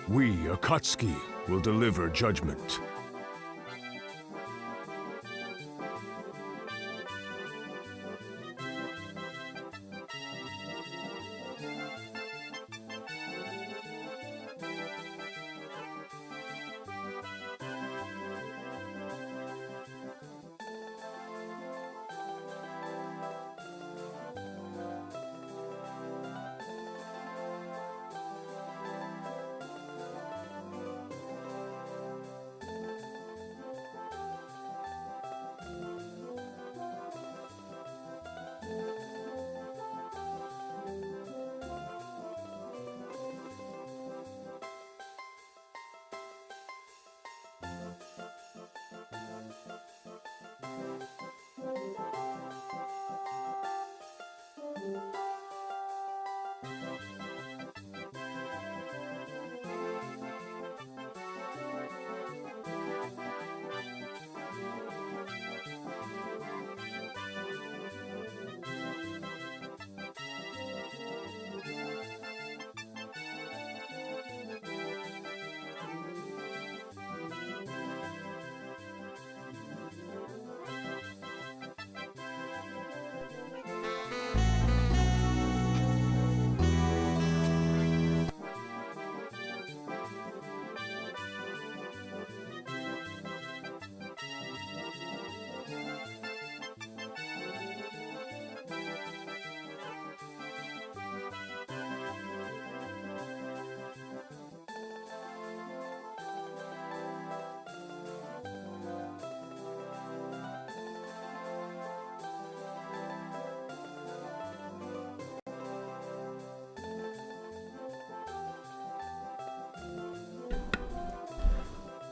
We, Akatsuki, will deliver judgment.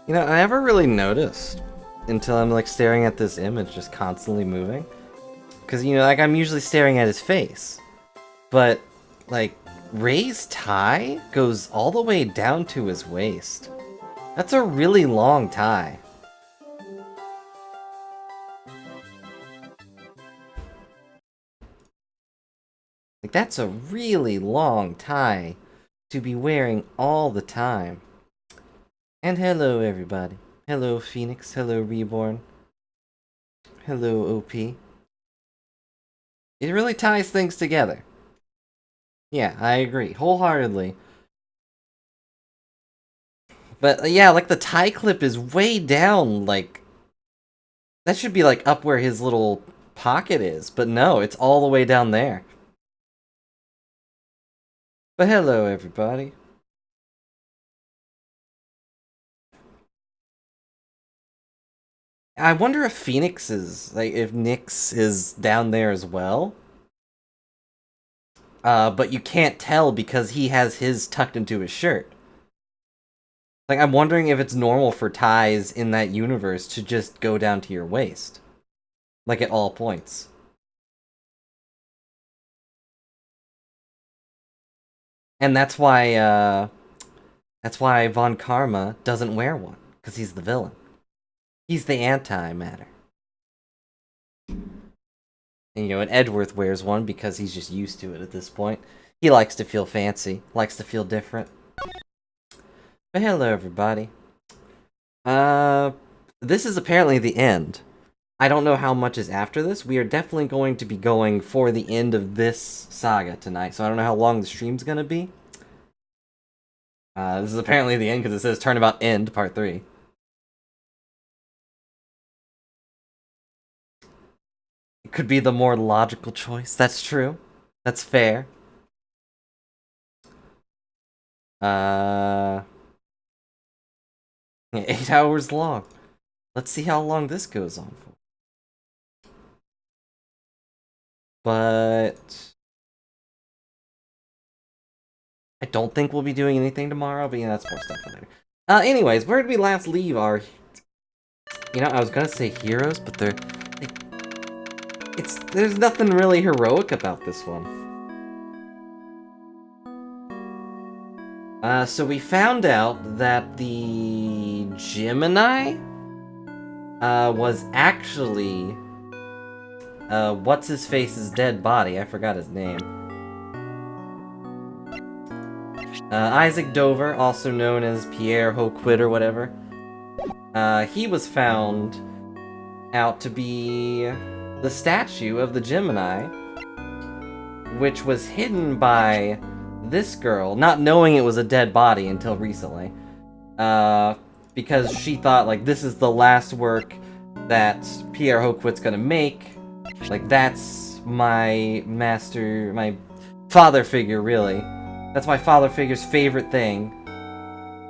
You know, I never really noticed until I'm like staring at this image just constantly moving. Because, you know, like I'm usually staring at his face. But, like, Rei's tie goes all the way down to his waist. That's a really long tie. Like, that's a really long tie to be wearing all the time. And hello, everybody. Hello, Phoenix. Hello, Reborn. Hello, OP. It really ties things together. Yeah, I agree. Wholeheartedly. But, yeah, like, the tie clip is way down, like... That should be, like, up where his little pocket is. But no, it's all the way down there. But hello, everybody. I wonder if Phoenix is, like, if Nyx is down there as well. But you can't tell because he has his tucked into his shirt. Like, I'm wondering if it's normal for ties in that universe to just go down to your waist. Like, at all points. And that's why Von Karma doesn't wear one. Because he's the villain. He's the anti-matter. And, you know, and Edgeworth wears one because he's just used to it at this point. He likes to feel fancy. Likes to feel different. But hello, everybody. This is apparently the end. I don't know how much is after this. We are definitely going to be going for the end of this saga tonight, so I don't know how long the stream's gonna be. This is apparently the end because it says Turnabout End, Part 3. It could be the more logical choice. That's true. That's fair. 8 hours long. Let's see how long this goes on for. But I don't think we'll be doing anything tomorrow, but yeah, that's more stuff for later. Anyways, where did we last leave our... You know, I was gonna say heroes, but there's nothing really heroic about this one. So we found out that the Gemini was actually what's-his-face's dead body. I forgot his name. Isaac Dover, also known as Pierre Hoquit or whatever, he was found out to be the statue of the Gemini, which was hidden by this girl, not knowing it was a dead body until recently, because she thought, like, this is the last work that Pierre Hoquit's gonna make. Like, that's my master, my father figure, really. That's my father figure's favorite thing.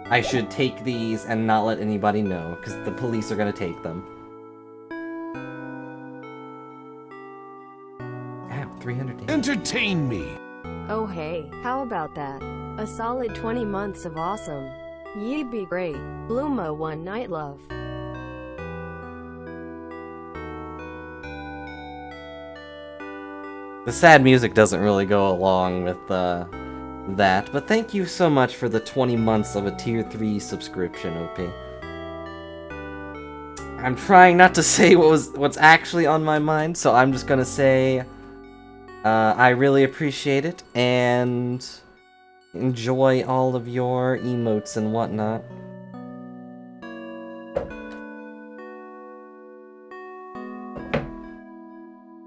I should take these and not let anybody know, because the police are gonna take them. Ow, 300 damage. Entertain me! Oh hey, how about that? A solid 20 months of awesome. Ye be great. Bluma one night love. The sad music doesn't really go along with that, but thank you so much for the 20 months of a tier 3 subscription, OP. I'm trying not to say what's actually on my mind, so I'm just gonna say I really appreciate it, and enjoy all of your emotes and whatnot.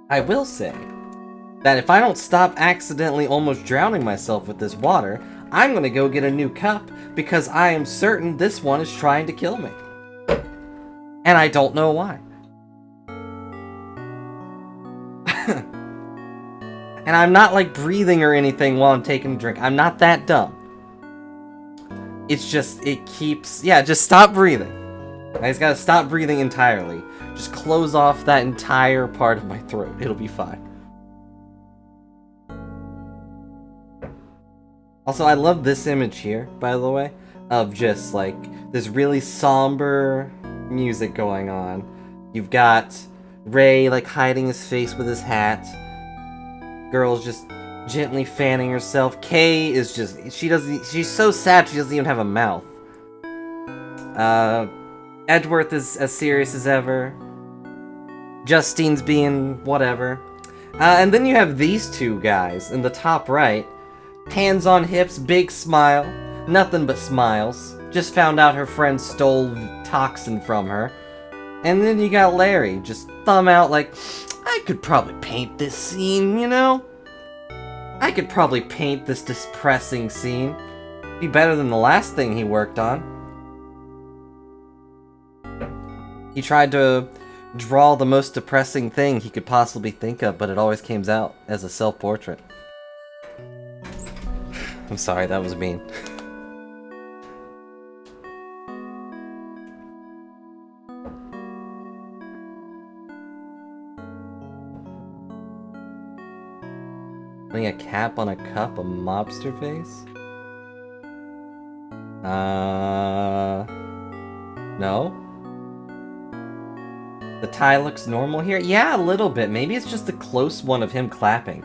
I will say that if I don't stop accidentally almost drowning myself with this water, I'm gonna go get a new cup, because I am certain this one is trying to kill me. And I don't know why. And I'm not, like, breathing or anything while I'm taking a drink. I'm not that dumb. It's just, it keeps... Yeah, just stop breathing. I just gotta stop breathing entirely. Just close off that entire part of my throat. It'll be fine. Also, I love this image here, by the way, of just, like, this really somber music going on. You've got Ray, like, hiding his face with his hat. Girl's just gently fanning herself. Kay is just, she's so sad she doesn't even have a mouth. Edgeworth is as serious as ever. Justine's being whatever. And then you have these two guys in the top right. Hands on hips, big smile. Nothing but smiles. Just found out her friend stole toxin from her. And then you got Larry, just thumb out like, I could probably paint this scene, you know? I could probably paint this depressing scene. Be better than the last thing he worked on. He tried to draw the most depressing thing he could possibly think of, but it always came out as a self-portrait. I'm sorry, that was mean. Putting a cap on a cup, a mobster face? No? The tie looks normal here? Yeah, a little bit. Maybe it's just a close one of him clapping.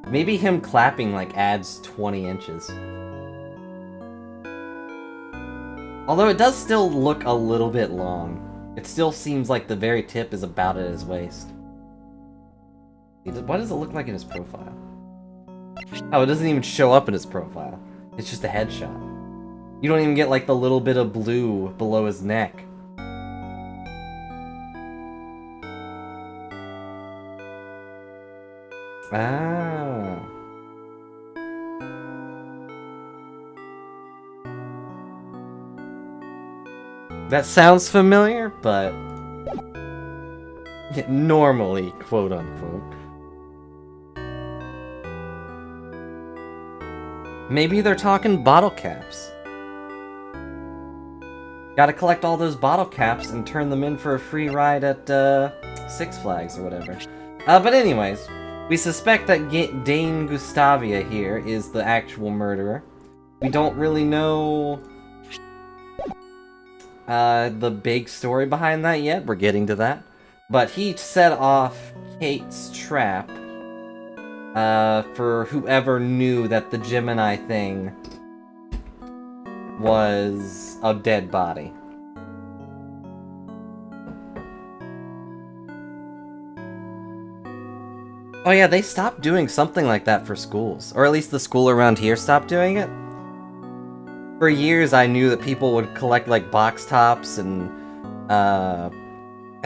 Maybe him clapping, like, adds 20 inches. Although it does still look a little bit long. It still seems like the very tip is about at his waist. What does it look like in his profile? Oh, it doesn't even show up in his profile. It's just a headshot. You don't even get, like, the little bit of blue below his neck. Ah. That sounds familiar, but normally, quote unquote. Maybe they're talking bottle caps. Gotta collect all those bottle caps and turn them in for a free ride at Six Flags or whatever. But anyways, we suspect that Dane Gustavia here is the actual murderer. We don't really know the big story behind that yet. We're getting to that. But he set off Kate's trap for whoever knew that the Gemini thing was a dead body. Oh yeah, they stopped doing something like that for schools. Or at least the school around here stopped doing it. For years, I knew that people would collect, like, box tops and, I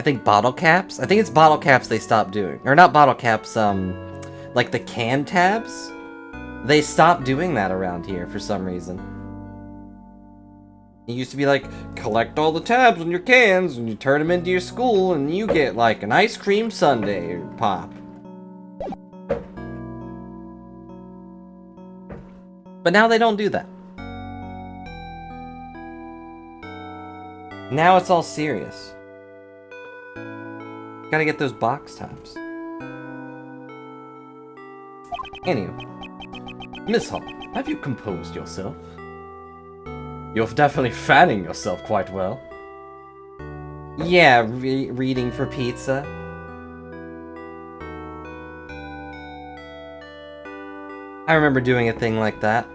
think bottle caps? I think it's bottle caps they stopped doing. Or not bottle caps, like the can tabs? They stopped doing that around here for some reason. It used to be like, collect all the tabs on your cans, and you turn them into your school, and you get, like, an ice cream sundae pop. But now they don't do that. Now it's all serious. Gotta get those box tops. Anyway, Miss Hall, have you composed yourself? You're definitely fanning yourself quite well. Yeah, reading for pizza. I remember doing a thing like that.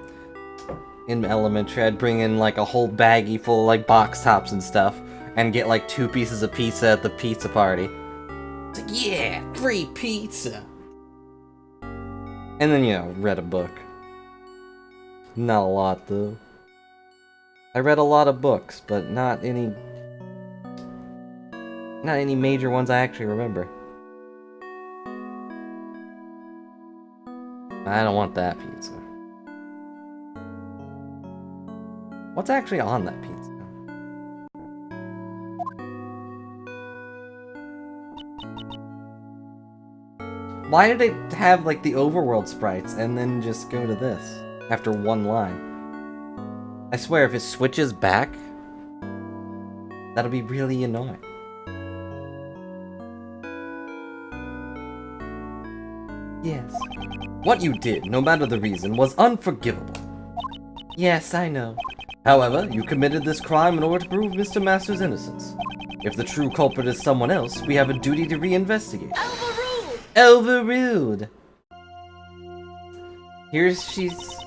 In elementary, I'd bring in like a whole baggie full of like box tops and stuff, and get like 2 pieces of pizza at the pizza party. It's like, yeah, free pizza! And then, you know, read a book. Not a lot, though. I read a lot of books, but not any major ones I actually remember. I don't want that pizza. What's actually on that pizza? Why did it have, like, the overworld sprites and then just go to this after one line? I swear, if it switches back, that'll be really annoying. Yes. What you did, no matter the reason, was unforgivable. Yes, I know. However, you committed this crime in order to prove Mr. Master's innocence. If the true culprit is someone else, we have a duty to reinvestigate. Overruled! She's...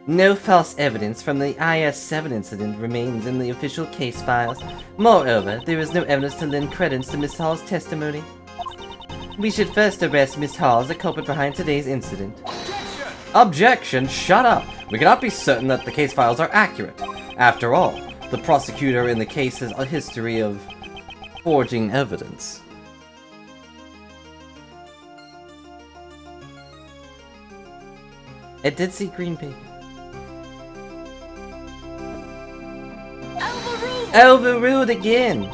No false evidence from the IS-7 incident remains in the official case files. Moreover, there is no evidence to lend credence to Miss Hall's testimony. We should first arrest Miss Hall as the culprit behind today's incident. Objection! Shut up! We cannot be certain that the case files are accurate. After all, the prosecutor in the case has a history of forging evidence. It did see green paper. Overruled again!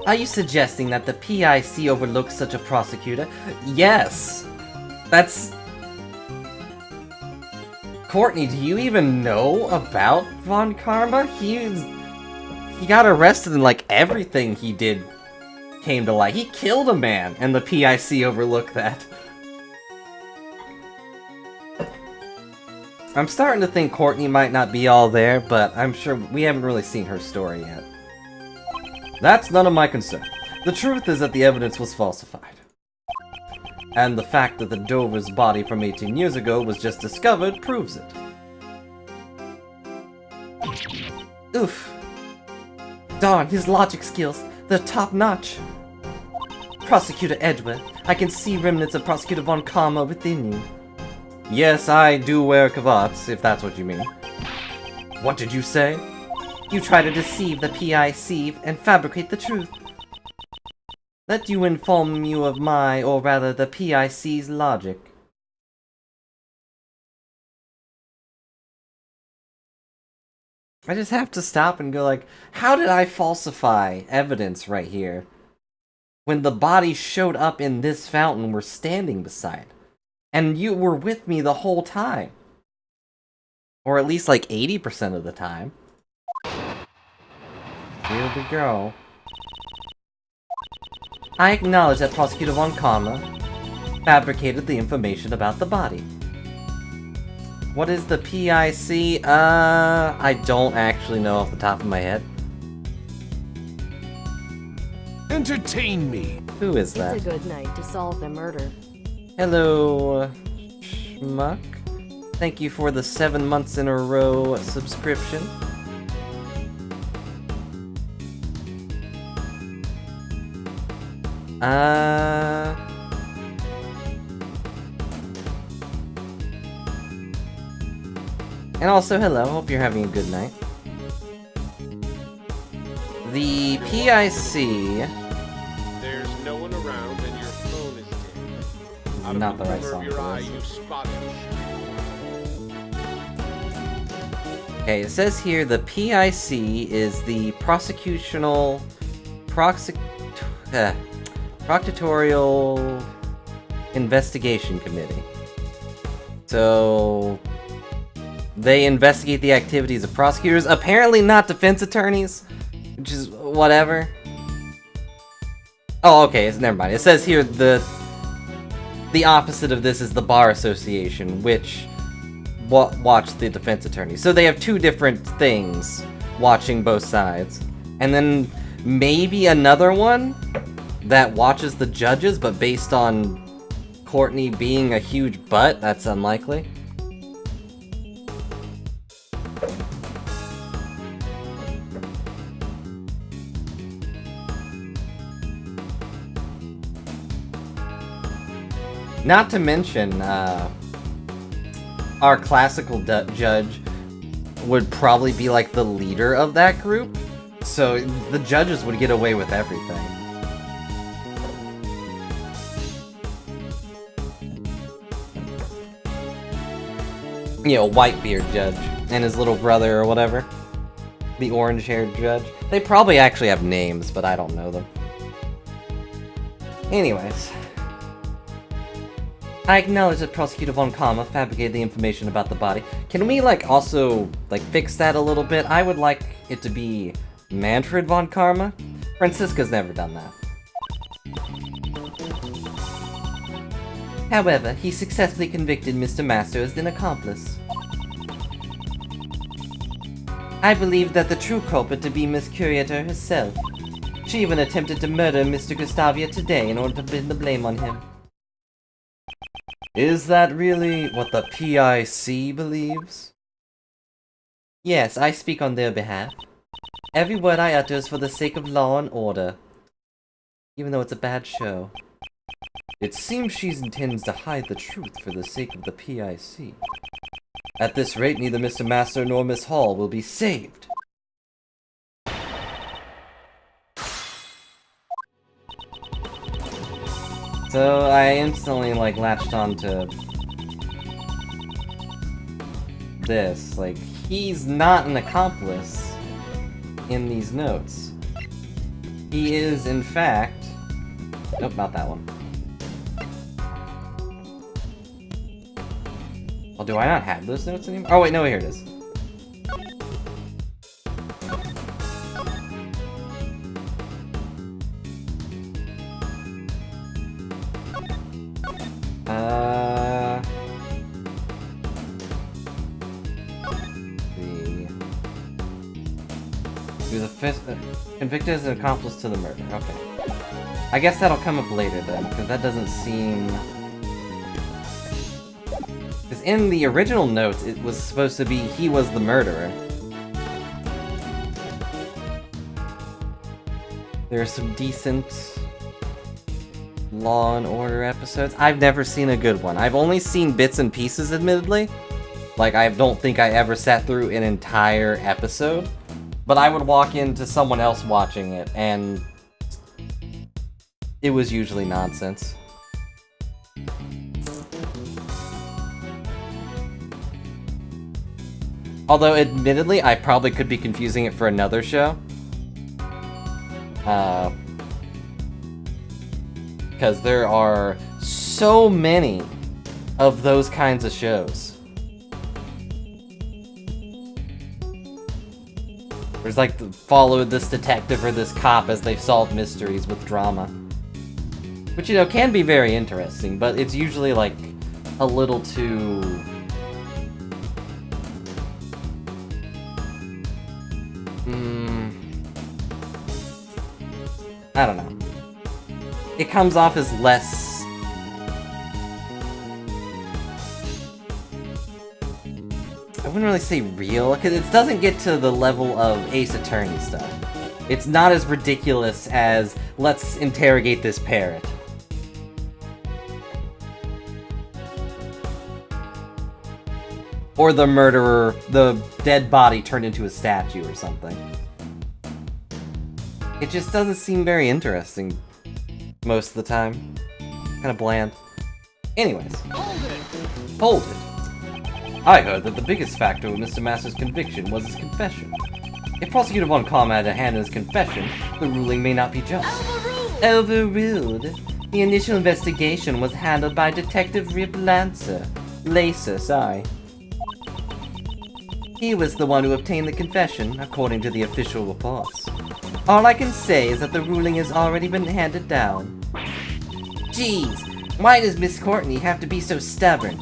Are you suggesting that the PIC overlooks such a prosecutor? Yes! That's... Courtney, do you even know about Von Karma? He got arrested and like everything he did came to light. He killed a man and the PIC overlooked that. I'm starting to think Courtney might not be all there, but I'm sure we haven't really seen her story yet. That's none of my concern. The truth is that the evidence was falsified. And the fact that the Dover's body from 18 years ago was just discovered proves it. Oof. Darn, his logic skills, they're top-notch. Prosecutor Edward, I can see remnants of Prosecutor Von Karma within you. Yes, I do wear cravats, if that's what you mean. What did you say? You try to deceive the PIC and fabricate the truth. Let you inform you of my, or rather the PIC's logic. I just have to stop and go like, how did I falsify evidence right here? When the body showed up in this fountain we're standing beside. And you were with me the whole time. Or at least like 80% of the time. Here we go. I acknowledge that Prosecutor Von Karma fabricated the information about the body. What is the PIC? I don't actually know off the top of my head. Entertain me. Who is that? It's a good night to solve the murder. Hello, Schmuck. Thank you for the 7 months in a row subscription. And also, hello, hope you're having a good night. The PIC... There's no one around and your phone is dead. Out Not of the right song your for eye, this. you spot it. Okay, it says here the PIC is the Prosecutorial Investigation Committee. So they investigate the activities of prosecutors, apparently not defense attorneys, which is whatever. Oh, okay, never mind. It says here the opposite of this is the Bar Association, which watch the defense attorneys. So they have two different things watching both sides. And then maybe another one that watches the judges, but based on Courtney being a huge butt, that's unlikely. Not to mention, our classical judge would probably be like the leader of that group, so the judges would get away with everything. You know, Whitebeard judge and his little brother or whatever. The orange-haired judge. They probably actually have names, but I don't know them. Anyways. I acknowledge that Prosecutor Von Karma fabricated the information about the body. Can we, like, also, like, fix that a little bit? I would like it to be Manfred Von Karma. Francisca's never done that. However, he successfully convicted Mr. Master as an accomplice. I believe that the true culprit to be Miss Curator herself. She even attempted to murder Mr. Gustavia today in order to pin the blame on him. Is that really what the PIC believes? Yes, I speak on their behalf. Every word I utter is for the sake of law and order. Even though it's a bad show. It seems she intends to hide the truth for the sake of the PIC. At this rate, neither Mr. Master nor Miss Hall will be saved. So I instantly, like, latched onto this. Like, he's not an accomplice in these notes. He is, in fact... Nope, not that one. Well, do I not have those notes anymore? Oh, wait, no, here it is. He was convicted as an accomplice to the murder. Okay. I guess that'll come up later then, because that doesn't seem... Because in the original notes, it was supposed to be he was the murderer. There are some decent Law and Order episodes. I've never seen a good one. I've only seen bits and pieces, admittedly. Like, I don't think I ever sat through an entire episode. But I would walk into someone else watching it, and it was usually nonsense. Although, admittedly, I probably could be confusing it for another show. Because there are so many of those kinds of shows. There's like, follow this detective or this cop as they solve mysteries with drama. Which, you know, can be very interesting, but it's usually, like, a little too... I don't know. It comes off as less... I wouldn't really say real, because it doesn't get to the level of Ace Attorney stuff. It's not as ridiculous as, let's interrogate this parrot. Or the murderer, the dead body turned into a statue or something. It just doesn't seem very interesting most of the time. Kind of bland. Anyways. Hold it. I heard that the biggest factor of Mr. Master's conviction was his confession. If Prosecutor Von Calm had a hand in his confession, the ruling may not be just. Overruled. The initial investigation was handled by Detective Rip Lacer, sorry. He was the one who obtained the confession, according to the official reports. All I can say is that the ruling has already been handed down. Jeez, why does Miss Courtney have to be so stubborn?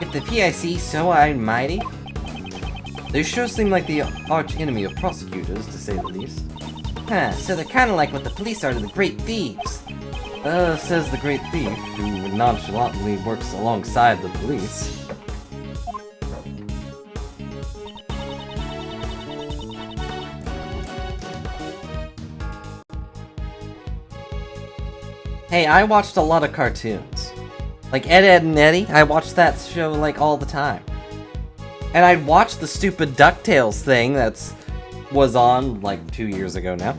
If the PIC so almighty? They sure seem like the arch enemy of prosecutors, to say the least. Huh, so they're kinda like what the police are to the great thieves. Says the great thief, who nonchalantly works alongside the police. Hey, I watched a lot of cartoons. Like Ed, Edd and Eddy, I watched that show like all the time. And I'd watch the stupid DuckTales thing that's was on like 2 years ago now.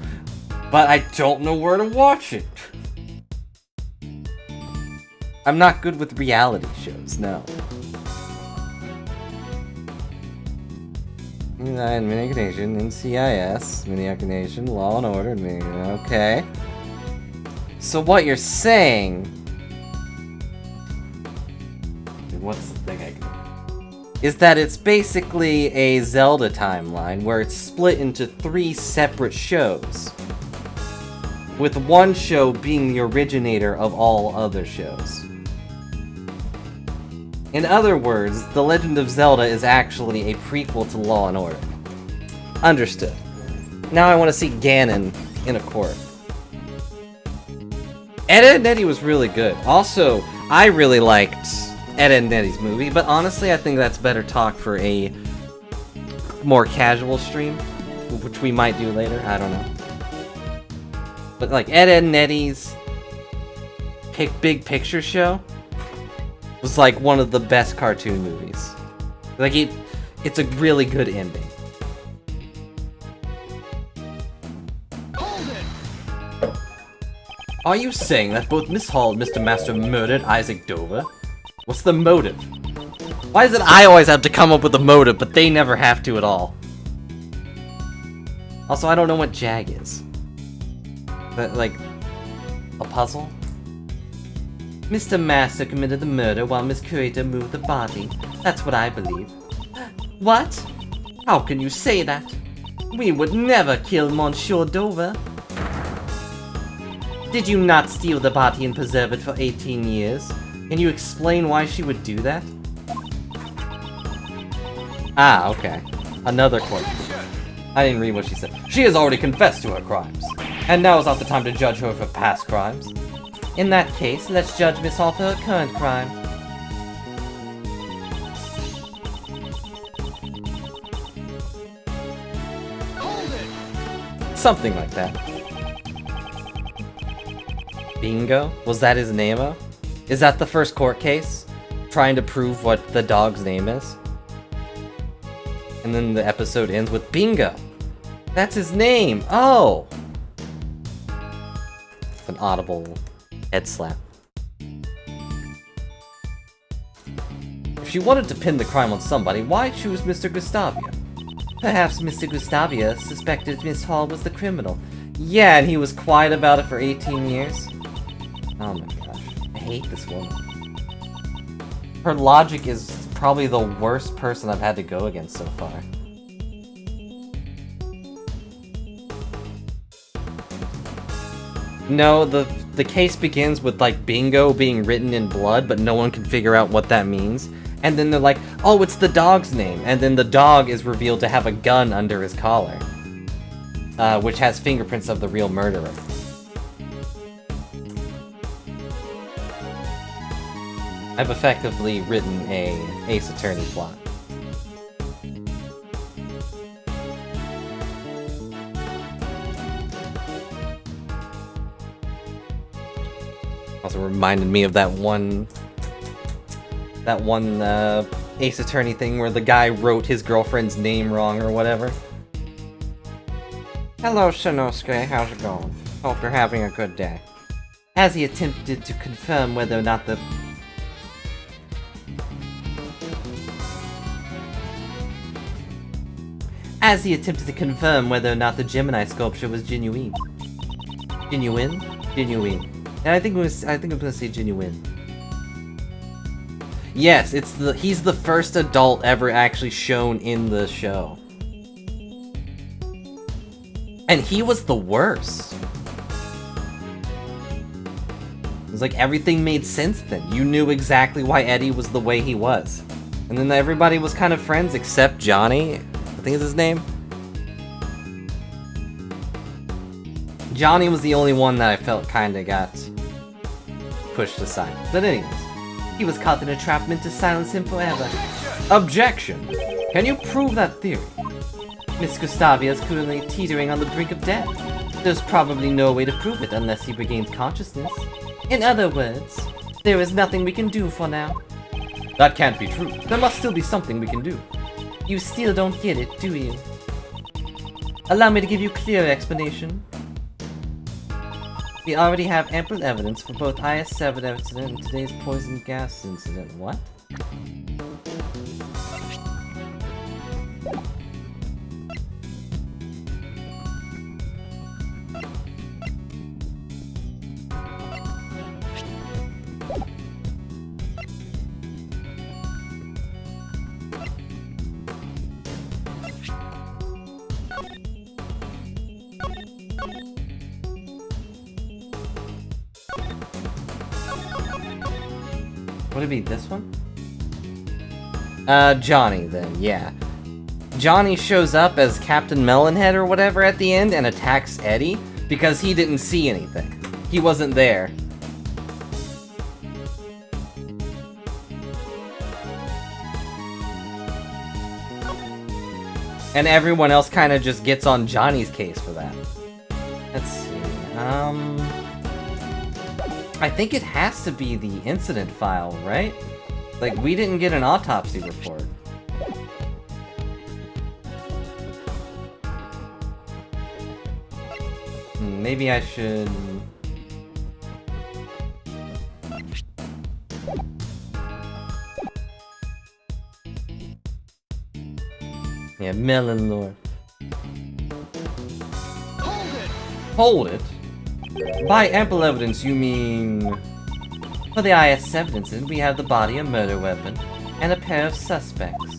But I don't know where to watch it. I'm not good with reality shows, no. Mini Nation, NCIS, Mini Nation, Law and Order, okay. So what you're saying... What's the thing I can... Is that it's basically a Zelda timeline where it's split into 3 separate shows. With one show being the originator of all other shows. In other words, The Legend of Zelda is actually a prequel to Law and Order. Understood. Now I want to see Ganon in a court. Ed, Edd and Eddy was really good. Also, I really liked Ed, Edd and Eddy's movie, but honestly I think that's better talk for a more casual stream, which we might do later, I don't know. But like Ed, Edd and Eddy's Big Picture Show was like one of the best cartoon movies. Like it's a really good ending. Are you saying that both Miss Hall and Mr. Master murdered Isaac Dover? What's the motive? Why is it I always have to come up with a motive, but they never have to at all? Also, I don't know what JAG is. That, like, a puzzle? Mr. Master committed the murder while Miss Curator moved the body. That's what I believe. What? How can you say that? We would never kill Monsieur Dover. Did you not steal the body and preserve it for 18 years? Can you explain why she would do that? Ah, okay. Another question. I didn't read what she said. She has already confessed to her crimes. And now is not the time to judge her for past crimes. In that case, let's judge Miss Hall for her current crime. Something like that. Bingo? Was that his name-o? Is that the first court case? Trying to prove what the dog's name is? And then the episode ends with Bingo! That's his name! Oh! An audible head slap. If she wanted to pin the crime on somebody, why choose Mr. Gustavia? Perhaps Mr. Gustavia suspected Miss Hall was the criminal. Yeah, and he was quiet about it for 18 years? Oh my gosh. I hate this woman. Her logic is probably the worst person I've had to go against so far. No, the case begins with, like, bingo being written in blood, but no one can figure out what that means. And then they're like, oh, it's the dog's name. And then the dog is revealed to have a gun under his collar. Which has fingerprints of the real murderer. I've effectively written a Ace Attorney plot. Also reminded me of that one Ace Attorney thing where the guy wrote his girlfriend's name wrong or whatever. Hello, Shinosuke. How's it going? Hope you're having a good day. As he attempted to confirm whether or not the... Gemini sculpture was genuine. Genuine? Genuine. And I think I'm gonna say genuine. Yes, he's the first adult ever actually shown in the show. And he was the worst. It was like everything made sense then. You knew exactly why Eddie was the way he was. And then everybody was kind of friends except Johnny. I think is his name. Johnny was the only one that I felt kinda got pushed aside. But anyways, he was caught in a trap meant to silence him forever. Objection! Can you prove that theory? Miss Gustavia is currently teetering on the brink of death. There's probably no way to prove it unless he regains consciousness. In other words, there is nothing we can do for now. That can't be true. There must still be something we can do. You still don't get it, do you? Allow me to give you clear explanation. We already have ample evidence for both IS-7 incident and today's poison gas incident. What? Would it be this one? Johnny then, yeah. Johnny shows up as Captain Melonhead or whatever at the end and attacks Eddie because he didn't see anything. He wasn't there. And everyone else kind of just gets on Johnny's case for that. Let's see, I think it has to be the incident file, right? Like, we didn't get an autopsy report. Maybe I should... Yeah, Melon Lord. Hold it! By ample evidence, you mean... For the IS-7 incident, we have the body, a murder weapon, and a pair of suspects.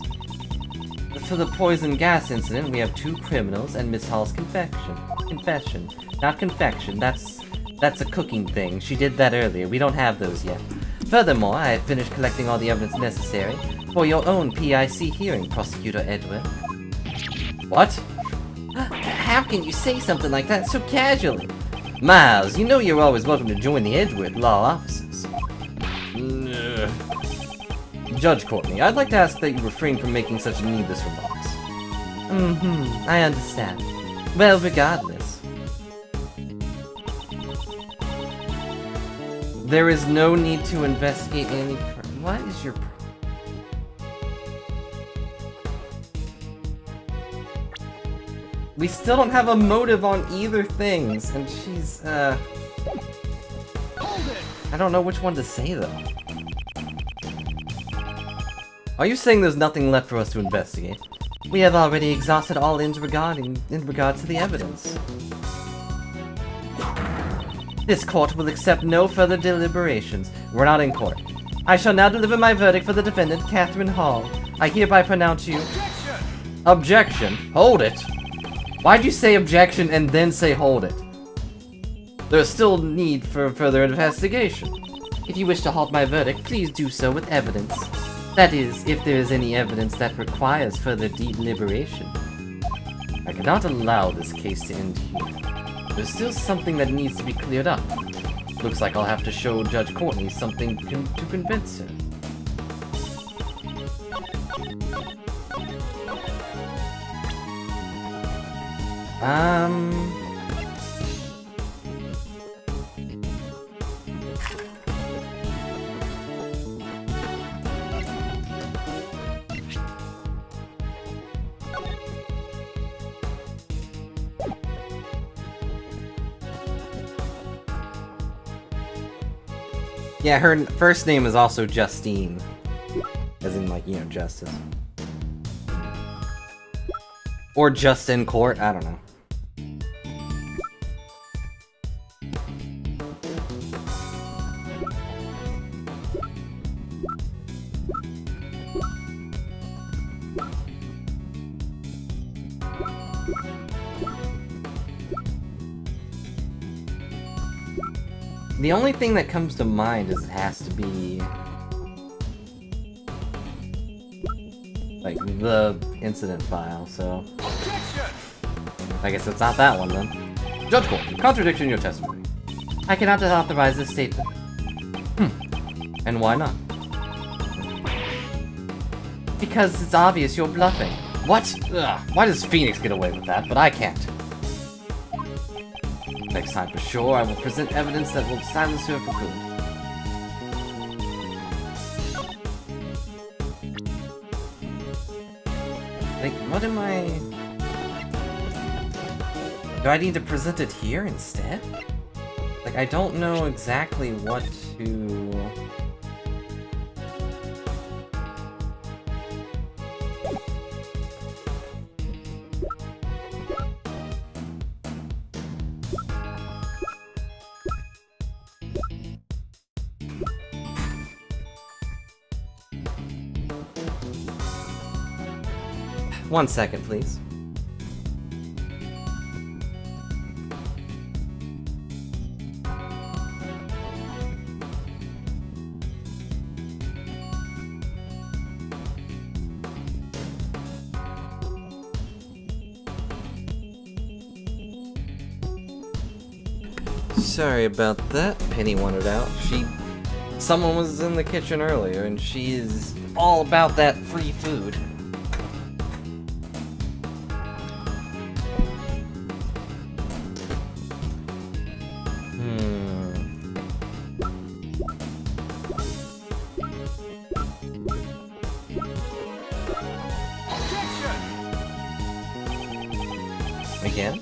For the poison gas incident, we have 2 criminals and Miss Hall's confession. Not confection, that's a cooking thing. She did that earlier. We don't have those yet. Furthermore, I have finished collecting all the evidence necessary for your own PIC hearing, Prosecutor Edward. What? How can you say something like that so casually? Miles, you know you're always welcome to join the Edgeworth Law Offices. Judge Courtney, I'd like to ask that you refrain from making such needless remarks. I understand. Well, regardless. There is no need to investigate any... What is your... We still don't have a motive on either things, and she's, I don't know which one to say, though. Are you saying there's nothing left for us to investigate? We have already exhausted all ends in regards to the evidence. This court will accept no further deliberations. We're not in court. I shall now deliver my verdict for the defendant, Catherine Hall. I hereby pronounce you... Objection! Hold it! Why'd you say objection and then say hold it? There's still need for further investigation. If you wish to halt my verdict, please do so with evidence. That is, if there is any evidence that requires further deliberation. I cannot allow this case to end here. There's still something that needs to be cleared up. Looks like I'll have to show Judge Courtney something to convince her. Yeah, her first name is also Justine. As in, like, you know, justice. Or just in court, I don't know. The only thing that comes to mind is it has to be like the incident file, so I guess it's not that one then. Judge Court, contradiction in your testimony. I cannot authorize this statement. And why not? Because it's obvious you're bluffing. What? Ugh. Why does Phoenix get away with that, but I can't? Next time for sure, I will present evidence that will silence her for good. Like, what am I... Do I need to present it here instead? Like, I don't know exactly what to... One second, please. Sorry about that. Penny wanted out. Someone was in the kitchen earlier, and she is all about that free food. Again?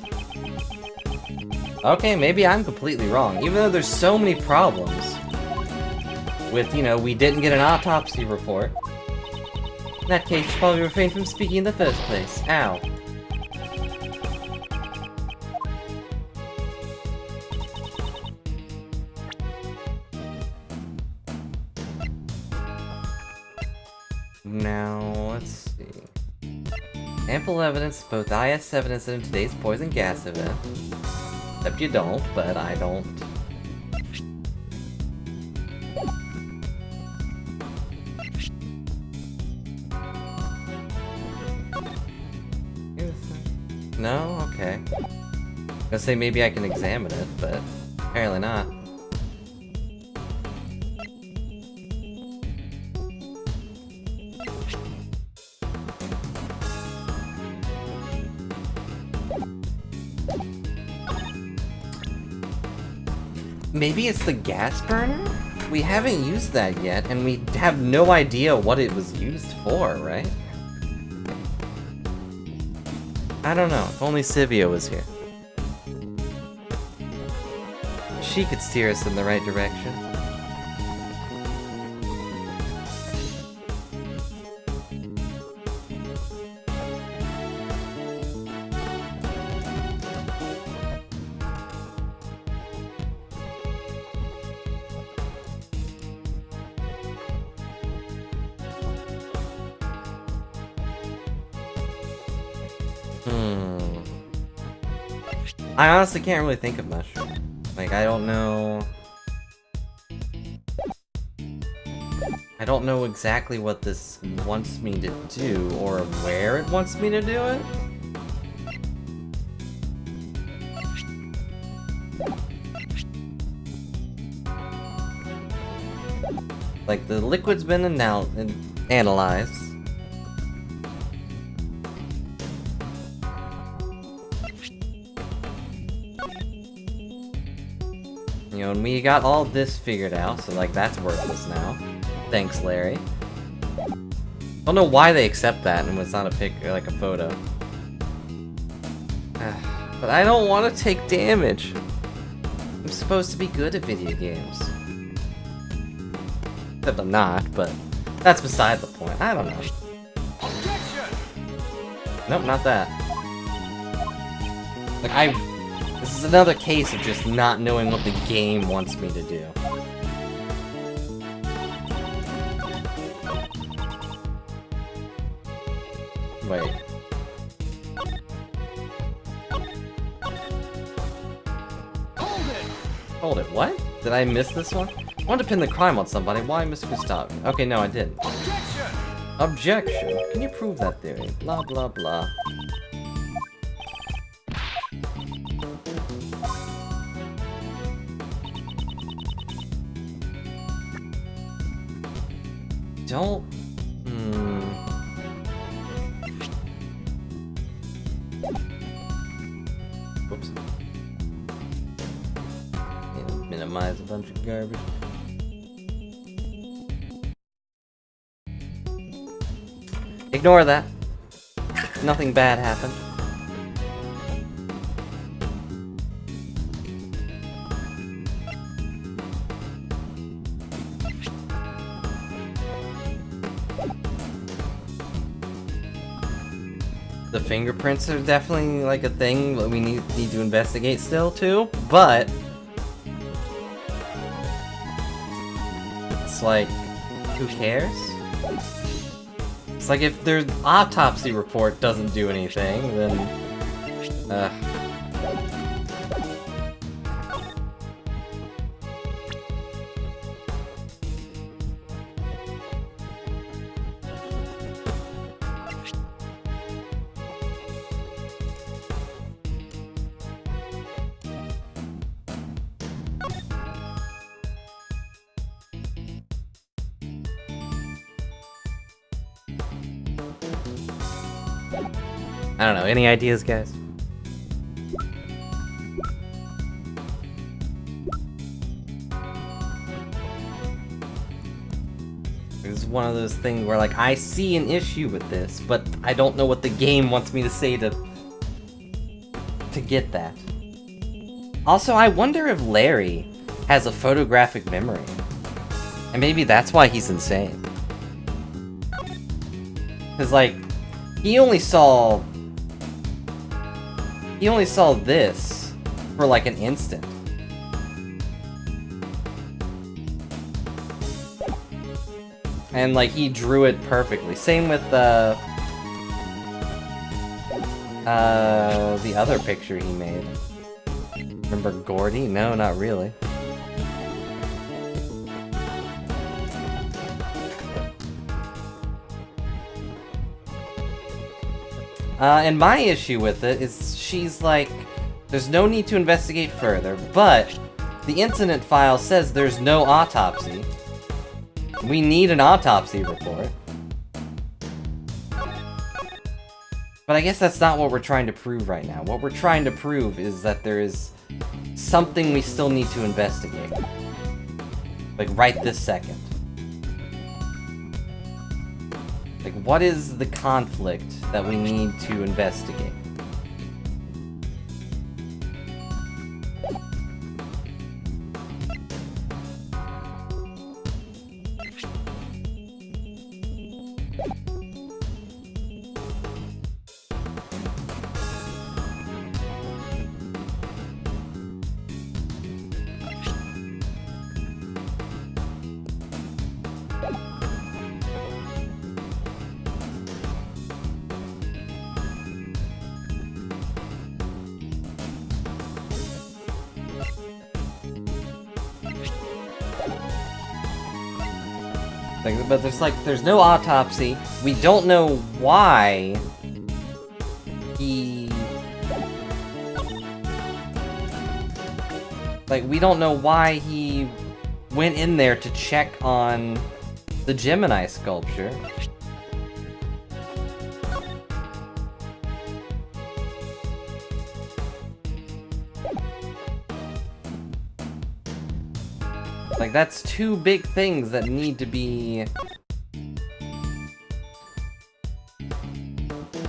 Okay, maybe I'm completely wrong. Even though there's so many problems with, you know, we didn't get an autopsy report. In that case, you should probably refrain from speaking in the first place. Ow. Now, let's see. Ample evidence, both IS-7 incident and today's poison gas event. Except you don't, but I don't. No? Okay. I was gonna say maybe I can examine it, but apparently not. Maybe it's the gas burner? We haven't used that yet, and we have no idea what it was used for, right? I don't know. If only Sivia was here. She could steer us in the right direction. I honestly can't really think of much. Like, I don't know... I don't know exactly what this wants me to do, or where it wants me to do it. Like, the liquid's been analyzed. You know, and we got all this figured out, so like that's worthless now. Thanks, Larry. Don't know why they accept that and it's not a pic or like a photo. But I don't want to take damage. I'm supposed to be good at video games. Except I'm not, but that's beside the point. I don't know. Nope, not that. Like, this is another case of just not knowing what the game wants me to do. Wait. Hold it, what? Did I miss this one? I wanted to pin the crime on somebody. Why, Mr. Gustav? Okay, no, I didn't. Objection! Can you prove that theory? Blah, blah, blah. Don't... Whoops. Need to minimize a bunch of garbage. Ignore that. Nothing bad happened. The fingerprints are definitely like a thing that we need to investigate still too, but it's like, who cares? It's like if their autopsy report doesn't do anything, then I don't know, any ideas, guys? This is one of those things where, like, I see an issue with this, but I don't know what the game wants me to say to get that. Also, I wonder if Larry has a photographic memory. And maybe that's why he's insane. Because, like, he only saw this for like an instant. And like he drew it perfectly. Same with the other picture he made. Remember Gordy? No, not really. And my issue with it is she's like, there's no need to investigate further, but the incident file says there's no autopsy. We need an autopsy report. But I guess that's not what we're trying to prove right now. What we're trying to prove is that there is something we still need to investigate. Like right this second. Like, what is the conflict that we need to investigate? But there's no autopsy. We don't know why he... Like, we don't know why he went in there to check on the Gemini sculpture. Like, that's two big things that need to be, you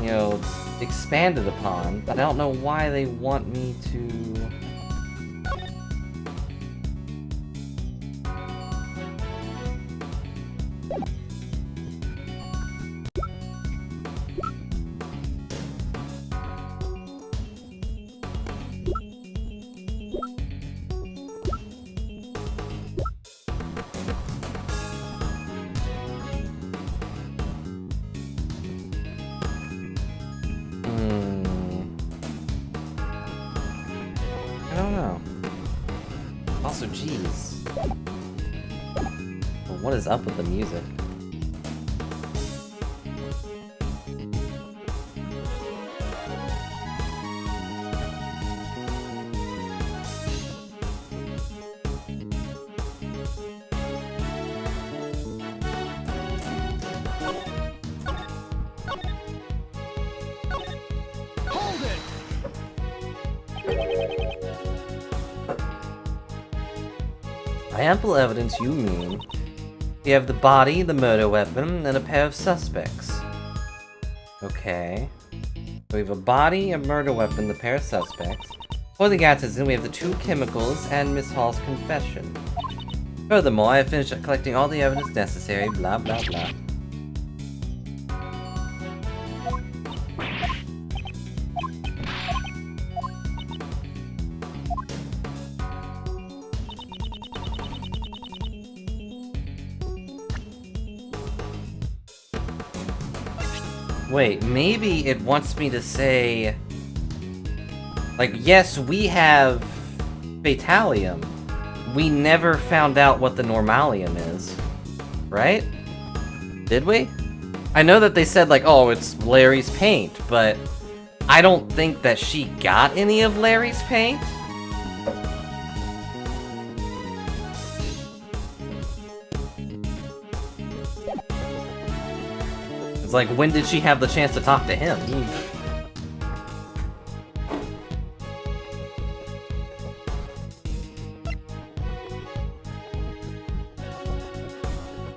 know, expanded upon, but I don't know why they want me to... I don't know. Also, jeez. What is up with the music? By ample evidence, you mean you have the body, the murder weapon, and a pair of suspects. Okay. So we have a body, a murder weapon, the pair of suspects. For the gas incident, we have the 2 chemicals and Miss Hall's confession. Furthermore, I have finished collecting all the evidence necessary, blah blah blah. Wait, maybe it wants me to say... Like, yes, we have Fatalium. We never found out what the Normalium is. Right? Did we? I know that they said, like, oh, it's Larry's paint, but I don't think that she got any of Larry's paint. It's like, when did she have the chance to talk to him?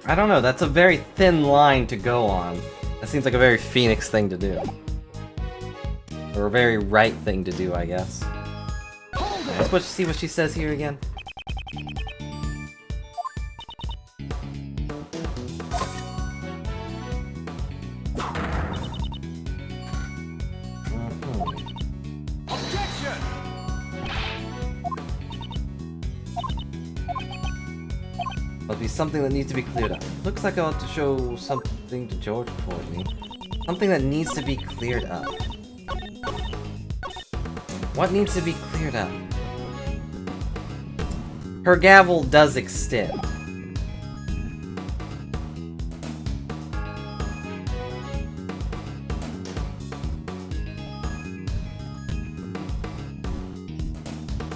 I don't know, that's a very thin line to go on. That seems like a very Phoenix thing to do. Or a very right thing to do, I guess. Let's see what she says here again. Must be something that needs to be cleared up. Looks like I ought to show something to George for me. Something that needs to be cleared up. What needs to be cleared up? Her gavel does extend.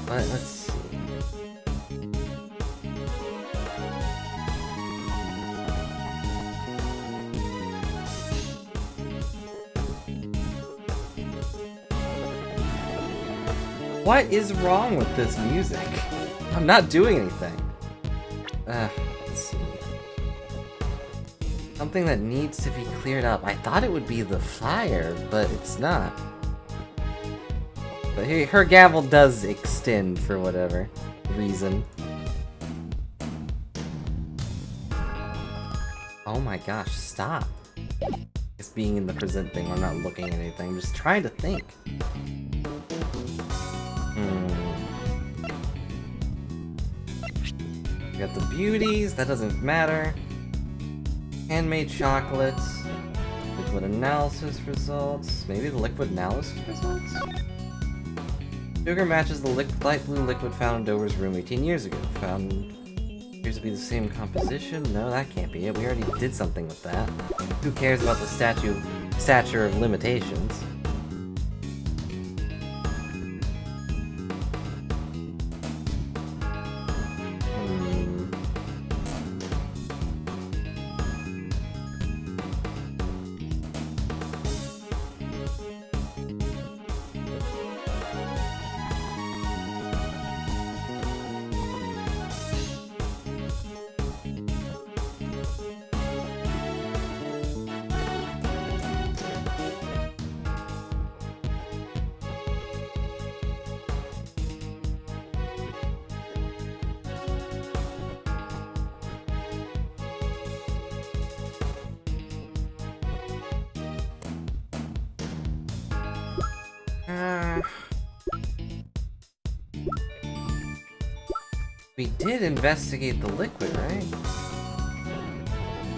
But let's see. What is wrong with this music? I'm not doing anything. Let's see. Something that needs to be cleared up. I thought it would be the flyer, but it's not. But here, her gavel does extend for whatever reason. Oh my gosh, stop. It's being in the present thing, I'm not looking at anything, I'm just trying to think. We got the beauties, that doesn't matter. Handmade chocolates. Liquid analysis results. Maybe the liquid analysis results? Sugar matches the light blue liquid found in Dover's room 18 years ago. Found appears to be the same composition. No, that can't be it. We already did something with that. Who cares about the stature of limitations? We did investigate the liquid, right?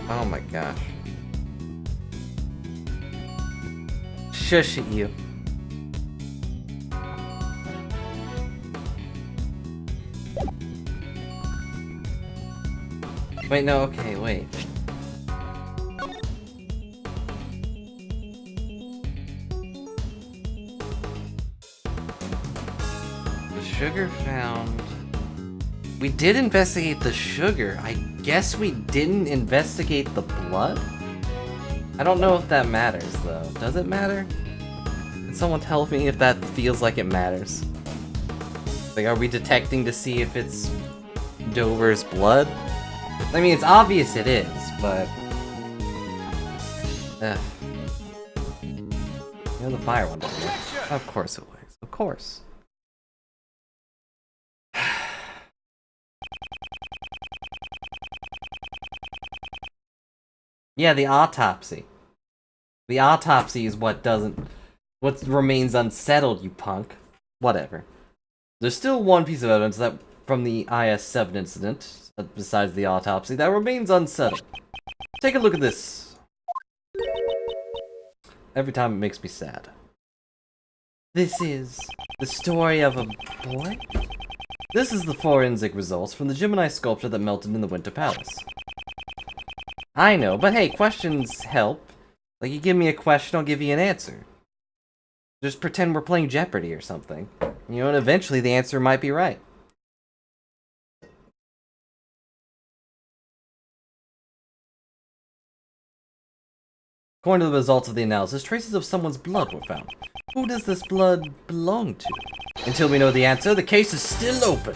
Oh my gosh. Shush at you. Wait, no, okay, wait. The sugar found... We did investigate the sugar. I guess we didn't investigate the blood? I don't know if that matters, though. Does it matter? Can someone tell me if that feels like it matters? Like, are we detecting to see if it's Dover's blood? I mean, it's obvious it is, but... You know the fire one doesn't it? Of course it was. Of course. Yeah, the autopsy. The autopsy is what remains unsettled, you punk. Whatever. There's still one piece of evidence that from the IS-7 incident, besides the autopsy, that remains unsettled. Take a look at this. Every time it makes me sad. This is the story of a boy? This is the forensic results from the Gemini sculpture that melted in the Winter Palace. I know, but hey, questions help. Like, you give me a question, I'll give you an answer. Just pretend we're playing Jeopardy or something. You know, and eventually the answer might be right. According to the results of the analysis, traces of someone's blood were found. Who does this blood belong to? Until we know the answer, the case is still open.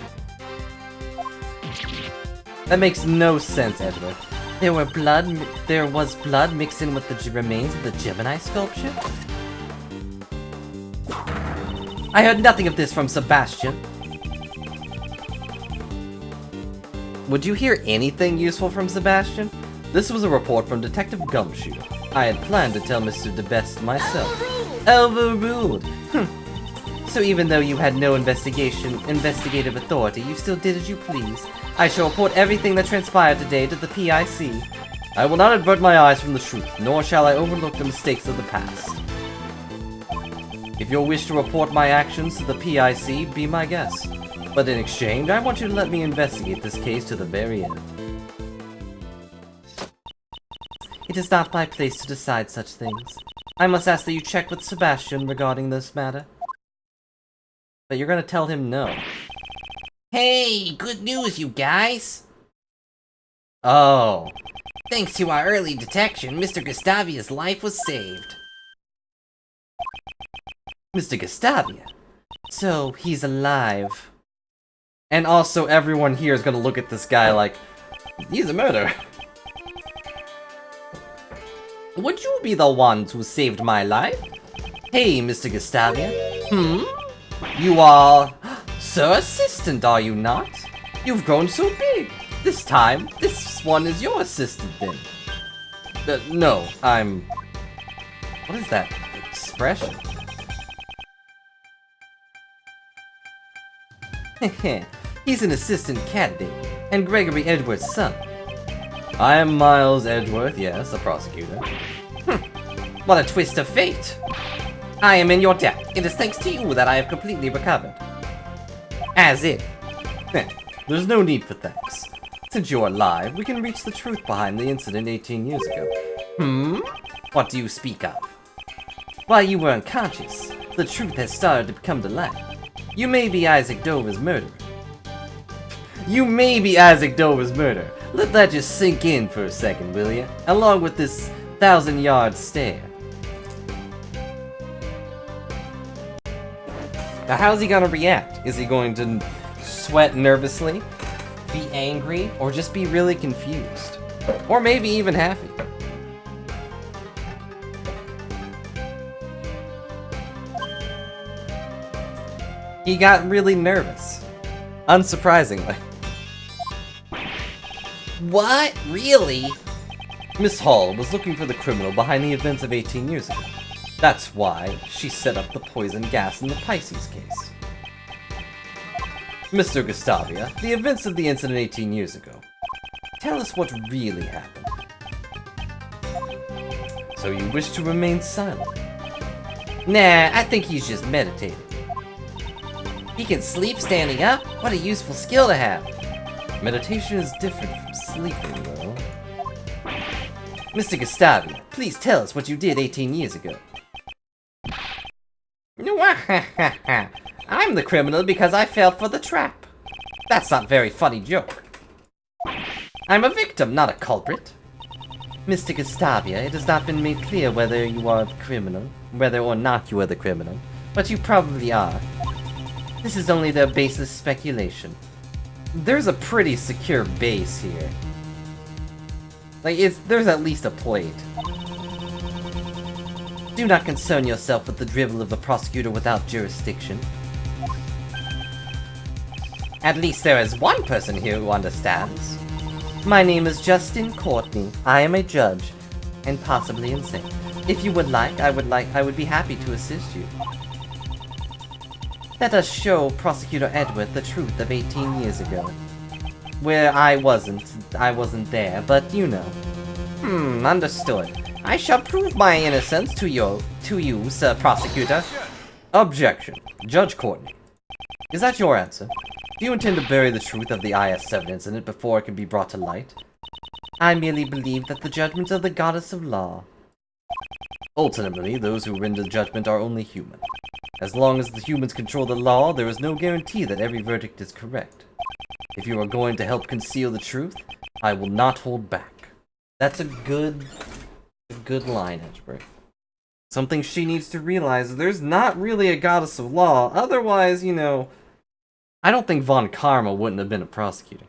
That makes no sense, Edward. There was blood mixed in with the remains of the Gemini sculpture? I heard nothing of this from Sebastian. Would you hear anything useful from Sebastian? This was a report from Detective Gumshoe. I had planned to tell Mr. DeBest myself. Overruled! So even though you had no investigative authority, you still did as you please. I shall report everything that transpired today to the PIC. I will not avert my eyes from the truth, nor shall I overlook the mistakes of the past. If you wish to report my actions to the PIC, be my guest. But in exchange, I want you to let me investigate this case to the very end. It is not my place to decide such things. I must ask that you check with Sebastian regarding this matter. But you're gonna tell him no. Hey, good news, you guys! Oh. Thanks to our early detection, Mr. Gustavia's life was saved. Mr. Gustavia? So, he's alive. And also, everyone here is gonna look at this guy like, he's a murderer. Would you be the ones who saved my life? Hey, Mr. Gustavia. You are... Sir Assistant, are you not? You've grown so big. This time, this one is your assistant then. No, I'm... What is that expression? He's an assistant candidate, and Gregory Edwards' son. I am Miles Edgeworth, yes, a prosecutor. What a twist of fate! I am in your debt. It is thanks to you that I have completely recovered. As if. There's no need for thanks. Since you're alive, we can reach the truth behind the incident 18 years ago. What do you speak of? While you were unconscious, the truth has started to come to light. You may be Isaac Dover's murderer. You may be Isaac Dover's murderer. Let that just sink in for a second, will ya? Along with this 1,000-yard stare. Now, how's he gonna react? Is he going to sweat nervously, be angry, or just be really confused? Or maybe even happy? He got really nervous. Unsurprisingly. What? Really? Miss Hall was looking for the criminal behind the events of 18 years ago. That's why she set up the poison gas in the Pisces case. Mr. Gustavia, the events of the incident 18 years ago. Tell us what really happened. So you wish to remain silent? Nah, I think he's just meditating. He can sleep standing up? What a useful skill to have. Meditation is different from sleeping, though. Mr. Gustavia, please tell us what you did 18 years ago. I'm the criminal because I fell for the trap. That's not a very funny joke. I'm a victim, not a culprit. Mr. Gustavia, it has not been made clear whether you are the criminal, whether or not you are the criminal, but you probably are. This is only their baseless speculation. There's a pretty secure base here. Like, there's at least a plate. Do not concern yourself with the drivel of the prosecutor without jurisdiction. At least there is one person here who understands. My name is Justin Courtney. I am a judge, and possibly insane. If you would like, I would be happy to assist you. Let us show Prosecutor Edward the truth of 18 years ago. Where I wasn't there, but you know. Understood. I shall prove my innocence to you, Sir Prosecutor. Objection. Judge Courtney. Is that your answer? Do you intend to bury the truth of the IS-7 incident before it can be brought to light? I merely believe that the judgments of the goddess of law. Ultimately, those who render judgment are only human. As long as the humans control the law, there is no guarantee that every verdict is correct. If you are going to help conceal the truth, I will not hold back. That's a good line, Edgebury. Something she needs to realize, there's not really a goddess of law, otherwise, you know, I don't think Von Karma wouldn't have been a prosecutor.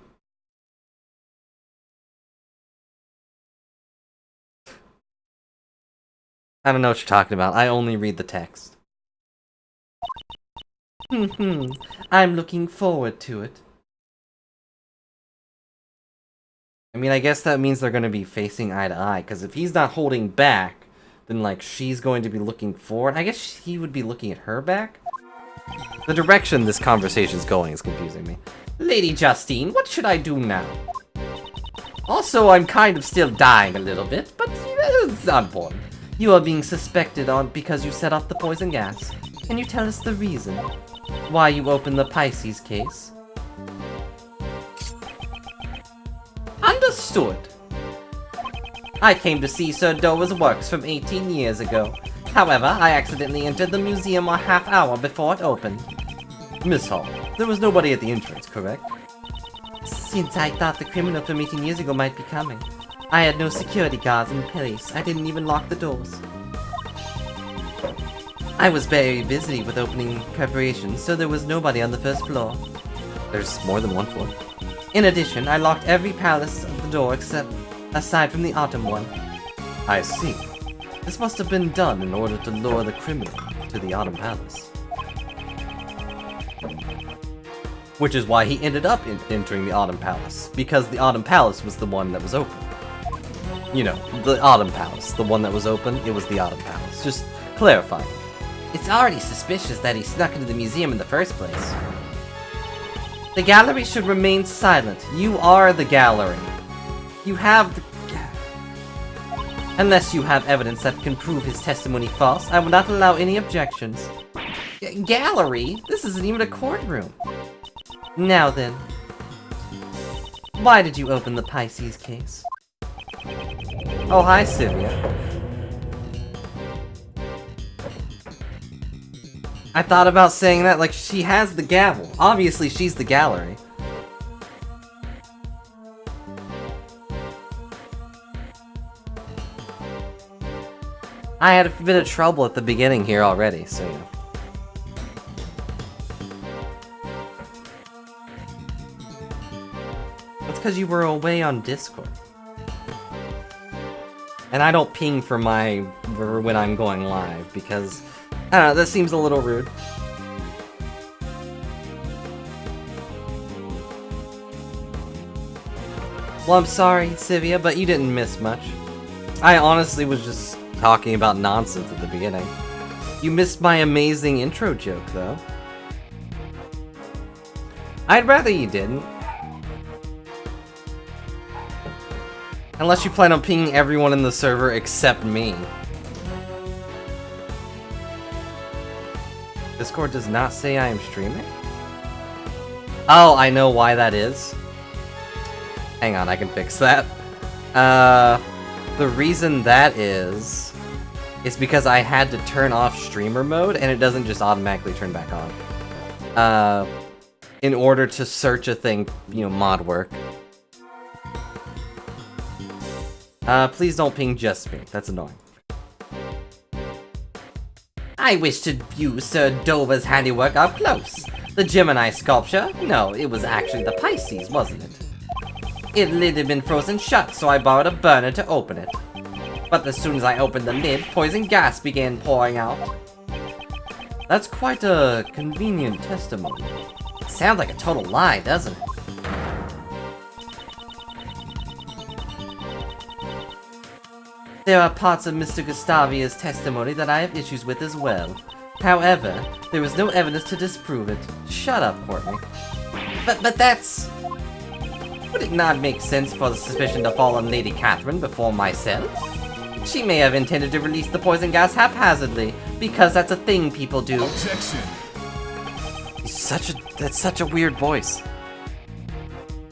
I don't know what you're talking about, I only read the text. I'm looking forward to it. I mean, I guess that means they're going to be facing eye to eye, because if he's not holding back, then, like, she's going to be looking forward. I guess he would be looking at her back? The direction this conversation's going is confusing me. Lady Justine, what should I do now? Also, I'm kind of still dying a little bit, but it's not important. You are being suspected because you set off the poison gas. Can you tell us the reason? Why you opened the Pisces case? Understood. I came to see Sir Doa's works from 18 years ago. However, I accidentally entered the museum a half hour before it opened. Miss Hall, there was nobody at the entrance, correct? Since I thought the criminal from 18 years ago might be coming, I had no security guards in place. I didn't even lock the doors. I was very busy with opening preparations, so there was nobody on the first floor. There's more than one floor. In addition, I locked every palace of the door aside from the autumn one. I see. This must have been done in order to lure the criminal to the autumn palace. Which is why he ended up entering the autumn palace, because the autumn palace was the one that was open. You know, the autumn palace, the one that was open, it was the autumn palace. Just clarifying. It's already suspicious that he snuck into the museum in the first place. The gallery should remain silent. You are the gallery. You have the... Unless you have evidence that can prove his testimony false, I will not allow any objections. Gallery? This isn't even a courtroom. Now then. Why did you open the Pisces case? Oh, hi, Sylvia. I thought about saying that, like, she has the gavel. Obviously, she's the gallery. I had a bit of trouble at the beginning here already, so you know. That's because you were away on Discord. And I don't ping for when I'm going live, because, I don't know, that seems a little rude. Well, I'm sorry, Sivia, but you didn't miss much. I honestly was just talking about nonsense at the beginning. You missed my amazing intro joke, though. I'd rather you didn't. Unless you plan on pinging everyone in the server except me. Discord does not say I am streaming? Oh, I know why that is. Hang on, I can fix that. The reason that is because I had to turn off streamer mode, and it doesn't just automatically turn back on. In order to search a thing, you know, mod work. Please don't ping just me. That's annoying. I wish to view Sir Dover's handiwork up close. The Gemini sculpture? No, it was actually the Pisces, wasn't it? Its lid had been frozen shut, so I borrowed a burner to open it. But as soon as I opened the lid, poison gas began pouring out. That's quite a convenient testimony. Sounds like a total lie, doesn't it? There are parts of Mr. Gustavia's testimony that I have issues with as well. However, there is no evidence to disprove it. Shut up, Courtney. But that's... Would it not make sense for the suspicion to fall on Lady Catherine before myself? She may have intended to release the poison gas haphazardly, because that's a thing people do. Objection. That's such a weird voice.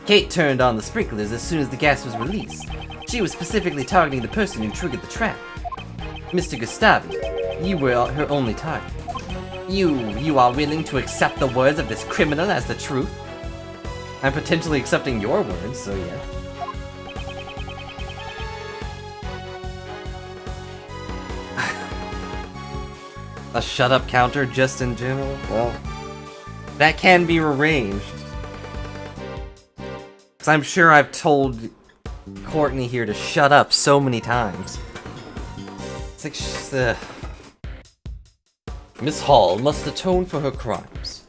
Kate turned on the sprinklers as soon as the gas was released. She was specifically targeting the person who triggered the trap. Mr. Gustavi, you were her only target. You are willing to accept the words of this criminal as the truth? I'm potentially accepting your words, so yeah. A shut up counter just in general? Well, that can be arranged. Because I'm sure I've told Courtney here to shut up so many times. It's like, Miss Hall must atone for her crimes.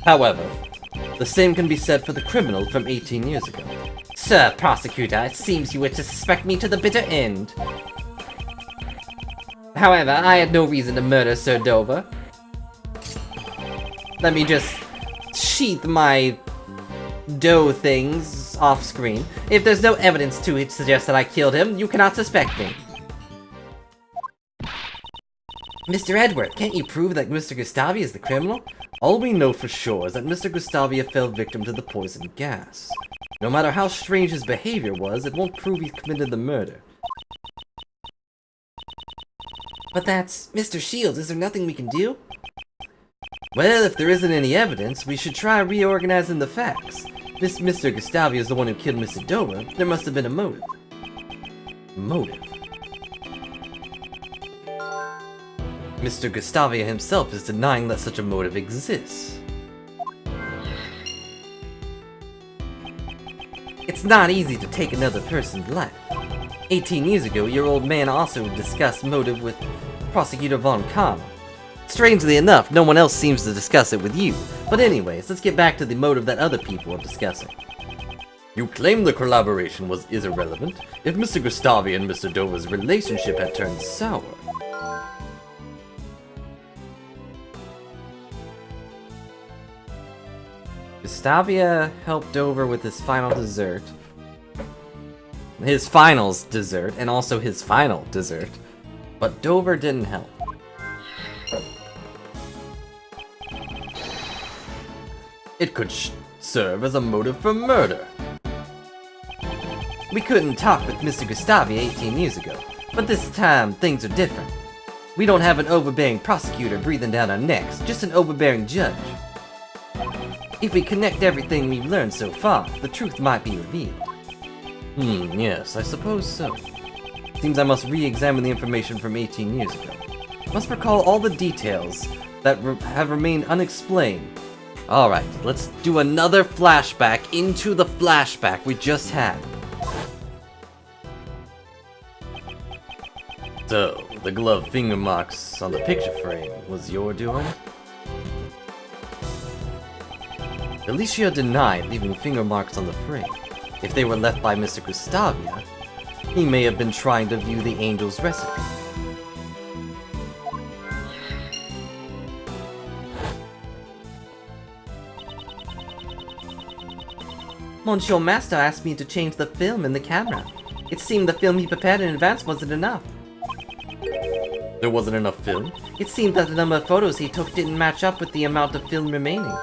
However, the same can be said for the criminal from 18 years ago. Sir Prosecutor, it seems you wish to suspect me to the bitter end. However, I had no reason to murder Sir Dover. Let me just sheath my dough things off screen. If there's no evidence to suggest that I killed him, you cannot suspect me. Mr. Edward, can't you prove that Mr. Gustavi is the criminal? All we know for sure is that Mr. Gustavia fell victim to the poison gas. No matter how strange his behavior was, it won't prove he committed the murder. But that's... Mr. Shields, is there nothing we can do? Well, if there isn't any evidence, we should try reorganizing the facts. Mr. Gustavia is the one who killed Mr. Dover. There must have been a motive. Motive? Mr. Gustavia himself is denying that such a motive exists. It's not easy to take another person's life. 18 years ago, your old man also discussed motive with Prosecutor Von Kamm. Strangely enough, no one else seems to discuss it with you. But anyways, let's get back to the motive that other people are discussing. You claim the collaboration was irrelevant if Mr. Gustavia and Mr. Dover's relationship had turned sour. Gustavia helped Dover with his final dessert. His finals dessert, and also his final dessert. But Dover didn't help. It could serve as a motive for murder. We couldn't talk with Mr. Gustavi 18 years ago, but this time things are different. We don't have an overbearing prosecutor breathing down our necks, just an overbearing judge. If we connect everything we've learned so far, the truth might be revealed. Yes, I suppose so. Seems I must re-examine the information from 18 years ago. Must recall all the details that have remained unexplained. Alright, let's do another flashback into the flashback we just had. So, the glove finger marks on the picture frame was your doing? Alicia denied leaving finger marks on the frame. If they were left by Mr. Gustavia, he may have been trying to view the angel's recipe. Monsieur Master asked me to change the film in the camera. It seemed the film he prepared in advance wasn't enough. There wasn't enough film? It seemed that the number of photos he took didn't match up with the amount of film remaining.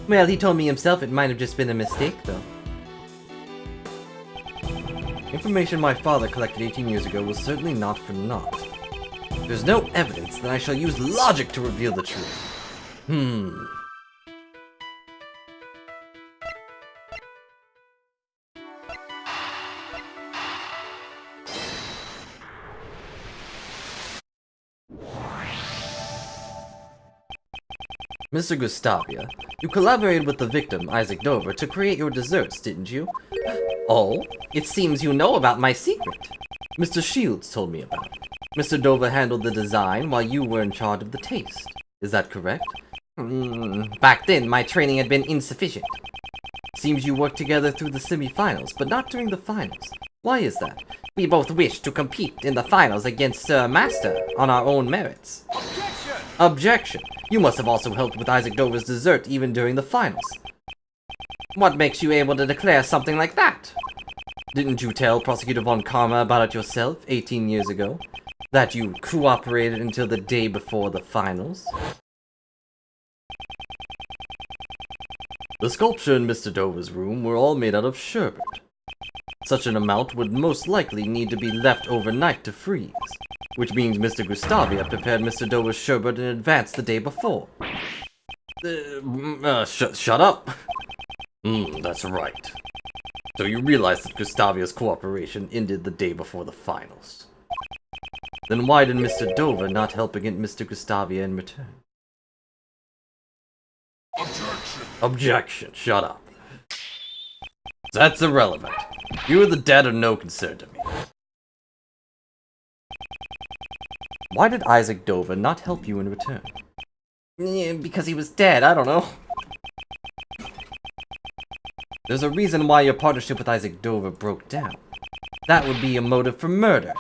Well, he told me himself it might have just been a mistake, though. Information my father collected 18 years ago was certainly not for naught. There's no evidence that I shall use logic to reveal the truth. Mr. Gustavia, you collaborated with the victim, Isaac Dover, to create your desserts, didn't you? Oh? It seems you know about my secret. Mr. Shields told me about it. Mr. Dover handled the design while you were in charge of the taste. Is that correct? Back then, my training had been insufficient. Seems you worked together through the semi-finals, but not during the finals. Why is that? We both wished to compete in the finals against Sir Master on our own merits. Objection! You must have also helped with Isaac Dover's dessert even during the finals. What makes you able to declare something like that? Didn't you tell Prosecutor von Karma about it yourself 18 years ago? That you cooperated until the day before the finals? The sculpture in Mr. Dover's room were all made out of sherbet. Such an amount would most likely need to be left overnight to freeze, which means Mr. Gustavia prepared Mr. Dover's sherbet in advance the day before. Shut up! That's right. So you realize that Gustavia's cooperation ended the day before the finals. Then why did Mr. Dover not help against Mr. Gustavia in return? Objection! Shut up. That's irrelevant. You are the dead are no concern to me. Why did Isaac Dover not help you in return? Because he was dead, I don't know. There's a reason why your partnership with Isaac Dover broke down. That would be a motive for murder.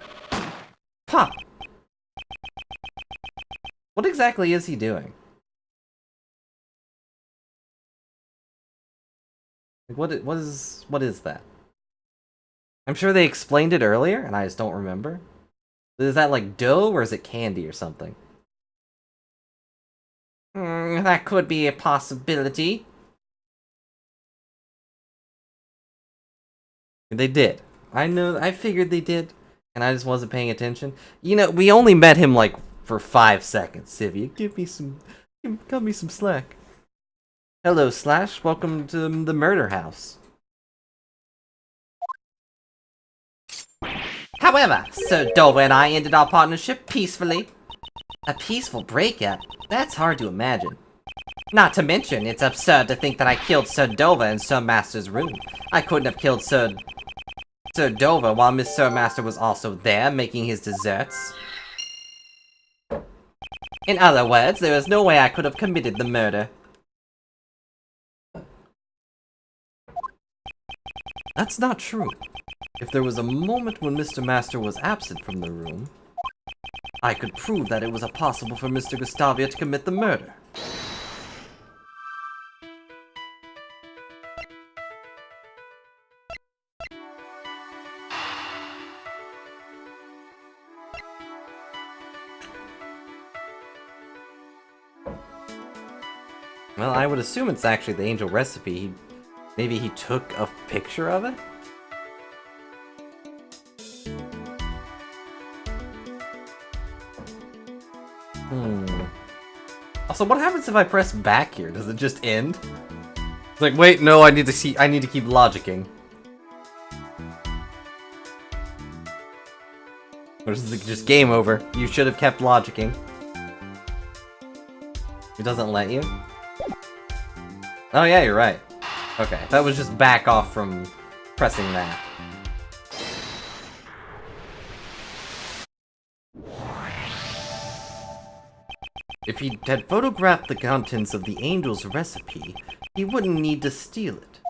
Huh. What exactly is he doing? Like, what is that? I'm sure they explained it earlier, and I just don't remember. Is that like dough, or is it candy or something? That could be a possibility. They did. I figured they did, and I just wasn't paying attention. You know, we only met him like for 5 seconds. Sivia, cut me some slack. Hello, Slash. Welcome to the murder house. However, Sir Dover and I ended our partnership peacefully. A peaceful breakup? That's hard to imagine. Not to mention, it's absurd to think that I killed Sir Dover in Sir Master's room. I couldn't have killed Sir Dover while Miss Sir Master was also there, making his desserts. In other words, there is no way I could have committed the murder. That's not true. If there was a moment when Mr. Master was absent from the room, I could prove that it was impossible for Mr. Gustavia to commit the murder. Well, I would assume it's actually the angel recipe. Maybe he took a picture of it? Also, what happens if I press back here? Does it just end? It's like, wait, no, I need to keep logicking. Or is it just game over? You should have kept logicking. It doesn't let you? Oh yeah, you're right. Okay, that was just back off from pressing that. If he had photographed the contents of the angel's recipe, he wouldn't need to steal it.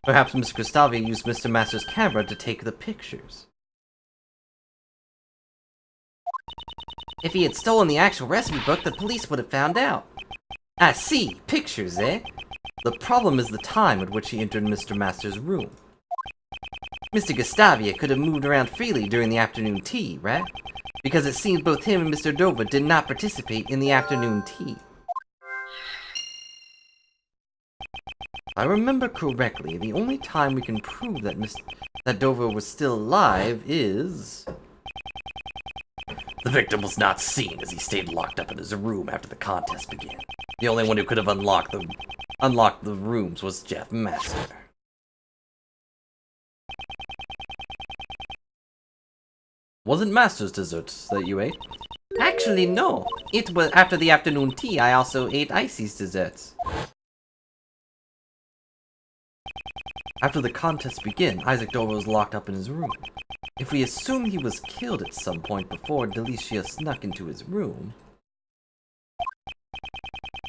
Perhaps Mr. Gustavia used Mr. Master's camera to take the pictures. If he had stolen the actual recipe book, the police would have found out. I see. Pictures, eh? The problem is the time at which he entered Mr. Master's room. Mr. Gustavia could have moved around freely during the afternoon tea, right? Because it seems both him and Mr. Dover did not participate in the afternoon tea. If I remember correctly, the only time we can prove that that Dover was still alive is... The victim was not seen as he stayed locked up in his room after the contest began. The only one who could have unlocked the rooms was Jeff Master. Wasn't Master's desserts that you ate? Actually, no. It was after the afternoon tea. I also ate Icy's desserts. After the contest began, Isaac Dover was locked up in his room. If we assume he was killed at some point before Delicia snuck into his room,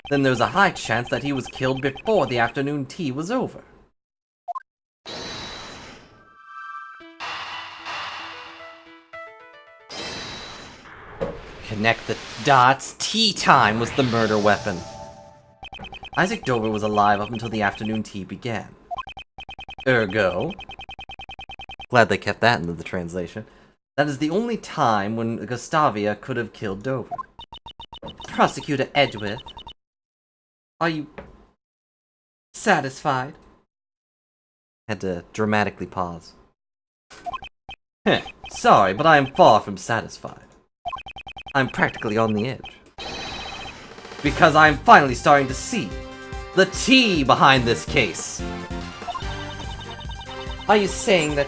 then there's a high chance that he was killed before the afternoon tea was over. Connect the dots. Tea time was the murder weapon. Isaac Dover was alive up until the afternoon tea began. Ergo, glad they kept that into the translation, that is the only time when Gustavia could have killed Dover. Prosecutor Edgeworth, are you satisfied? Had to dramatically pause. Heh, sorry, but I am far from satisfied. I'm practically on the edge. Because I'm finally starting to see the tea behind this case. Are you saying that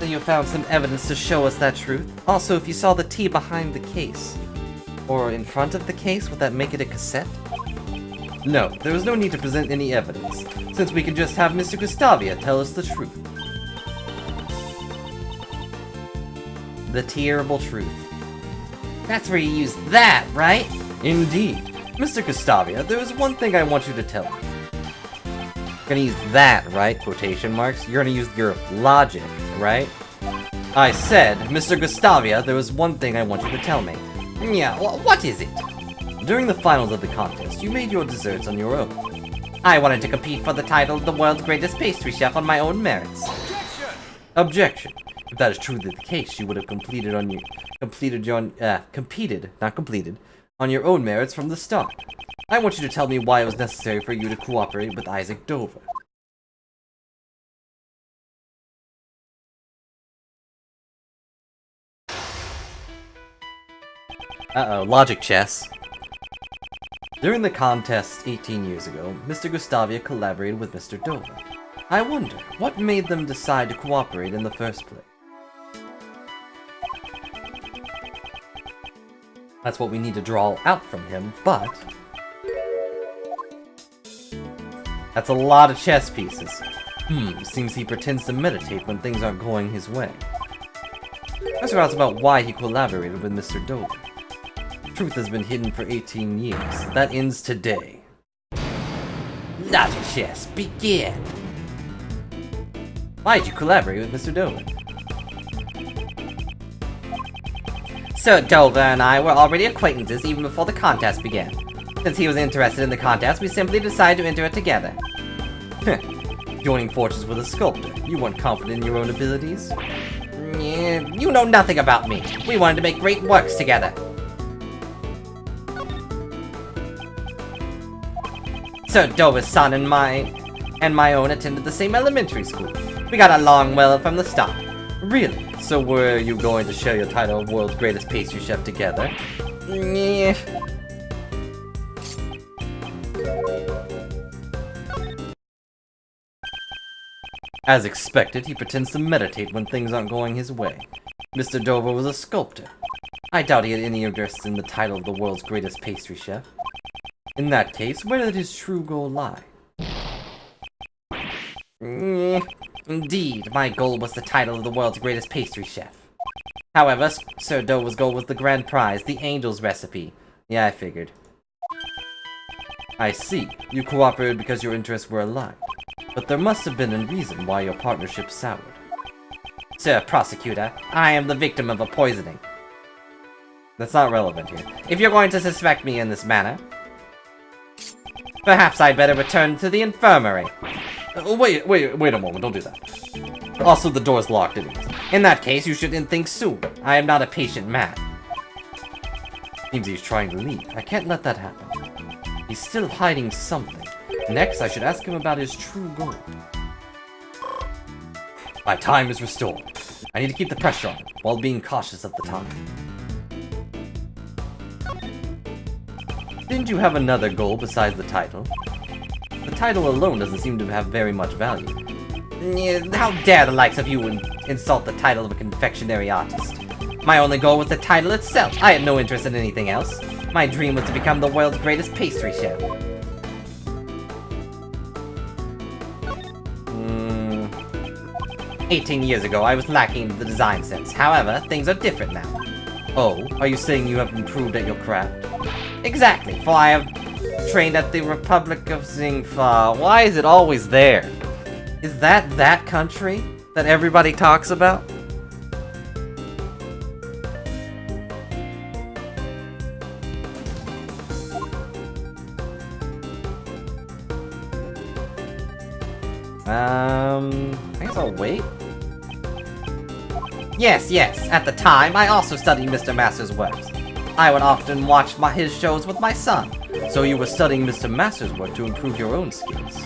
you found some evidence to show us that truth? Also, if you saw the tea behind the case, or in front of the case, would that make it a cassette? No, there was no need to present any evidence, since we could just have Mr. Gustavia tell us the truth. The terrible truth. That's where you used that, right? Indeed. Mr. Gustavia, there is one thing I want you to tell me. You're gonna use that, right? Quotation marks. You're gonna use your logic, right? I said, Mr. Gustavia, there is one thing I want you to tell me. Yeah, what is it? During the finals of the contest, you made your desserts on your own. I wanted to compete for the title of the world's greatest pastry chef on my own merits. Objection! If that is truly the case, you would have competed, not completed, on your own merits from the start. I want you to tell me why it was necessary for you to cooperate with Isaac Dover. Uh-oh, logic chess. During the contest 18 years ago, Mr. Gustavia collaborated with Mr. Dover. I wonder, what made them decide to cooperate in the first place? That's what we need to draw out from him, but... that's a lot of chess pieces. Seems he pretends to meditate when things aren't going his way. Let's ask about why he collaborated with Mr. Dover. Truth has been hidden for 18 years. That ends today. Logic chess, begin! Why did you collaborate with Mr. Dover? Sir Dover and I were already acquaintances even before the contest began. Since he was interested in the contest, we simply decided to enter it together. Joining forces with a sculptor, you weren't confident in your own abilities? You know nothing about me. We wanted to make great works together. Sir Dover's son and my own attended the same elementary school. We got along well from the start. Really? So were you going to share your title of world's greatest pastry chef together? As expected, he pretends to meditate when things aren't going his way. Mr. Dover was a sculptor. I doubt he had any interest in the title of the world's greatest pastry chef. In that case, where did his true goal lie? Indeed, my goal was the title of the world's greatest pastry chef. However, Sir Dover's goal was the grand prize, the angel's recipe. Yeah, I figured. I see. You cooperated because your interests were aligned. But there must have been a reason why your partnership soured. Sir Prosecutor, I am the victim of a poisoning. That's not relevant here. If you're going to suspect me in this manner, perhaps I'd better return to the infirmary. Wait a moment, don't do that. Also, the door's locked anyways. In that case, you shouldn't think soon. I am not a patient man. Seems he's trying to leave. I can't let that happen. He's still hiding something. Next, I should ask him about his true goal. My time is restored. I need to keep the pressure on, while being cautious of the time. Didn't you have another goal besides the title? The title alone doesn't seem to have very much value. How dare the likes of you insult the title of a confectionery artist? My only goal was the title itself. I had no interest in anything else. My dream was to become the world's greatest pastry chef. 18 years ago, I was lacking in the design sense. However, things are different now. Oh, are you saying you have improved at your craft? Exactly, for I have trained at the Republic of Zingfa. Why is it always there? Is that country that everybody talks about? I guess I'll wait. Yes, at the time, I also studied Mr. Master's works. I would often watch his shows with my son. So you were studying Mr. Master's work to improve your own skills.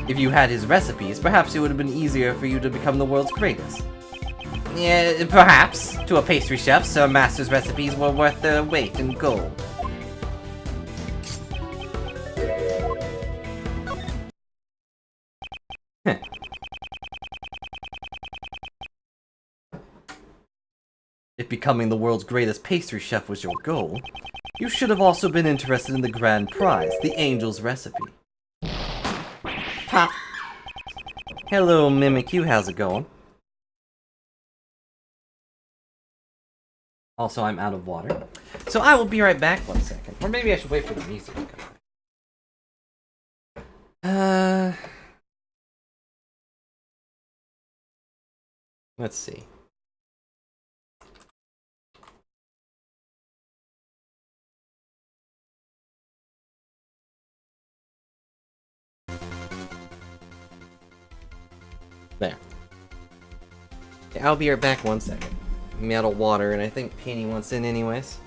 If you had his recipes, perhaps it would have been easier for you to become the world's greatest. Yeah, perhaps. To a pastry chef, Sir Master's recipes were worth their weight in gold. If becoming the world's greatest pastry chef was your goal, you should have also been interested in the grand prize, the Angel's recipe. Ha! Hello, Mimikyu, how's it going? Also, I'm out of water. So I will be right back 1 second. Or maybe I should wait for the music to come. Let's see. There. Yeah, I'll be right back 1 second. I'm out of water, and I think Penny wants in anyways.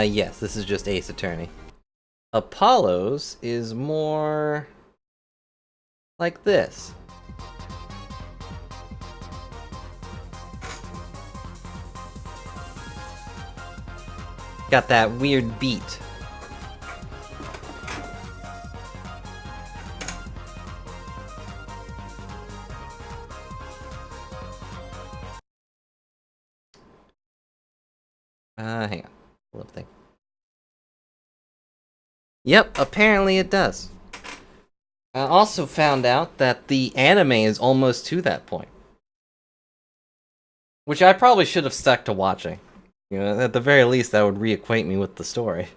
Yes, this is just Ace Attorney. Apollo's is more like this. Got that weird beat. Hang on. Little thing. Yep, apparently it does. I also found out that the anime is almost to that point. Which I probably should have stuck to watching. You know, at the very least, that would reacquaint me with the story.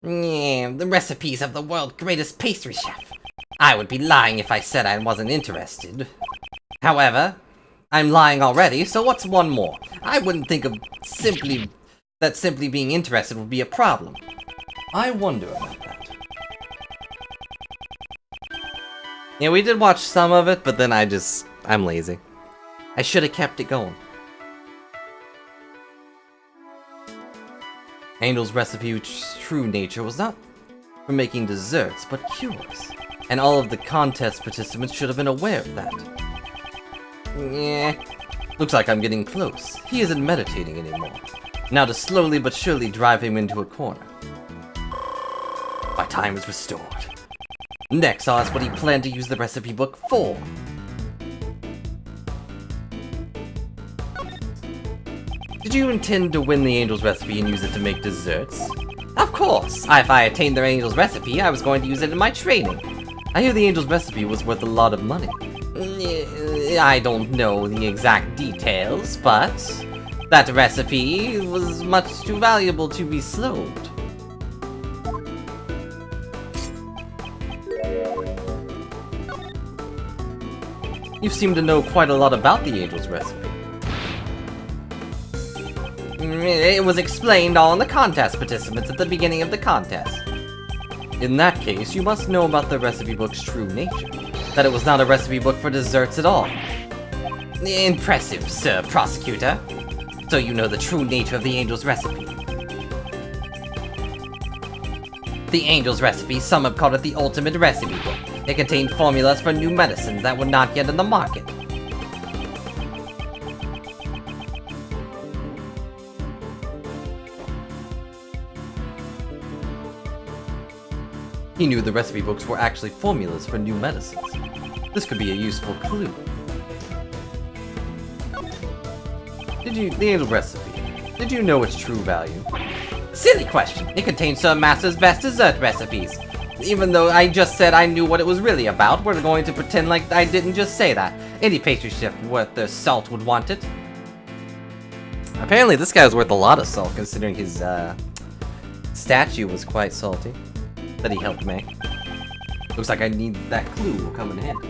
Yeah, the recipes of the world's greatest pastry chef. I would be lying if I said I wasn't interested. However, I'm lying already, so what's one more? I wouldn't think of simply being interested would be a problem. I wonder about that. Yeah, we did watch some of it, but then I'm lazy. I should have kept it going. Angel's recipe's true nature was not for making desserts, but cures. And all of the contest participants should have been aware of that. Yeah, looks like I'm getting close. He isn't meditating anymore. Now to slowly but surely drive him into a corner. My time is restored. Next, I'll ask what he planned to use the recipe book for. Did you intend to win the Angel's recipe and use it to make desserts? Of course! If I attained the Angel's recipe, I was going to use it in my training. I hear the Angel's recipe was worth a lot of money. I don't know the exact details, but that recipe was much too valuable to be slowed. You seem to know quite a lot about the Angel's recipe. It was explained all in the contest participants at the beginning of the contest. In that case, you must know about the recipe book's true nature. That it was not a recipe book for desserts at all. Impressive, Sir Prosecutor. So you know the true nature of the Angel's recipe. The Angel's recipe, some have called it the ultimate recipe book. It contained formulas for new medicines that were not yet in the market. He knew the recipe books were actually formulas for new medicines. This could be a useful clue. The Angel recipe, did you know its true value? Silly question. It contains Sir Master's best dessert recipes. Even though I just said I knew what it was really about, we're going to pretend like I didn't just say that. Any pastry chef worth their salt would want it. Apparently this guy was worth a lot of salt, considering his statue was quite salty that he helped make. Looks like I need that clue will come in handy.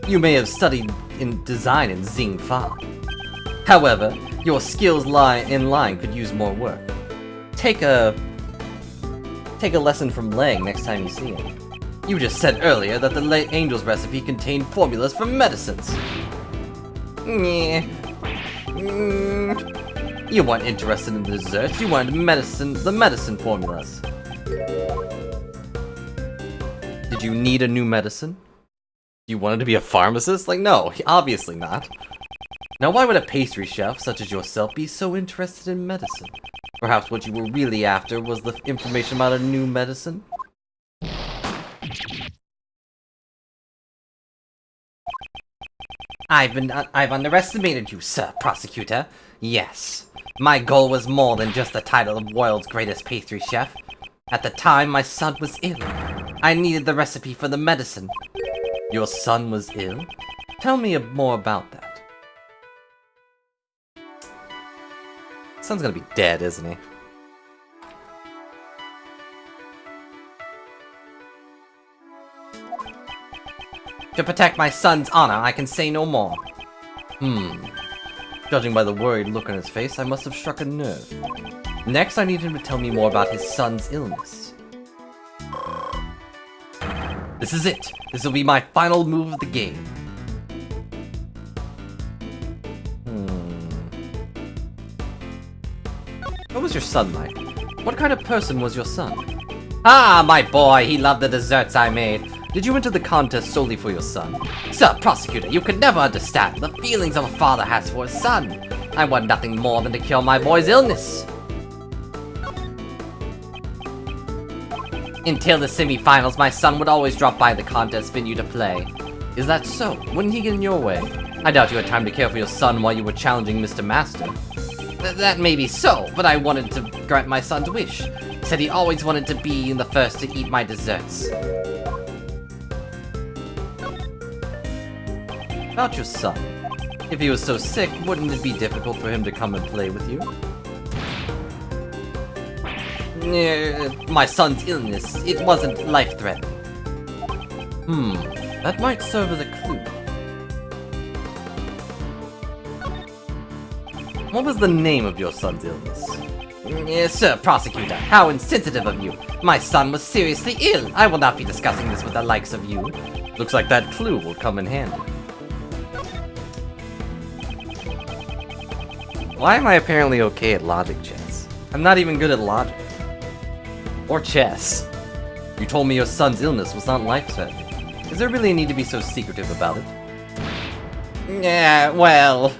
You may have studied in design in Xing Fa. However, your skills in line could use more work. Take a lesson from Lang next time you see him. You just said earlier that the Angel's recipe contained formulas for medicines. You weren't interested in the desserts, you wanted the medicine formulas. Did you need a new medicine? You wanted to be a pharmacist? Like, no, obviously not. Now why would a pastry chef such as yourself be so interested in medicine? Perhaps what you were really after was the information about a new medicine? I've underestimated you, Sir Prosecutor. Yes. My goal was more than just the title of world's greatest pastry chef. At the time, my son was ill. I needed the recipe for the medicine. Your son was ill? Tell me more about that. Son's gonna be dead, isn't he? To protect my son's honor, I can say no more. Judging by the worried look on his face, I must have struck a nerve. Next, I need him to tell me more about his son's illness. This is it. This will be my final move of the game. What was your son like? What kind of person was your son? Ah, my boy, he loved the desserts I made. Did you enter the contest solely for your son? Sir Prosecutor, you could never understand the feelings of a father has for his son. I want nothing more than to cure my boy's illness. Until the semi-finals, my son would always drop by the contest venue to play. Is that so? Wouldn't he get in your way? I doubt you had time to care for your son while you were challenging Mr. Master. That may be so, but I wanted to grant my son's wish. He said he always wanted to be the first to eat my desserts. About your son. If he was so sick, wouldn't it be difficult for him to come and play with you? My son's illness, it wasn't life-threatening. That might serve as a clue. What was the name of your son's illness? Sir Prosecutor, how insensitive of you. My son was seriously ill. I will not be discussing this with the likes of you. Looks like that clue will come in handy. Why am I apparently okay at logic chess? I'm not even good at logic. Or chess. You told me your son's illness was not life-threatening. Is there really a need to be so secretive about it? Yeah, well...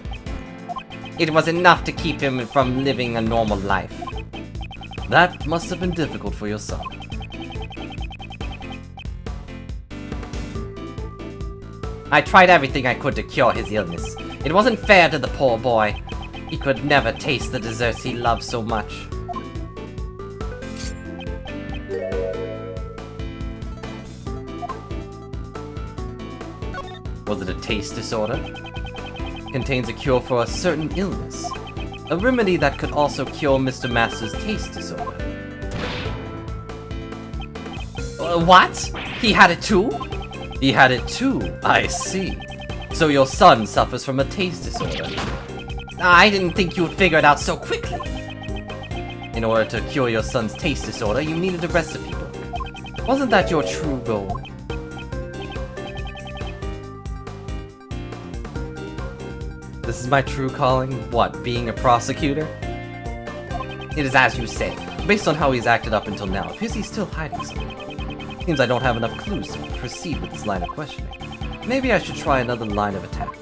It was enough to keep him from living a normal life. That must have been difficult for your son. I tried everything I could to cure his illness. It wasn't fair to the poor boy. He could never taste the desserts he loved so much. Was it a taste disorder? Contains a cure for a certain illness. A remedy that could also cure Mr. Master's taste disorder. What? He had it too? He had it too, I see. So your son suffers from a taste disorder. I didn't think you would figure it out so quickly. In order to cure your son's taste disorder, you needed a recipe book. Wasn't that your true goal? This is my true calling? What, being a prosecutor? It is as you say. Based on how he's acted up until now, it appears he's still hiding something. Seems I don't have enough clues to proceed with this line of questioning. Maybe I should try another line of attack.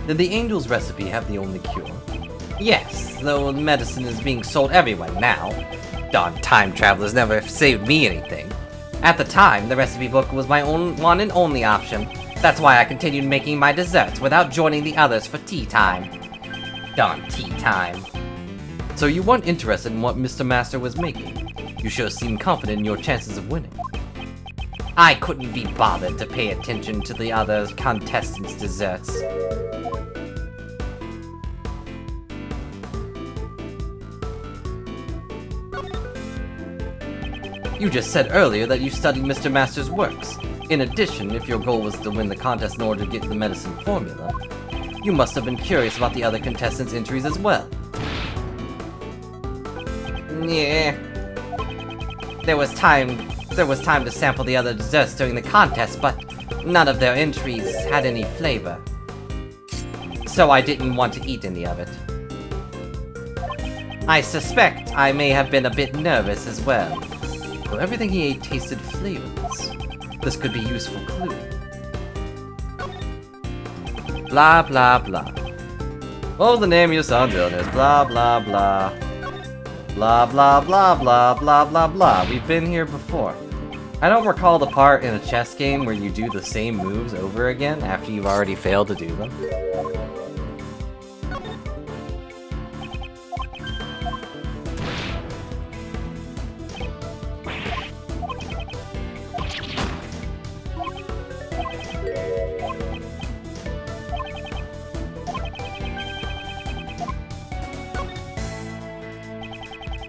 Did the angel's recipe have the only cure? Yes, though medicine is being sold everywhere now. Darn time travelers never saved me anything. At the time, the recipe book was my one and only option. That's why I continued making my desserts without joining the others for tea time. Darn tea time. So you weren't interested in what Mr. Master was making. You sure seemed confident in your chances of winning. I couldn't be bothered to pay attention to the other contestants' desserts. You just said earlier that you studied Mr. Master's works. In addition, if your goal was to win the contest in order to get the medicine formula, you must have been curious about the other contestants' entries as well. Yeah. There was time to sample the other desserts during the contest, but none of their entries had any flavor. So I didn't want to eat any of it. I suspect I may have been a bit nervous as well. Though everything he ate tasted flavorless. This could be a useful clue. Blah blah blah. What was the name of your son's illness? Blah blah blah. Blah blah blah blah blah blah blah. We've been here before. I don't recall the part in a chess game where you do the same moves over again after you've already failed to do them.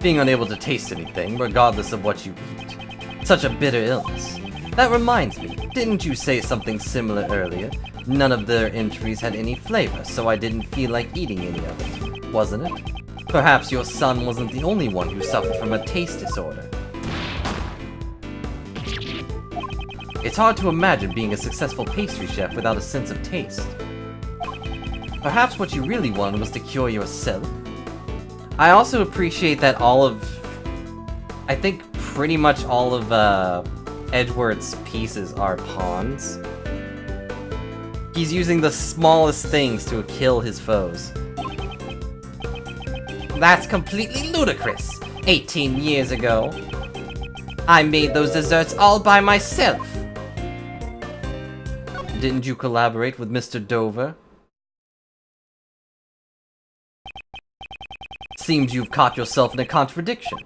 Being unable to taste anything, regardless of what you eat. Such a bitter illness. That reminds me, didn't you say something similar earlier? None of their entries had any flavor, so I didn't feel like eating any of it, wasn't it? Perhaps your son wasn't the only one who suffered from a taste disorder. It's hard to imagine being a successful pastry chef without a sense of taste. Perhaps what you really wanted was to cure yourself. I also appreciate that I think pretty much all of Edward's pieces are pawns. He's using the smallest things to kill his foes. That's completely ludicrous. 18 years ago, I made those desserts all by myself. Didn't you collaborate with Mr. Dover? Seems you've caught yourself in a contradiction.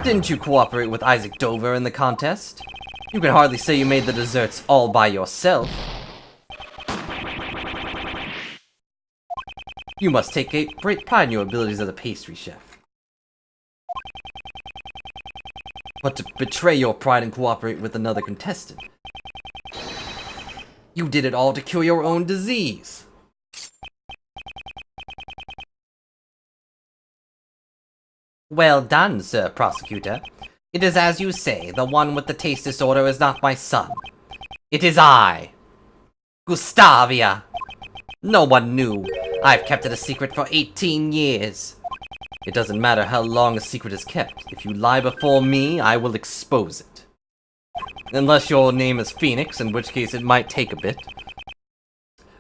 Didn't you cooperate with Isaac Dover in the contest? You can hardly say you made the desserts all by yourself. You must take a great pride in your abilities as a pastry chef. But to betray your pride and cooperate with another contestant, you did it all to cure your own disease. Well done, Sir Prosecutor. It is as you say, the one with the taste disorder is not my son. It is I, Gustavia. No one knew. I've kept it a secret for 18 years. It doesn't matter how long a secret is kept. If you lie before me, I will expose it. Unless your name is Phoenix, in which case it might take a bit.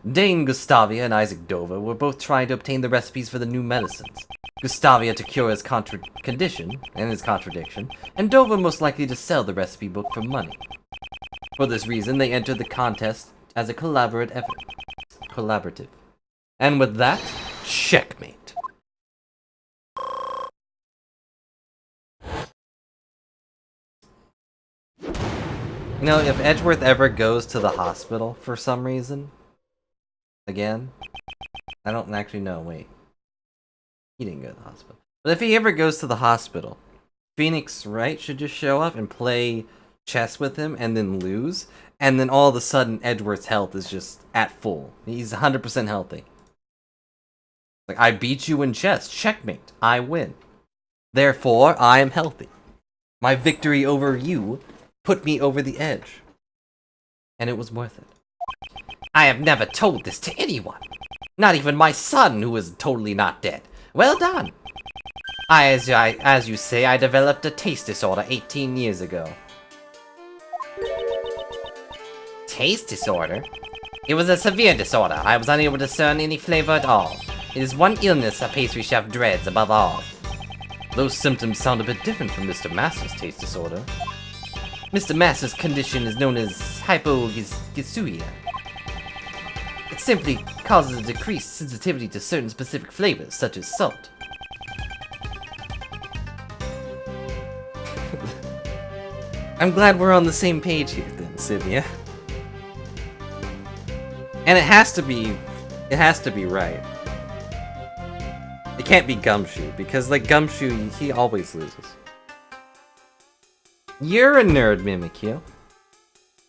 Dane Gustavia and Isaac Dover were both trying to obtain the recipes for the new medicines. Gustavia to cure his condition and his contradiction, and Dover most likely to sell the recipe book for money. For this reason, they entered the contest as a collaborative effort. And with that, checkmate. You know, if Edgeworth ever goes to the hospital for some reason, again, I don't actually know, wait. He didn't go to the hospital. But if he ever goes to the hospital, Phoenix Wright should just show up and play chess with him and then lose. And then all of a sudden, Edward's health is just at full. He's 100% healthy. Like, I beat you in chess. Checkmate. I win. Therefore, I am healthy. My victory over you put me over the edge. And it was worth it. I have never told this to anyone. Not even my son, who is totally not dead. Well done! As you say, I developed a taste disorder 18 years ago. Taste disorder? It was a severe disorder. I was unable to discern any flavor at all. It is one illness a pastry chef dreads above all. Those symptoms sound a bit different from Mr. Master's taste disorder. Mr. Master's condition is known as hypoglycemia. It simply causes a decreased sensitivity to certain specific flavors, such as salt. I'm glad we're on the same page here then, Sivia. And it has to be right. It can't be Gumshoe, because like Gumshoe, he always loses. You're a nerd, Mimikyu.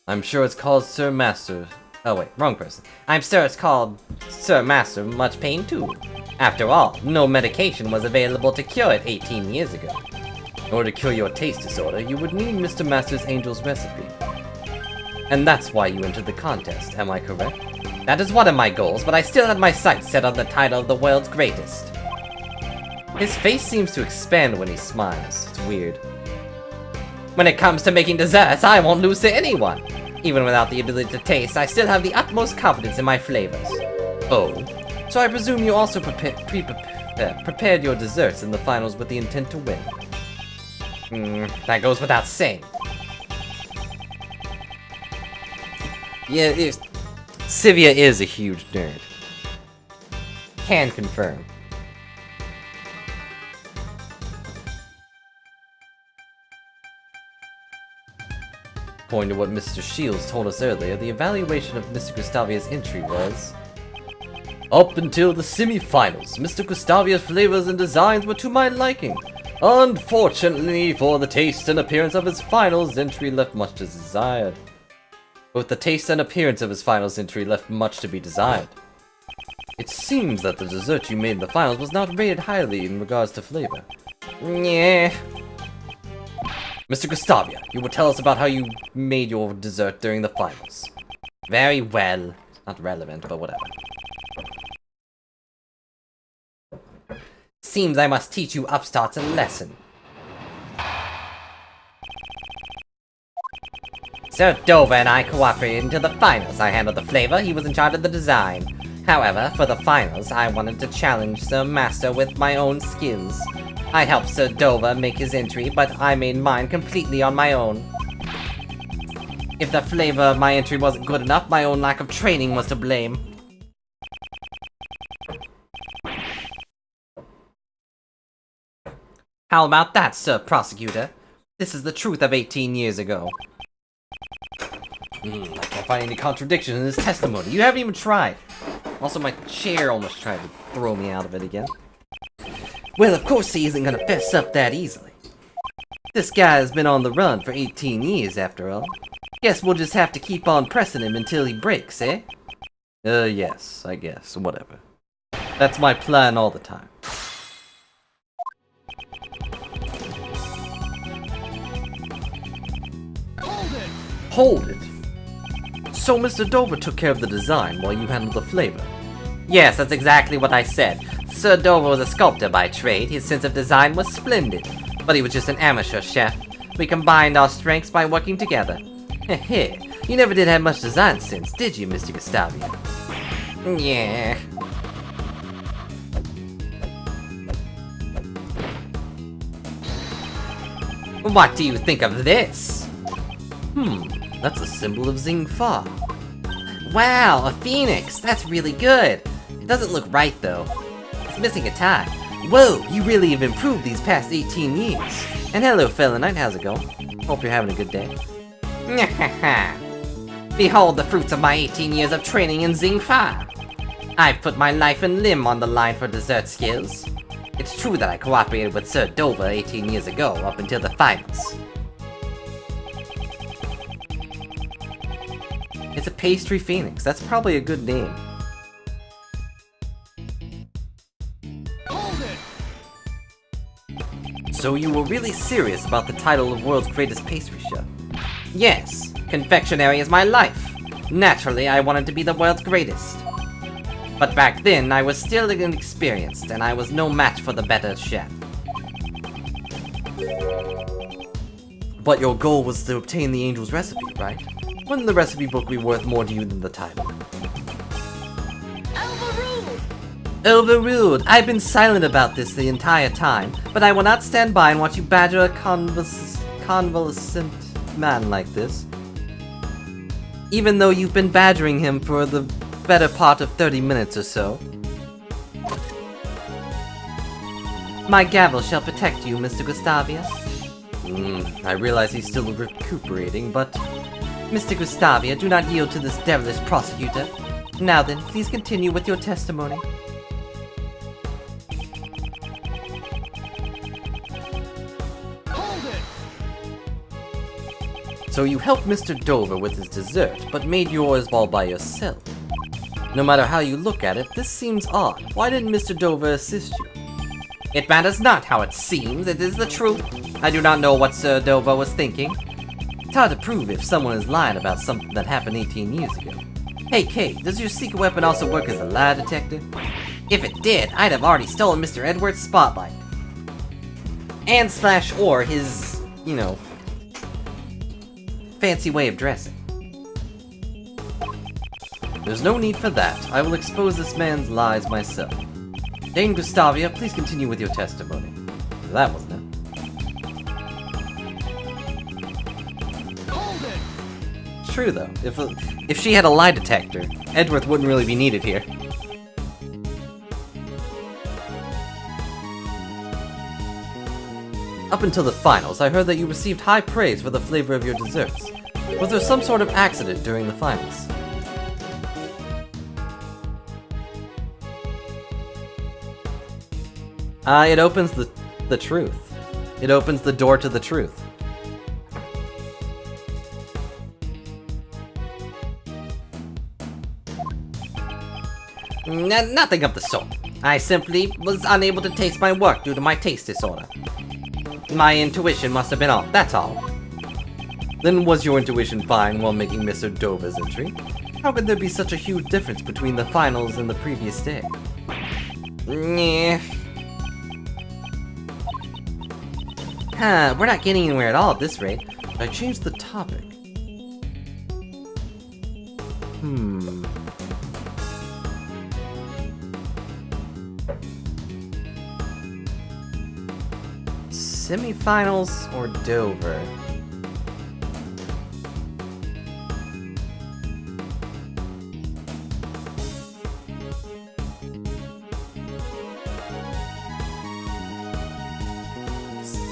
I'm sure it's called Sir Master. Oh wait, wrong person. I'm sure it's called Sir Master Much Pain too. After all, no medication was available to cure it 18 years ago. In order to cure your taste disorder, you would need Mr. Master's Angel's recipe. And that's why you entered the contest, am I correct? That is one of my goals, but I still had my sights set on the title of the world's greatest. His face seems to expand when he smiles. It's weird. When it comes to making desserts, I won't lose to anyone. Even without the ability to taste, I still have the utmost confidence in my flavors. Oh, so I presume you also prepared your desserts in the finals with the intent to win. That goes without saying. Yeah, Sivia is a huge nerd. Can confirm. According to what Mr. Shields told us earlier, the evaluation of Mr. Gustavia's entry was... Up until the semi-finals, Mr. Gustavia's flavors and designs were to my liking. Unfortunately, for the taste and appearance of his finals entry left much to be desired. Both the taste and appearance of his finals entry left much to be desired. It seems that the dessert you made in the finals was not rated highly in regards to flavor. Yeah. Mr. Gustavia, you will tell us about how you made your dessert during the finals. Very well. Not relevant, but whatever. seems I must teach you upstarts a lesson. Sir Dover and I cooperated until the finals. I handled the flavor, he was in charge of the design. However, for the finals, I wanted to challenge Sir Master with my own skills. I helped Sir Dover make his entry, but I made mine completely on my own. If the flavor of my entry wasn't good enough, my own lack of training was to blame. How about that, Sir Prosecutor? This is the truth of 18 years ago. I can't find any contradiction in this testimony. You haven't even tried. Also, my chair almost tried to throw me out of it again. Well, of course he isn't gonna fess up that easily. This guy has been on the run for 18 years, after all. Guess we'll just have to keep on pressing him until he breaks, eh? Yes, I guess. Whatever. That's my plan all the time. Hold it! So Mr. Dover took care of the design while you handled the flavor? Yes, that's exactly what I said. Sir Dover was a sculptor by trade. His sense of design was splendid. But he was just an amateur chef. We combined our strengths by working together. Heh, you never did have much design sense, did you, Mr. Gustavia? Yeah. What do you think of this? That's a symbol of Xingfa. Wow, a phoenix! That's really good! It doesn't look right, though. It's missing a tie. Whoa, you really have improved these past 18 years. And hello, Fellow Knight, how's it going? Hope you're having a good day. Behold the fruits of my 18 years of training in Xingfa. I've put my life and limb on the line for dessert skills. It's true that I cooperated with Sir Dover 18 years ago, up until the finals. It's a pastry phoenix. That's probably a good name. So you were really serious about the title of world's greatest pastry chef? Yes, confectionery is my life. Naturally, I wanted to be the world's greatest. But back then, I was still inexperienced, and I was no match for the better chef. But your goal was to obtain the angel's recipe, right? Wouldn't the recipe book be worth more to you than the title? Overruled! I've been silent about this the entire time, but I will not stand by and watch you badger a convalescent man like this. Even though you've been badgering him for the better part of 30 minutes or so. My gavel shall protect you, Mr. Gustavia. I realize he's still recuperating, but... Mr. Gustavia, do not yield to this devilish prosecutor. Now then, please continue with your testimony. So you helped Mr. Dover with his dessert, but made yours all by yourself. No matter how you look at it, this seems odd. Why didn't Mr. Dover assist you? It matters not how it seems, it is the truth. I do not know what Sir Dover was thinking. It's hard to prove if someone is lying about something that happened 18 years ago. Hey Kate, does your secret weapon also work as a lie detector? If it did, I'd have already stolen Mr. Edwards' spotlight. And / or his, you know, fancy way of dressing. There's no need for that. I will expose this man's lies myself. Dame Gustavia, please continue with your testimony. That wasn't it. True though, if she had a lie detector, Edworth wouldn't really be needed here. Up until the finals, I heard that you received high praise for the flavor of your desserts. Was there some sort of accident during the finals? It opens the truth. It opens the door to the truth. Nothing of the sort. I simply was unable to taste my work due to my taste disorder. My intuition must have been off, that's all. Then was your intuition fine while making Mr. Dover's entry? How could there be such a huge difference between the finals and the previous day? Yeah. Huh, we're not getting anywhere at all at this rate. I changed the topic. Semifinals or Dover?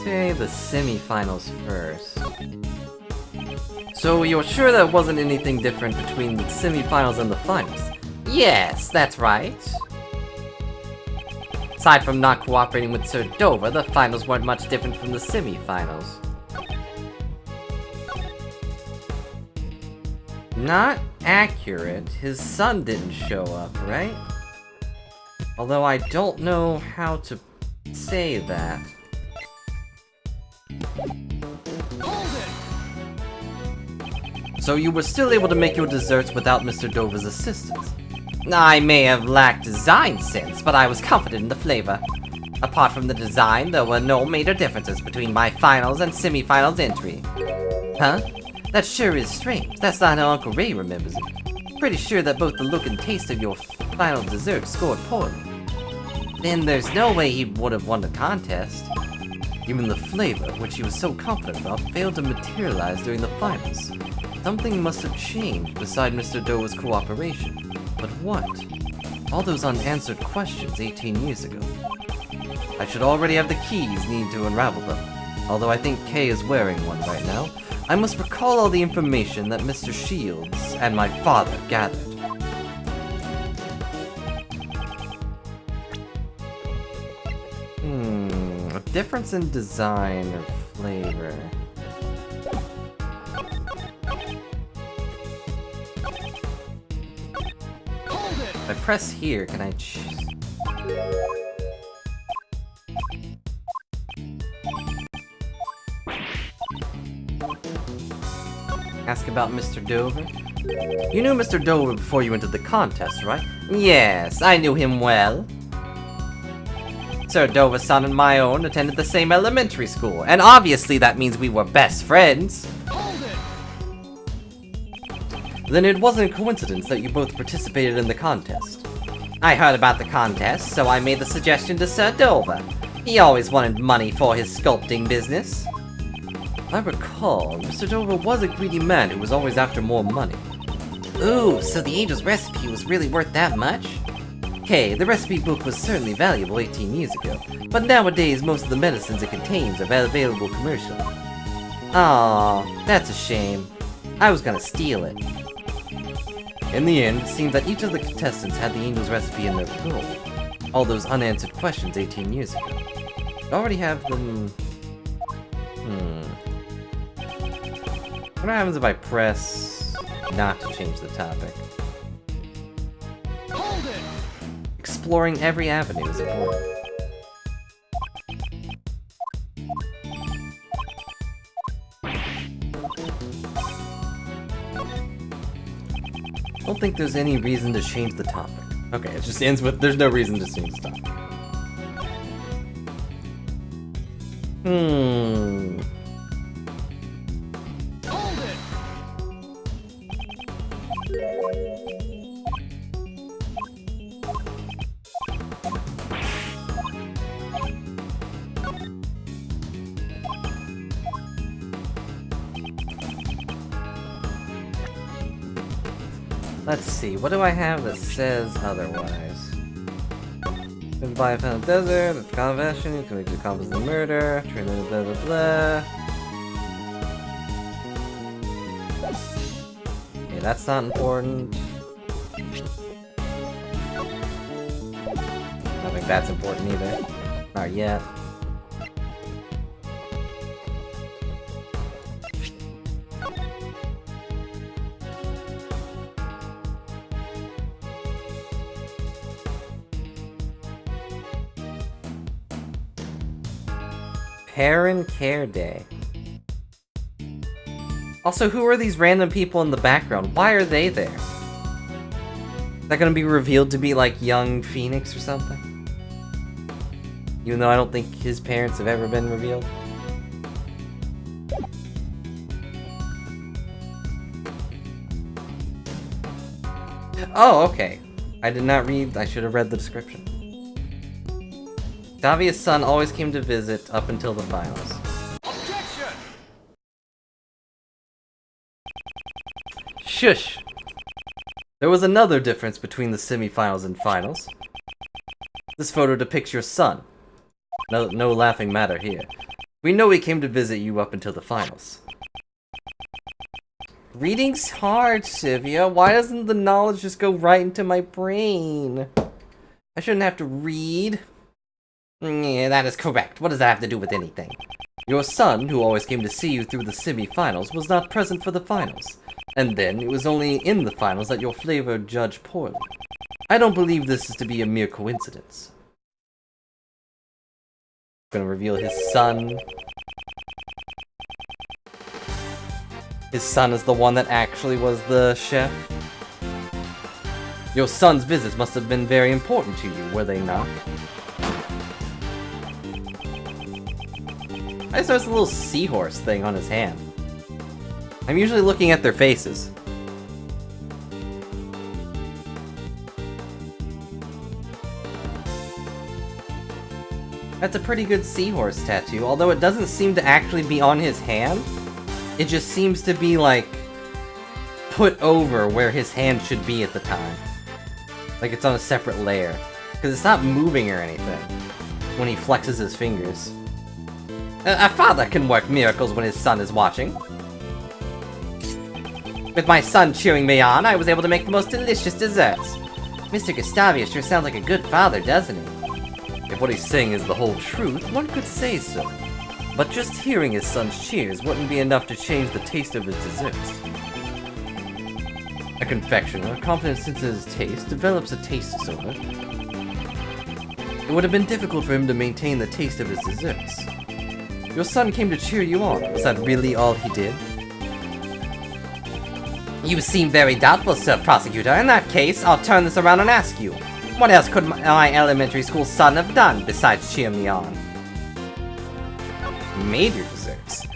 Say the semifinals first. So you're sure there wasn't anything different between the semifinals and the finals? Yes, that's right. Aside from not cooperating with Sir Dover, the finals weren't much different from the semifinals. Not accurate. His son didn't show up, right? Although I don't know how to say that. So you were still able to make your desserts without Mr. Dover's assistance? I may have lacked design sense, but I was confident in the flavor. Apart from the design, there were no major differences between my finals and semifinals entry. Huh? That sure is strange. That's not how Uncle Ray remembers it. Pretty sure that both the look and taste of your final dessert scored poorly. Then there's no way he would have won the contest. Even the flavor, which he was so confident about, failed to materialize during the finals. Something must have changed beside Mr. Dover's cooperation. But what? All those unanswered questions 18 years ago. I should already have the keys needed to unravel them. Although I think Kay is wearing one right now, I must recall all the information that Mr. Shields and my father gathered. A difference in design or flavor. If I press here, can I ask about Mr. Dover? You knew Mr. Dover before you entered the contest, right? Yes, I knew him well. Sir Dover's son and my own attended the same elementary school, and obviously that means we were best friends. Then it wasn't a coincidence that you both participated in the contest. I heard about the contest, so I made the suggestion to Sir Dover. He always wanted money for his sculpting business. I recall, Mr. Dover was a greedy man who was always after more money. Ooh, so the angel's recipe was really worth that much? Okay, the recipe book was certainly valuable 18 years ago, but nowadays most of the medicines it contains are available commercially. Aww, that's a shame. I was gonna steal it. In the end, it seemed that each of the contestants had the angel's recipe in their pool. All those unanswered questions 18 years ago. I already have them... What happens if I press not to change the topic? Exploring every avenue is important. I don't think there's any reason to change the topic. Okay, it just ends with there's no reason to change the topic. Let's see, what do I have that says otherwise? By a found desert, confession, can we do accomplice the murder, turn into blah blah blah. Okay, that's not important. I don't think that's important either. Not yet. Parent Care Day. Also, who are these random people in the background? Why are they there? Is that gonna be revealed to be like young Phoenix or something? Even though I don't think his parents have ever been revealed. Oh, okay. I did not read. I should have read the description. Davia's son always came to visit up until the finals. Objection! Shush! There was another difference between the semifinals and finals. This photo depicts your son. No laughing matter here. We know he came to visit you up until the finals. Reading's hard, Sivia. Why doesn't the knowledge just go right into my brain? I shouldn't have to read. Yeah, that is correct. What does that have to do with anything? Your son, who always came to see you through the semi-finals, was not present for the finals. And then, it was only in the finals that your flavor judged poorly. I don't believe this is to be a mere coincidence. Gonna reveal his son. His son is the one that actually was the chef. Your son's visits must have been very important to you, were they not? I just noticed a little seahorse thing on his hand. I'm usually looking at their faces. That's a pretty good seahorse tattoo, although it doesn't seem to actually be on his hand. It just seems to be, like, put over where his hand should be at the time. Like it's on a separate layer. Because it's not moving or anything when he flexes his fingers. A father can work miracles when his son is watching. With my son cheering me on, I was able to make the most delicious desserts. Mr. Gustavius sure sounds like a good father, doesn't he? If what he's saying is the whole truth, one could say so. But just hearing his son's cheers wouldn't be enough to change the taste of his desserts. A confectioner, confident in his taste, develops a taste disorder. It would have been difficult for him to maintain the taste of his desserts. Your son came to cheer you on. Was that really all he did? You seem very doubtful, Sir Prosecutor. In that case, I'll turn this around and ask you. What else could my elementary school son have done besides cheer me on? Made your desserts?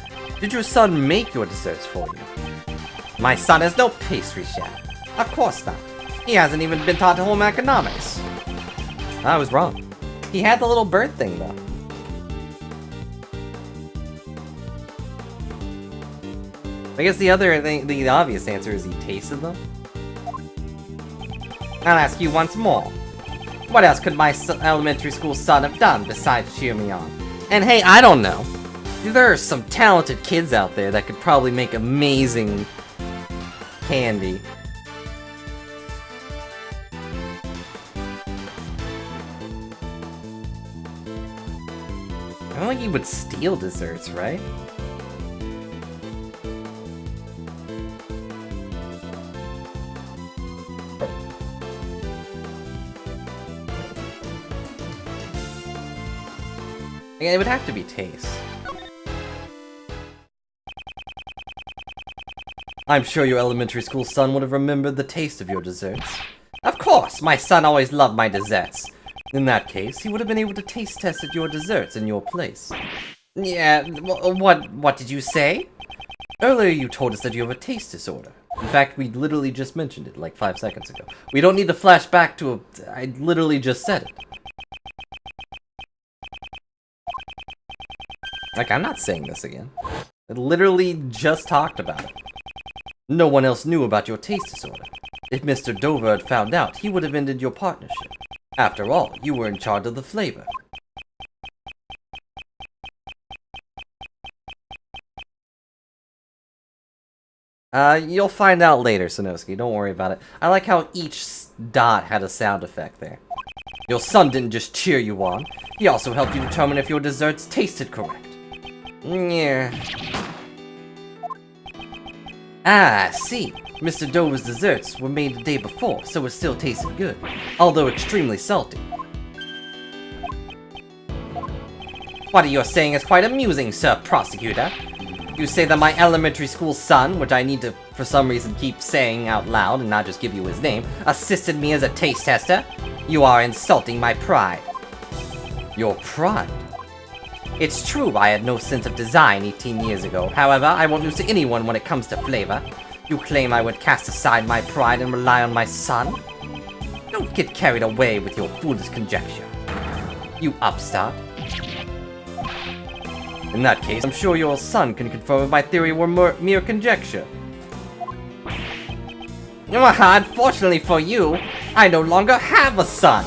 Did your son make your desserts for you? My son is no pastry chef. Of course not. He hasn't even been taught home economics. I was wrong. He had the little bird thing, though. I guess the other thing, the obvious answer is he tasted them. I'll ask you once more. What else could my elementary school son have done besides cheer me on? And hey, I don't know. There are some talented kids out there that could probably make amazing candy. I don't think he would steal desserts, right? Yeah, it would have to be taste. I'm sure your elementary school son would have remembered the taste of your desserts. Of course, my son always loved my desserts. In that case, he would have been able to taste test at your desserts in your place. Yeah, what did you say? Earlier you told us that you have a taste disorder. In fact, we literally just mentioned it like 5 seconds ago. We don't need to flash back to I literally just said it. Like, I'm not saying this again. I literally just talked about it. No one else knew about your taste disorder. If Mr. Dover had found out, he would have ended your partnership. After all, you were in charge of the flavor. You'll find out later, Sanosuke. Don't worry about it. I like how each dot had a sound effect there. Your son didn't just cheer you on. He also helped you determine if your desserts tasted correct. Yeah. Ah, I see. Mr. Dover's desserts were made the day before, so it still tasted good, although extremely salty. What you're saying is quite amusing, Sir Prosecutor. You say that my elementary school son, which I need to, for some reason, keep saying out loud and not just give you his name, assisted me as a taste tester? You are insulting my pride. Your pride? It's true I had no sense of design 18 years ago. However, I won't lose to anyone when it comes to flavor. You claim I would cast aside my pride and rely on my son? Don't get carried away with your foolish conjecture, you upstart. In that case, I'm sure your son can confirm if my theory were mere conjecture. Unfortunately for you, I no longer have a son.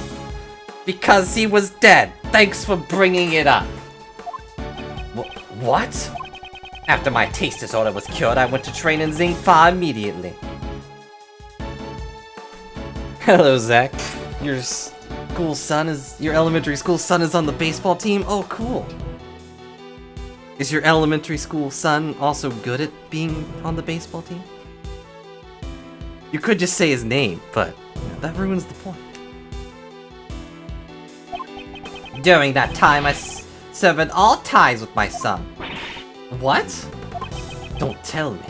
Because he was dead. Thanks for bringing it up. What? After my taste disorder was cured, I went to train in Zingfa immediately. Hello, Zach. Your elementary school son is on the baseball team? Oh, cool. Is your elementary school son also good at being on the baseball team? You could just say his name, but that ruins the point. During that time, I severed all ties with my son. What? Don't tell me.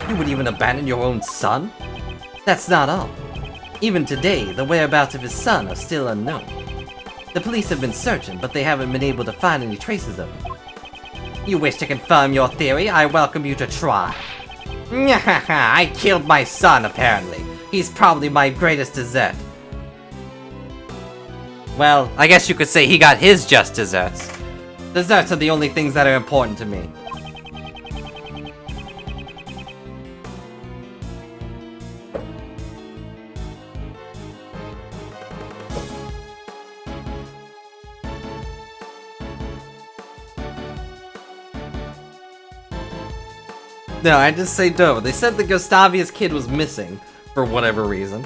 You would even abandon your own son? That's not all. Even today, the whereabouts of his son are still unknown. The police have been searching, but they haven't been able to find any traces of him. You wish to confirm your theory? I welcome you to try. I killed my son, apparently. He's probably my greatest desert. Well, I guess you could say he got his just desserts. Desserts are the only things that are important to me. No, I just say no. They said the Gustavius kid was missing, for whatever reason.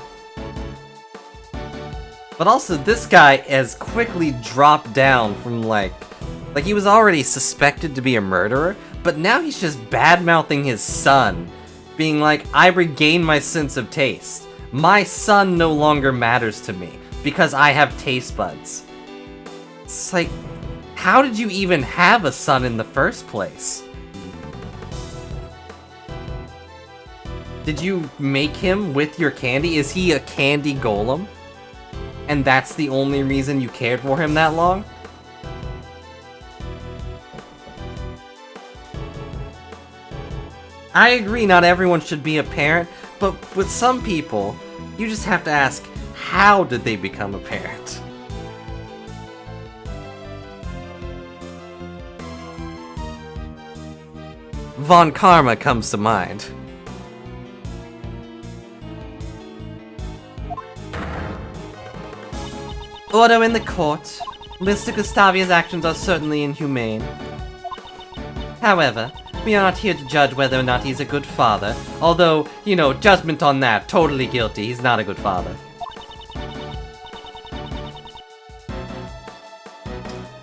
But also, this guy has quickly dropped down from, like he was already suspected to be a murderer, but now he's just bad-mouthing his son, being like, I regained my sense of taste. My son no longer matters to me, because I have taste buds. It's like, how did you even have a son in the first place? Did you make him with your candy? Is he a candy golem? And that's the only reason you cared for him that long? I agree not everyone should be a parent, but with some people, you just have to ask, how did they become a parent? Von Karma comes to mind. Order in the court. Mr. Gustavia's actions are certainly inhumane. However, we are not here to judge whether or not he's a good father. Although, you know, judgment on that, totally guilty. He's not a good father.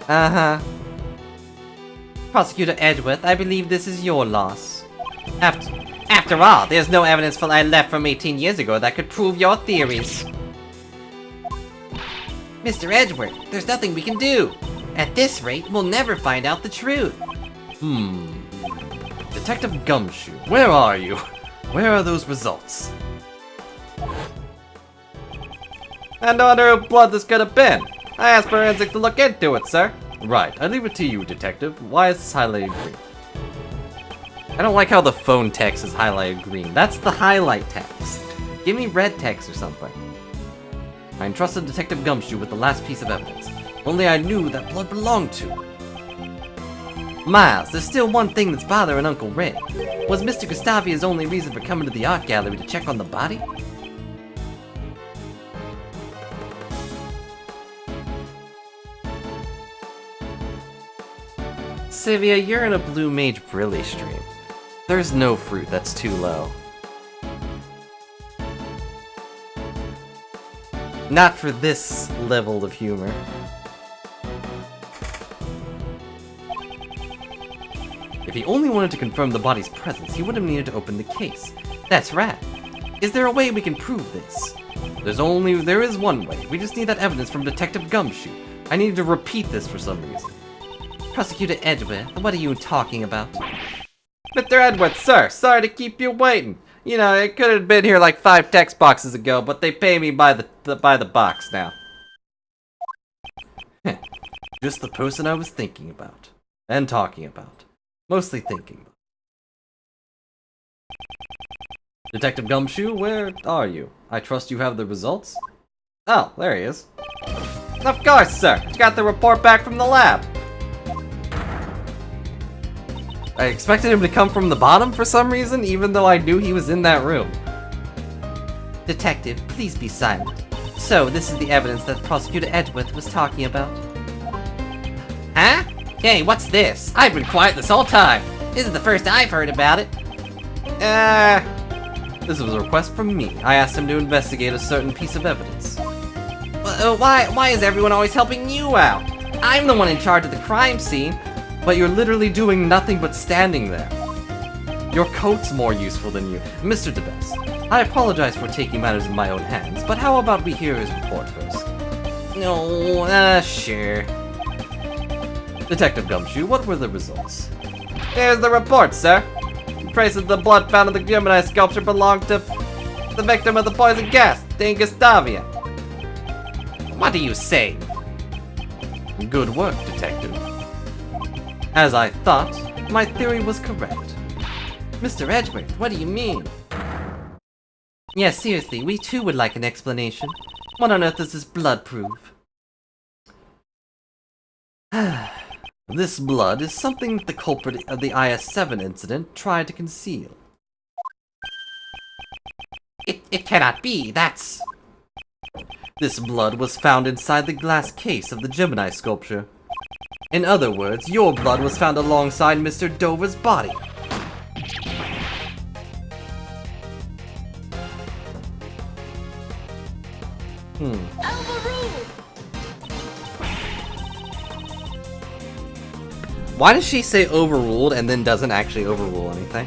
Uh-huh. Prosecutor Edgeworth, I believe this is your loss. After all, there's no evidence I left from 18 years ago that could prove your theories. Mr. Edgeworth, there's nothing we can do. At this rate, we'll never find out the truth. Detective Gumshoe, where are you? Where are those results? I wonder who blood this could have been. I asked Forensic to look into it, sir. Right, I leave it to you, Detective. Why is this highlighted green? I don't like how the phone text is highlighted green. That's the highlight text. Give me red text or something. I entrusted Detective Gumshoe with the last piece of evidence. Only I knew that blood belonged to. Miles, there's still one thing that's bothering Uncle Ray. Was Mr. Gustavia's only reason for coming to the art gallery to check on the body? Sivia, you're in a Blue Mage Brilli stream. There's no fruit that's too low. Not for this level of humor. If he only wanted to confirm the body's presence, he would have needed to open the case. That's right. Is there a way we can prove this? There is one way. We just need that evidence from Detective Gumshoe. I needed to repeat this for some reason. Prosecutor Edgeworth, what are you talking about? Mr. Edgeworth, sir, sorry to keep you waiting. You know, it could have been here like 5 text boxes ago, but they pay me by the box now. Just the person I was thinking about. And talking about. Mostly thinking. Detective Gumshoe, where are you? I trust you have the results? Oh, there he is. Of course, sir! Got the report back from the lab! I expected him to come from the bottom for some reason, even though I knew he was in that room. Detective, please be silent. So, this is the evidence that Prosecutor Edgeworth was talking about. Huh? Hey, what's this? I've been quiet this whole time. This is the first I've heard about it. This was a request from me. I asked him to investigate a certain piece of evidence. Why is everyone always helping you out? I'm the one in charge of the crime scene. But you're literally doing nothing but standing there. Your coat's more useful than you. Mr. DeBest, I apologize for taking matters in my own hands, but how about we hear his report first? No, sure. Detective Gumshoe, what were the results? Here's the report, sir. It traces the blood found in the Gemini sculpture belonged to the victim of the poison gas, Dane Gustavia. What are you saying? Good work, Detective. As I thought, my theory was correct. Mr. Edgeworth, what do you mean? Yeah, seriously, we too would like an explanation. What on earth does this blood prove? This blood is something that the culprit of the IS-7 incident tried to conceal. It cannot be, that's... This blood was found inside the glass case of the Gemini sculpture. In other words, your blood was found alongside Mr. Dover's body. Why does she say overruled and then doesn't actually overrule anything?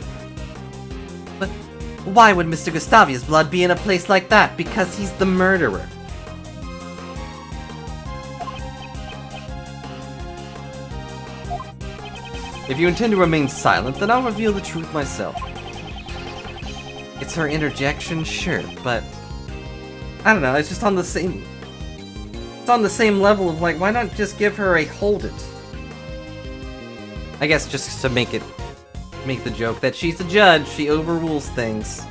But why would Mr. Gustavia's blood be in a place like that? Because he's the murderer. If you intend to remain silent, then I'll reveal the truth myself. It's her interjection, sure, but I don't know, it's just on the same... It's on the same level of, like, why not just give her a hold it? I guess just to make the joke that she's a judge, she overrules things.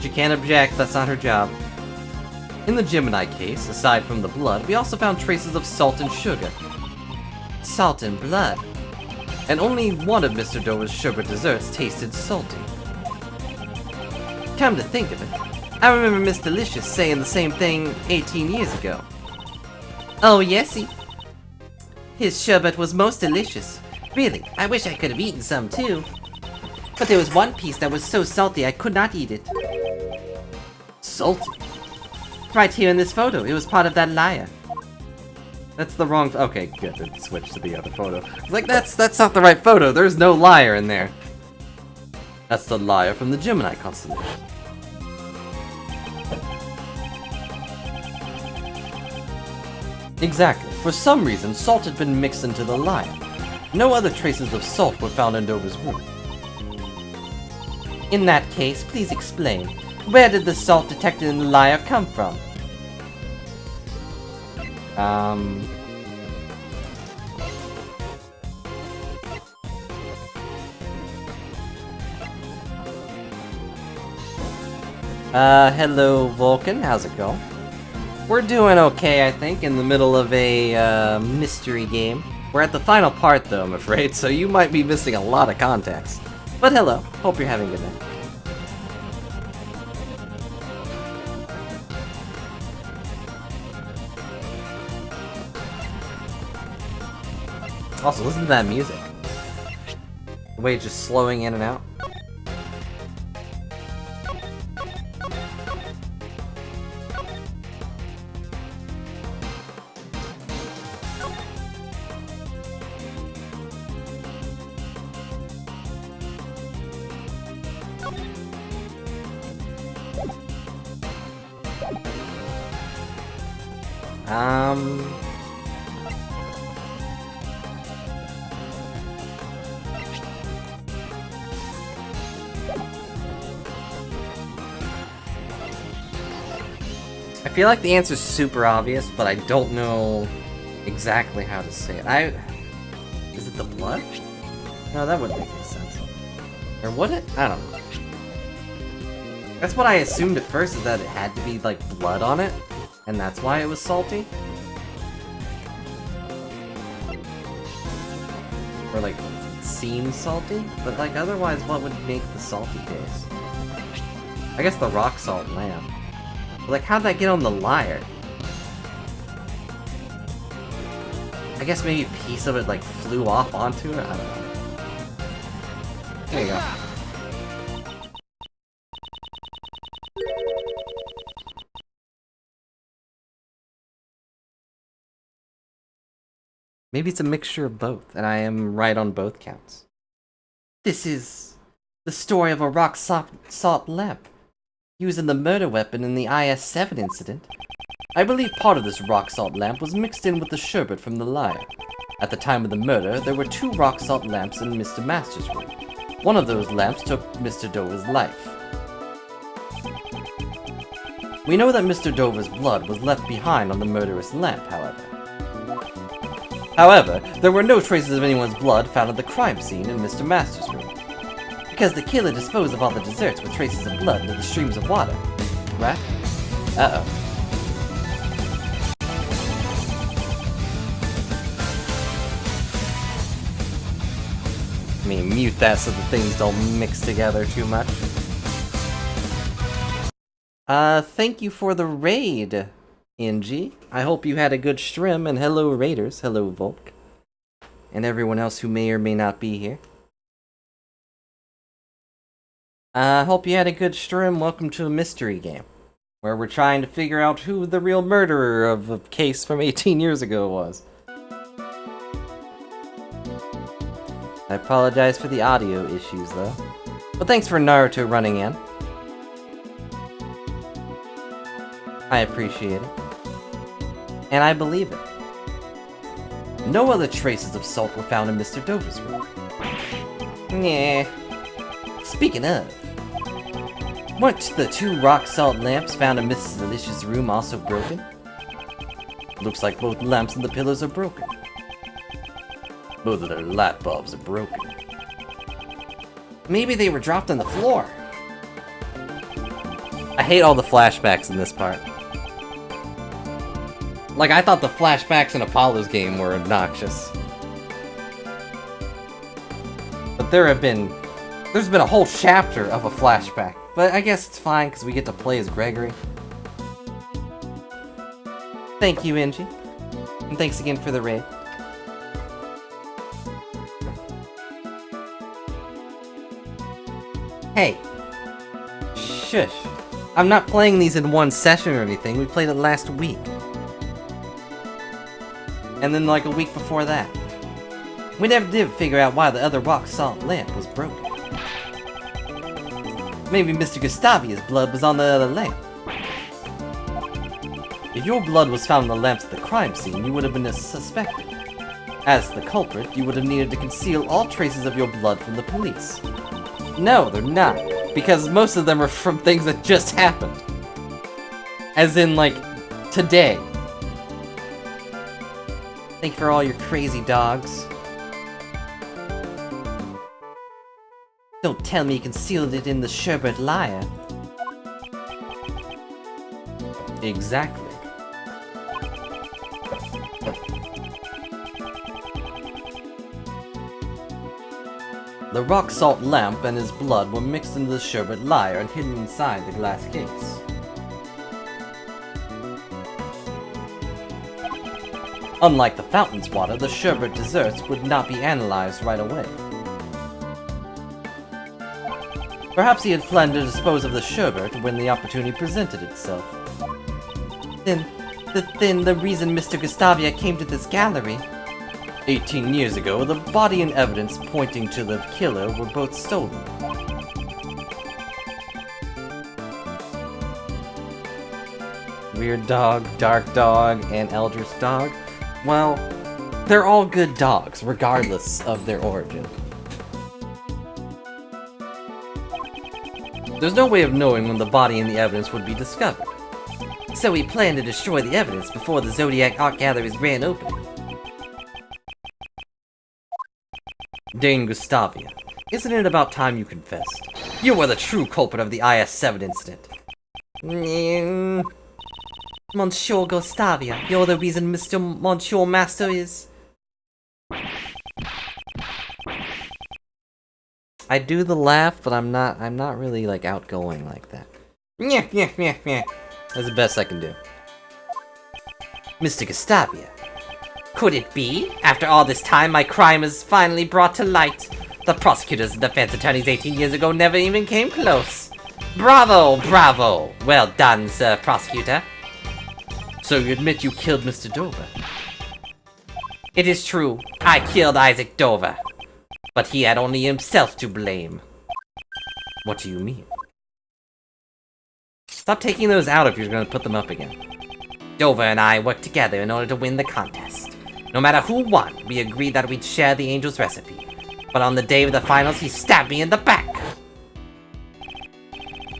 She can't object, that's not her job. In the Gemini case, aside from the blood, we also found traces of salt and sugar. Salt and blood? And only one of Mr. Dover's sugar desserts tasted salty. Come to think of it, I remember Miss Delicious saying the same thing 18 years ago. Oh, yesy. His sherbet was most delicious. Really, I wish I could have eaten some too. But there was one piece that was so salty I could not eat it. Salty? Right here in this photo, it was part of that liar. That's the wrong... Okay, good, then switch to the other photo. It's like, that's not the right photo, there's no liar in there. That's the liar from the Gemini constellation. Exactly. For some reason, salt had been mixed into the liar. No other traces of salt were found in Dover's room. In that case, please explain. Where did the salt detected in the liar come from? Hello Vulcan, how's it going? We're doing okay, I think, in the middle of a, mystery game. We're at the final part, though, I'm afraid, so you might be missing a lot of context. But hello, hope you're having a good night. Also, listen to that music. The way it's just slowing in and out. I feel like the answer's super obvious, but I don't know exactly how to say it. Is it the blood? No, that wouldn't make any sense. Or would it? I don't know. That's what I assumed at first, is that it had to be, like, blood on it, and that's why it was salty. Or, like, seemed salty, but, like, otherwise, what would make the salty taste? I guess the rock salt lamb. But, like, how'd that get on the lyre? I guess maybe a piece of it, like, flew off onto it? I don't know. There you go. Maybe it's a mixture of both, and I am right on both counts. This is the story of a rock salt lamp used in the murder weapon in the IS-7 incident. I believe part of this rock salt lamp was mixed in with the sherbet from the lyre. At the time of the murder, there were 2 rock salt lamps in Mr. Master's room. One of those lamps took Mr. Dover's life. We know that Mr. Dover's blood was left behind on the murderous lamp, however. However, there were no traces of anyone's blood found at the crime scene in Mr. Master's room, because the killer disposed of all the desserts with traces of blood into the streams of water. Right? Uh-oh. Let me mute that so the things don't mix together too much. Thank you for the raid, NG. I hope you had a good stream, and hello raiders, hello Volk, and everyone else who may or may not be here. I hope you had a good stream. Welcome to a mystery game, where we're trying to figure out who the real murderer of a case from 18 years ago was. I apologize for the audio issues, though. But thanks for Naruto running in. I appreciate it. And I believe it. No other traces of salt were found in Mr. Dover's room. Yeah. Speaking of, weren't the 2 rock salt lamps found in Mrs. Delicious' room also broken? Looks like both lamps and the pillars are broken. Both of their light bulbs are broken. Maybe they were dropped on the floor. I hate all the flashbacks in this part. Like, I thought the flashbacks in Apollo's game were obnoxious. But there's been a whole chapter of a flashback. But I guess it's fine, because we get to play as Gregory. Thank you, Angie. And thanks again for the raid. Hey. Shush. I'm not playing these in one session or anything. We played it last week. And then like a week before that. We never did figure out why the other rock salt lamp was broken. Maybe Mr. Gustavia's blood was on the other lamp. If your blood was found on the lamps at the crime scene, you would have been suspected. As the culprit, you would have needed to conceal all traces of your blood from the police. No, they're not, because most of them are from things that just happened. As in, like, today. Thank you for all your crazy dogs. Don't tell me you concealed it in the sherbet lyre. Exactly. The rock salt lamp and his blood were mixed into the sherbet lyre and hidden inside the glass case. Unlike the fountain's water, the sherbet desserts would not be analyzed right away. Perhaps he had planned to dispose of the sherbet when the opportunity presented itself. Then the reason Mr. Gustavia came to this gallery... 18 years ago, the body and evidence pointing to the killer were both stolen. Weird dog, dark dog, and eldritch dog. Well, they're all good dogs, regardless of their origin. There's no way of knowing when the body and the evidence would be discovered. So he planned to destroy the evidence before the Zodiac Art Gallery's grand opening. Dane Gustavia, isn't it about time you confessed? You were the true culprit of the IS-7 incident. Monsieur Gustavia, you're the reason Monsieur Master is... I do the laugh, but I'm not really, like, outgoing like that. That's the best I can do. Mr. Gustavia, could it be? After all this time, my crime is finally brought to light. The prosecutors and defense attorneys 18 years ago never even came close. Bravo, bravo! Well done, Sir Prosecutor. So you admit you killed Mr. Dover? It is true. I killed Isaac Dover. But he had only himself to blame. What do you mean? Stop taking those out if you're going to put them up again. Dover and I worked together in order to win the contest. No matter who won, we agreed that we'd share the angel's recipe. But on the day of the finals, he stabbed me in the back.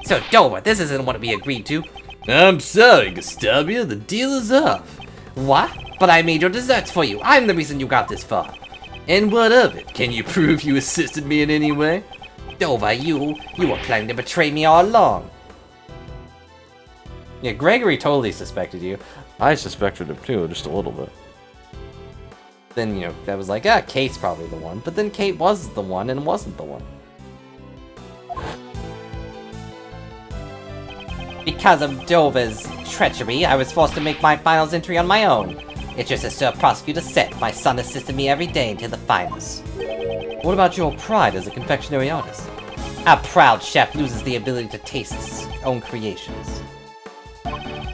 So Dover, this isn't what we agreed to. I'm sorry, Gustavia, the deal is off. What? But I made your desserts for you. I'm the reason you got this far. And what of it? Can you prove you assisted me in any way? Dover, you were planning to betray me all along. Yeah, Gregory totally suspected you. I suspected him too, just a little bit. Then, you know, that was like, Kate's probably the one. But then Kate was the one and wasn't the one. Because of Dover's treachery, I was forced to make my finals entry on my own. It's just as Sir Prosecutor said, my son assisted me every day until the finals. What about your pride as a confectionery artist? A proud chef loses the ability to taste his own creations.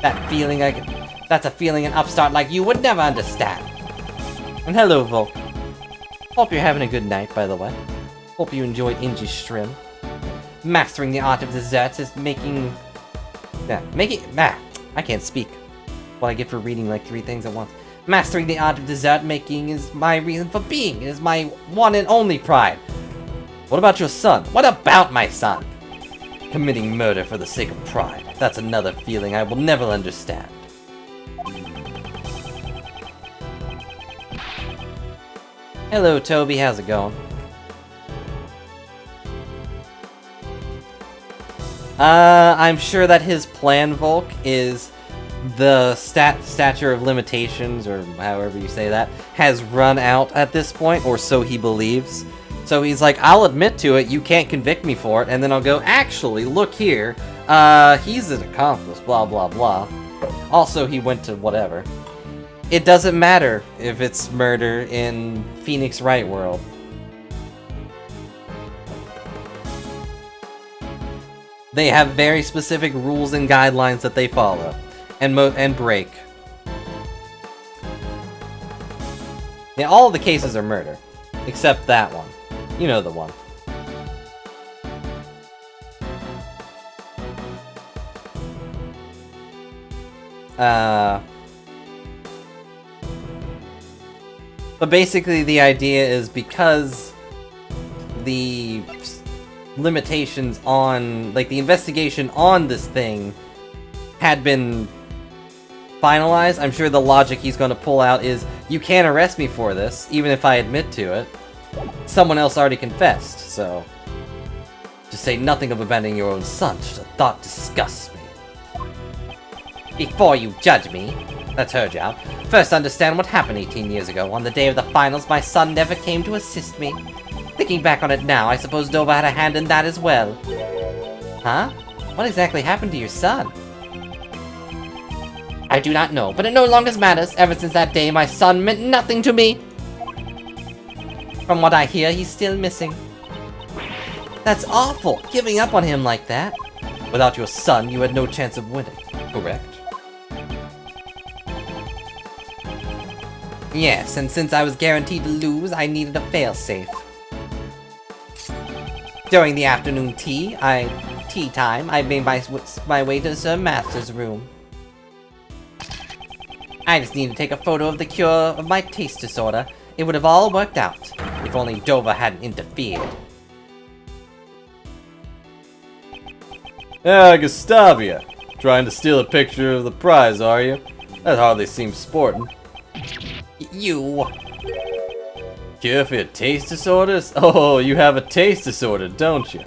That's a feeling an upstart like you would never understand. And hello, Volk. Hope you're having a good night, by the way. Hope you enjoyed Inji's shrimp. Mastering the art of desserts is making... I can't speak. What I get for reading like 3 things at once. Mastering the art of dessert making is my reason for being. It is my one and only pride. What about your son? What about my son? Committing murder for the sake of pride. That's another feeling I will never understand. Hello, Toby. How's it going? I'm sure that his plan, Volk, is the statute of limitations, or however you say that, has run out at this point, or so he believes. So he's like, I'll admit to it, you can't convict me for it, and then I'll go, actually, look here, he's an accomplice, blah blah blah. Also, he went to whatever. It doesn't matter if it's murder in Phoenix Wright world. They have very specific rules and guidelines that they follow and break. Yeah, all of the cases are murder, except that one. You know the one. But basically the idea is because the limitations on, like, the investigation on this thing had been finalized, I'm sure the logic he's going to pull out is, you can't arrest me for this, even if I admit to it. Someone else already confessed, so... To say nothing of abandoning your own son, such a thought disgusts me. Before you judge me, that's her job, first understand what happened 18 years ago. On the day of the finals, my son never came to assist me. Thinking back on it now, I suppose Dover had a hand in that as well. Huh? What exactly happened to your son? I do not know, but it no longer matters. Ever since that day, my son meant nothing to me. From what I hear, he's still missing. That's awful, giving up on him like that. Without your son, you had no chance of winning, correct? Yes, and since I was guaranteed to lose, I needed a failsafe. During the afternoon tea time, I made my way to Sir Master's room. I just needed to take a photo of the cure of my taste disorder. It would have all worked out, if only Dover hadn't interfered. Gustavia. Trying to steal a picture of the prize, are you? That hardly seems sporting. You... Cure for your taste disorders? Oh, you have a taste disorder, don't you?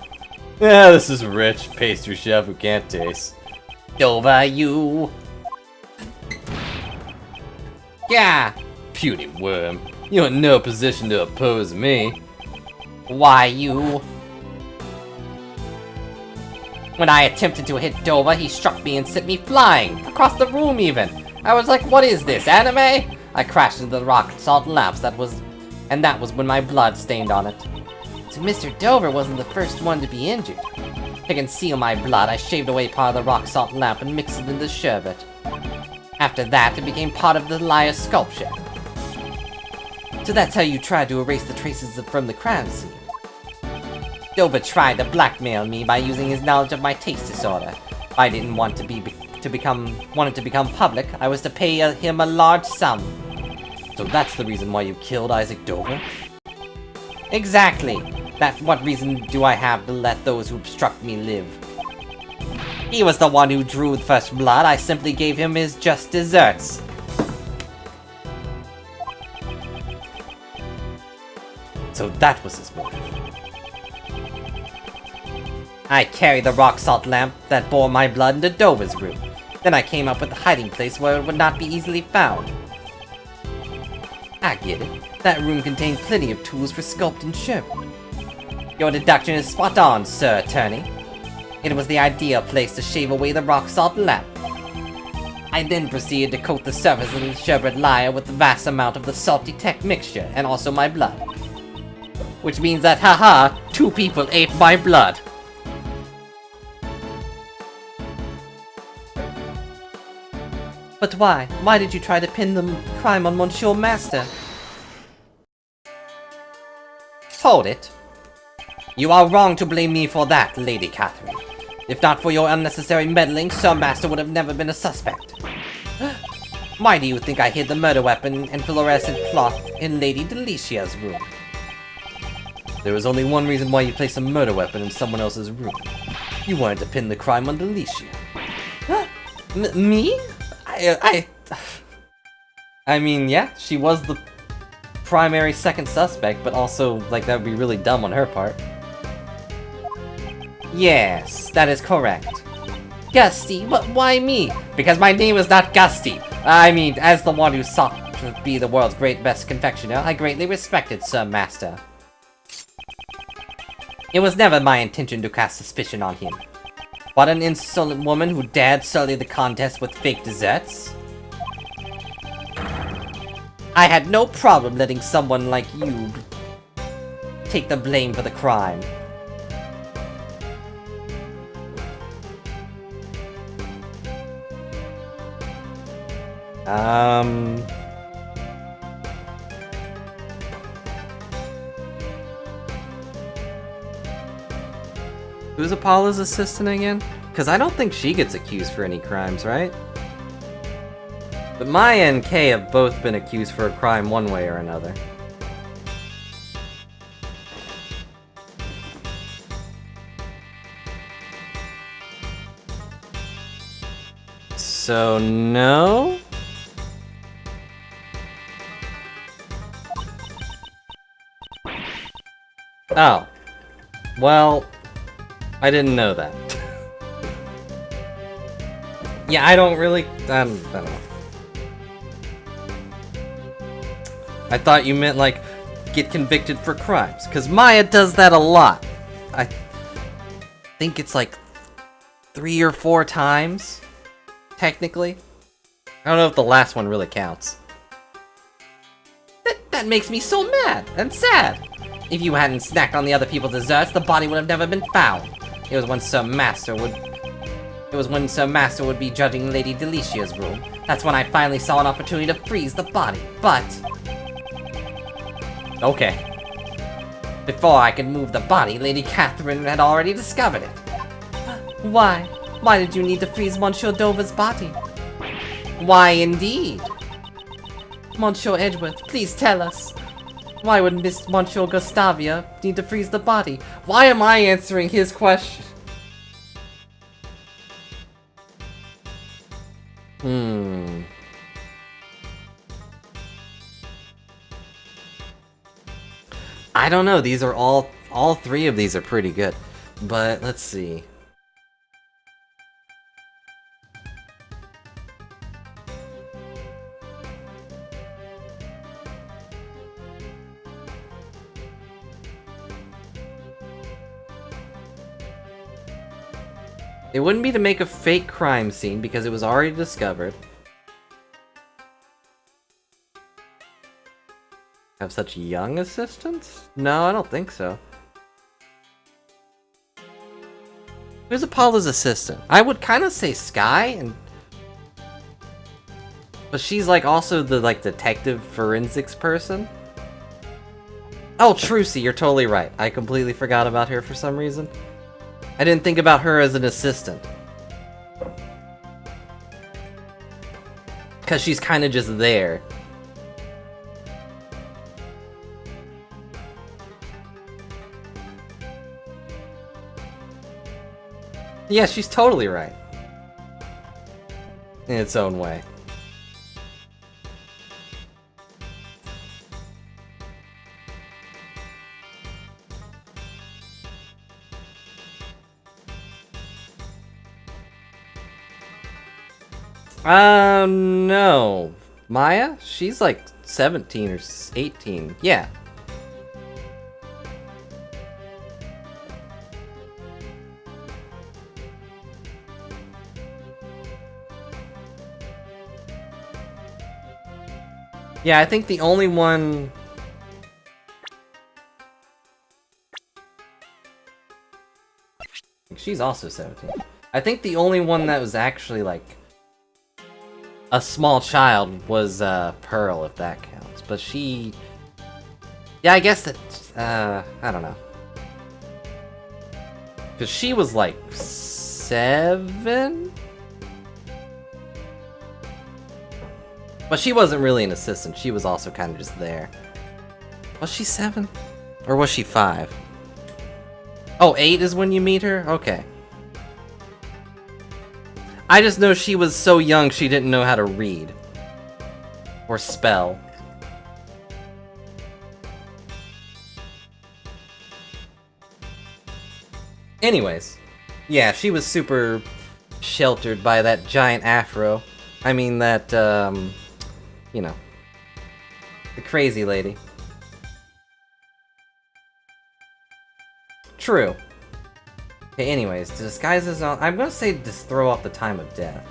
Yeah, this is rich pastry chef who can't taste. Dover, you. Yeah. Puny worm. You're in no position to oppose me. Why, you? When I attempted to hit Dover, he struck me and sent me flying, across the room even. I was like, what is this, anime? I crashed into the rock salt lamps, that was when my blood stained on it. So Mr. Dover wasn't the first one to be injured. To conceal my blood, I shaved away part of the rock salt lamp and mixed it into sherbet. After that, it became part of the liar's sculpture. So that's how you tried to erase the traces from the crime scene. Dover tried to blackmail me by using his knowledge of my taste disorder. If I didn't want it to become public, I was to pay him a large sum. So that's the reason why you killed Isaac Dover? Exactly. What reason do I have to let those who obstruct me live? He was the one who drew the first blood. I simply gave him his just desserts. So that was his motive. I carried the rock salt lamp that bore my blood into Dover's room. Then I came up with a hiding place where it would not be easily found. I get it. That room contained plenty of tools for sculpting sherbet. Your deduction is spot on, Sir Attorney. It was the ideal place to shave away the rock salt lamp. I then proceeded to coat the surface of the sherbet layer with a vast amount of the salty tech mixture, and also my blood. Which means that, haha, 2 people ate my blood. But why? Why did you try to pin the crime on Monsieur Master? Hold it. You are wrong to blame me for that, Lady Catherine. If not for your unnecessary meddling, Sir Master would have never been a suspect. Why do you think I hid the murder weapon and fluorescent cloth in Lady Delicia's room? There was only one reason why you placed a murder weapon in someone else's room. You wanted to pin the crime on Delicia. Me? I mean, yeah, she was the primary second suspect, but also, like, that would be really dumb on her part. Yes, that is correct. Gusty, but why me? Because my name is not Gusty. I mean, as the one who sought to be the world's best confectioner, I greatly respected Sir Master. It was never my intention to cast suspicion on him. What an insolent woman who dared sully the contest with fake desserts. I had no problem letting someone like you take the blame for the crime. Who's Apollo's assistant again? Because I don't think she gets accused for any crimes, right? But Maya and Kay have both been accused for a crime one way or another. So, no? Oh. Well, I didn't know that. Yeah, I don't know. I thought you meant, like, get convicted for crimes, because Maya does that a lot. I think it's like 3 or 4 times, technically. I don't know if the last one really counts. That makes me so mad and sad. If you hadn't snacked on the other people's desserts, the body would have never been found. It was when Sir Master would be judging Lady Delicia's room. That's when I finally saw an opportunity to freeze the body, but... Okay. Before I could move the body, Lady Catherine had already discovered it. Why? Why did you need to freeze Monsieur Dover's body? Why indeed? Monsieur Edgeworth, please tell us. Why would Monsieur Gustavia need to freeze the body? Why am I answering his question? I don't know, these are all 3 of these are pretty good. But let's see. It wouldn't be to make a fake crime scene because it was already discovered. Have such young assistants? No, I don't think so. Who's Apollo's assistant? I would kind of say Sky, but she's like also the like detective forensics person. Oh, Trucy, you're totally right. I completely forgot about her for some reason. I didn't think about her as an assistant. Because she's kind of just there. Yeah, she's totally right. In its own way. No. Maya? She's like 17 or 18. Yeah. Yeah, I think the only one... She's also 17. I think the only one that was actually, like, a small child was, Pearl, if that counts. But she... Yeah, I guess that, I don't know. Because she was, like, 7? But she wasn't really an assistant, she was also kind of just there. Was she 7? Or was she 5? Oh, 8 is when you meet her? Okay. I just know she was so young she didn't know how to read. Or spell. Anyways. Yeah, she was super sheltered by that giant afro. I mean that, you know, the crazy lady. True. Okay, anyways, to disguise his own... I'm gonna say just throw off the time of death.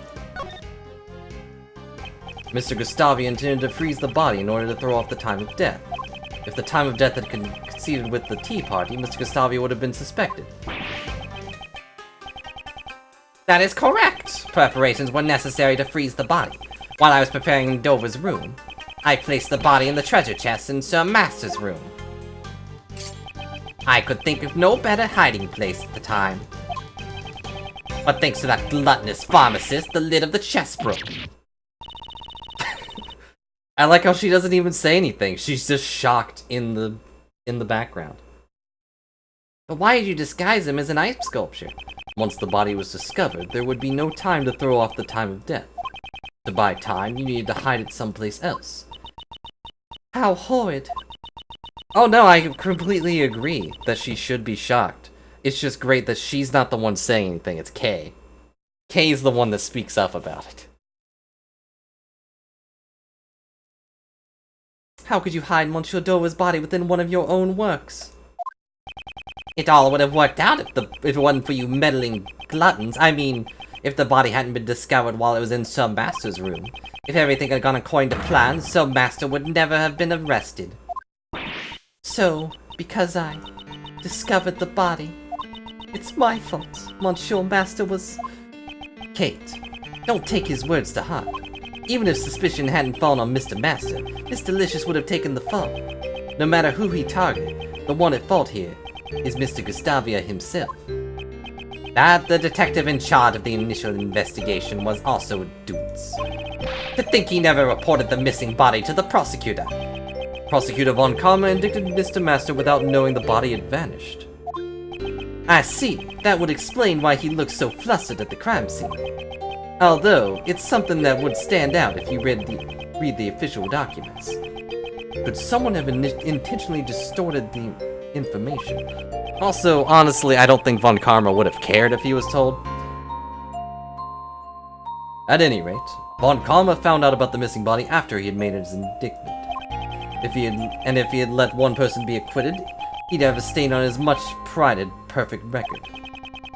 Mr. Gustavi intended to freeze the body in order to throw off the time of death. If the time of death had coincided with the tea party, Mr. Gustavi would have been suspected. That is correct! Preparations were necessary to freeze the body. While I was preparing Dover's room, I placed the body in the treasure chest in Sir Master's room. I could think of no better hiding place at the time. But thanks to that gluttonous pharmacist, the lid of the chest broke. I like how she doesn't even say anything. She's just shocked in the background. But why did you disguise him as an ice sculpture? Once the body was discovered, there would be no time to throw off the time of death. To buy time, you needed to hide it someplace else. How horrid. Oh no, I completely agree that she should be shocked. It's just great that she's not the one saying anything, it's Kay. Kay's the one that speaks up about it. How could you hide Monsieur Dover's body within one of your own works? It all would have worked out if it wasn't for you meddling gluttons. I mean, if the body hadn't been discovered while it was in Sir Master's room. If everything had gone according to plan, Sir Master would never have been arrested. So, because I discovered the body, it's my fault Monsieur Master was... Kate, don't take his words to heart. Even if suspicion hadn't fallen on Mr. Master, Miss Delicious would have taken the fall. No matter who he targeted, the one at fault here is Mr. Gustavia himself. That the detective in charge of the initial investigation was also a doots. To think he never reported the missing body to the prosecutor. Prosecutor Von Karma indicted Mr. Master without knowing the body had vanished. I see. That would explain why he looked so flustered at the crime scene. Although, it's something that would stand out if you read the official documents. Could someone have intentionally distorted the information? Also, honestly, I don't think Von Karma would have cared if he was told. At any rate, Von Karma found out about the missing body after he had made his indictment. If he had let one person be acquitted, he'd have a stain on his much prided, perfect record.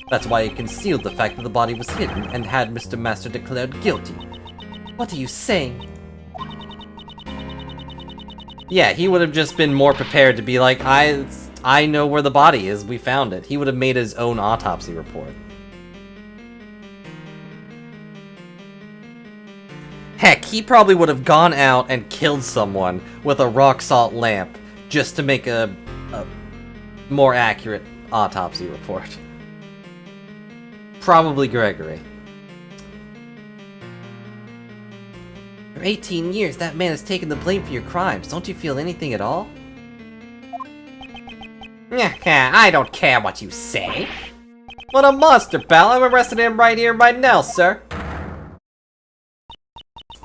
That's why he concealed the fact that the body was hidden and had Mr. Master declared guilty. What are you saying? Yeah, he would have just been more prepared to be like, I know where the body is, we found it. He would have made his own autopsy report. Heck, he probably would have gone out and killed someone with a rock salt lamp just to make a more accurate autopsy report. Probably Gregory. For 18 years, that man has taken the blame for your crimes. Don't you feel anything at all? I don't care what you say. What a monster, pal! I'm arresting him right here, right now, sir!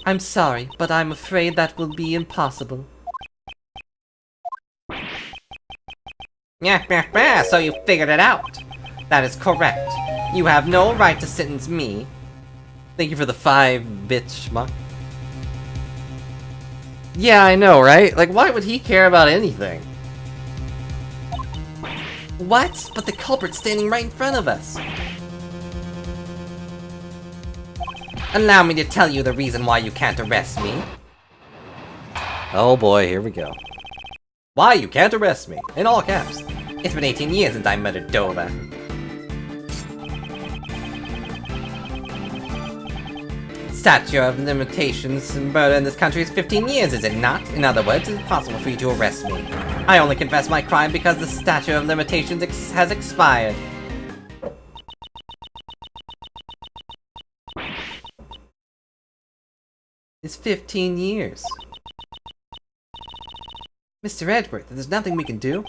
I'm sorry, but I'm afraid that will be impossible. So you figured it out. That is correct. You have no right to sentence me. Thank you for the 5-bit schmuck. Yeah, I know, right? Like, why would he care about anything? What? But the culprit's standing right in front of us. Allow me to tell you the reason why you can't arrest me. Oh boy, here we go. Why you can't arrest me? In all caps. It's been 18 years since I murdered Dova. Statute of limitations in murder in this country is 15 years, is it not? In other words, it's impossible for you to arrest me. I only confess my crime because the statute of limitations has expired. It's 15 years. Mr. Edward, there's nothing we can do.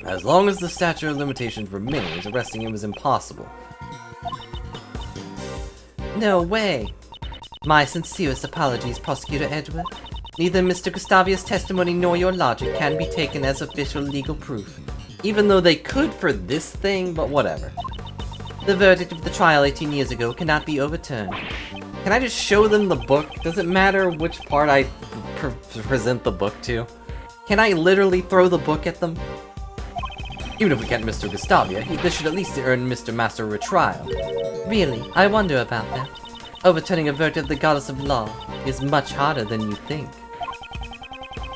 As long as the statute of limitations remains, arresting him is impossible. No way. My sincerest apologies, Prosecutor Edward. Neither Mr. Gustavia's testimony nor your logic can be taken as official legal proof. Even though they could for this thing, but whatever. The verdict of the trial 18 years ago cannot be overturned. Can I just show them the book? Does it matter which part I present the book to? Can I literally throw the book at them? Even if we get Mr. Gustavia, this should at least earn Mr. Master a retrial. Really, I wonder about that. Overturning a verdict of the goddess of law is much harder than you think.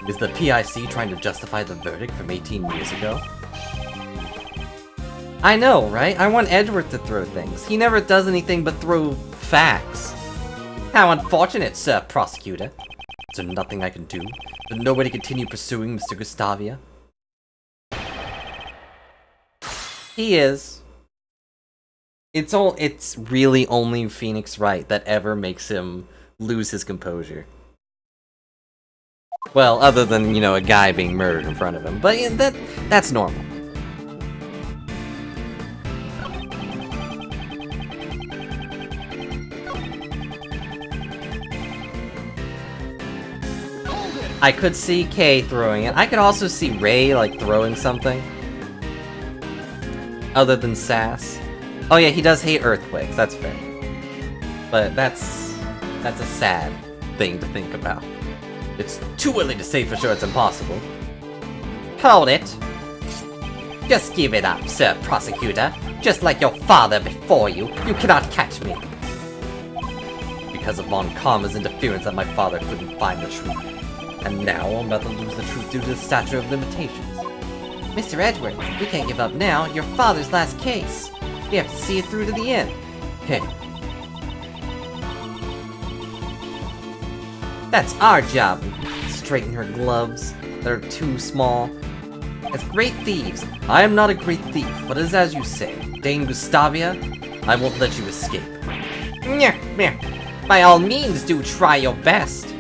Is the PIC trying to justify the verdict from 18 years ago? I know, right? I want Edward to throw things. He never does anything but throw facts. How unfortunate, Sir Prosecutor. Is there nothing I can do? Should nobody continue pursuing Mr. Gustavia? He is. It's really only Phoenix Wright that ever makes him lose his composure. Well, other than, you know, a guy being murdered in front of him. But yeah, that's normal. I could see Kay throwing it. I could also see Ray, like, throwing something. Other than Sass. Oh yeah, he does hate earthquakes, that's fair. But that's a sad thing to think about. It's too early to say for sure it's impossible. Hold it. Just give it up, Sir Prosecutor. Just like your father before you, you cannot catch me. Because of Von Karma's interference that my father couldn't find the truth. And now I'm about to lose the truth due to the statute of limitations. Mr. Edward, we can't give up now. Your father's last case. We have to see it through to the end. Hey. That's our job. Straighten her gloves. They're too small. As great thieves, I am not a great thief, but as you say, Dame Gustavia, I won't let you escape. By all means, do try your best.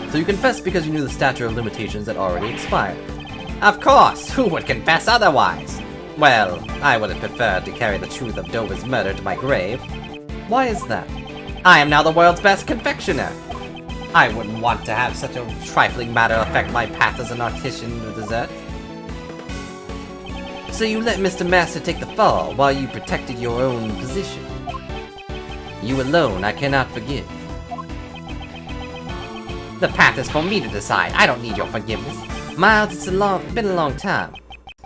So you confessed because you knew the statute of limitations had already expired. Of course, who would confess otherwise? Well, I would have preferred to carry the truth of Dova's murder to my grave. Why is that? I am now the world's best confectioner. I wouldn't want to have such a trifling matter affect my path as an artisan of dessert. So you let Mr. Master take the fall while you protected your own position. You alone I cannot forgive. The path is for me to decide. I don't need your forgiveness. Miles, it's been a long time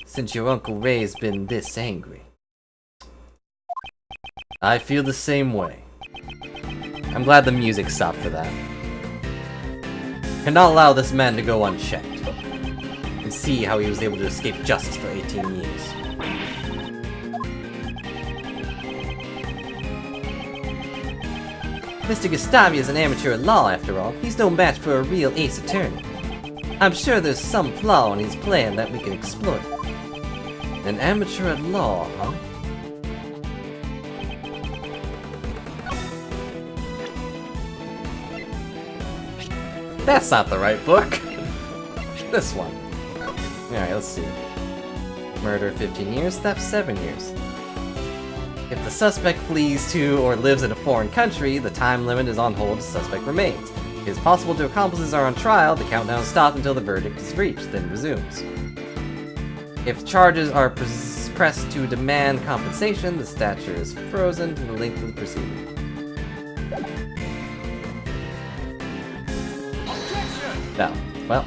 since your Uncle Ray's been this angry. I feel the same way. I'm glad the music stopped for that. Cannot allow this man to go unchecked. And see how he was able to escape justice for 18 years. Mr. Gustavi is an amateur at law, after all. He's no match for a real ace attorney. I'm sure there's some flaw in his plan that we can exploit. An amateur at law, huh? That's not the right book. This one. Alright, let's see. Murder 15 years, theft 7 years. If the suspect flees to or lives in a foreign country, the time limit is on hold, the suspect remains. If it is possible two accomplices are on trial, the countdown stops until the verdict is reached, then resumes. If charges are pressed to demand compensation, the statute is frozen to the length of the proceeding. No. Well.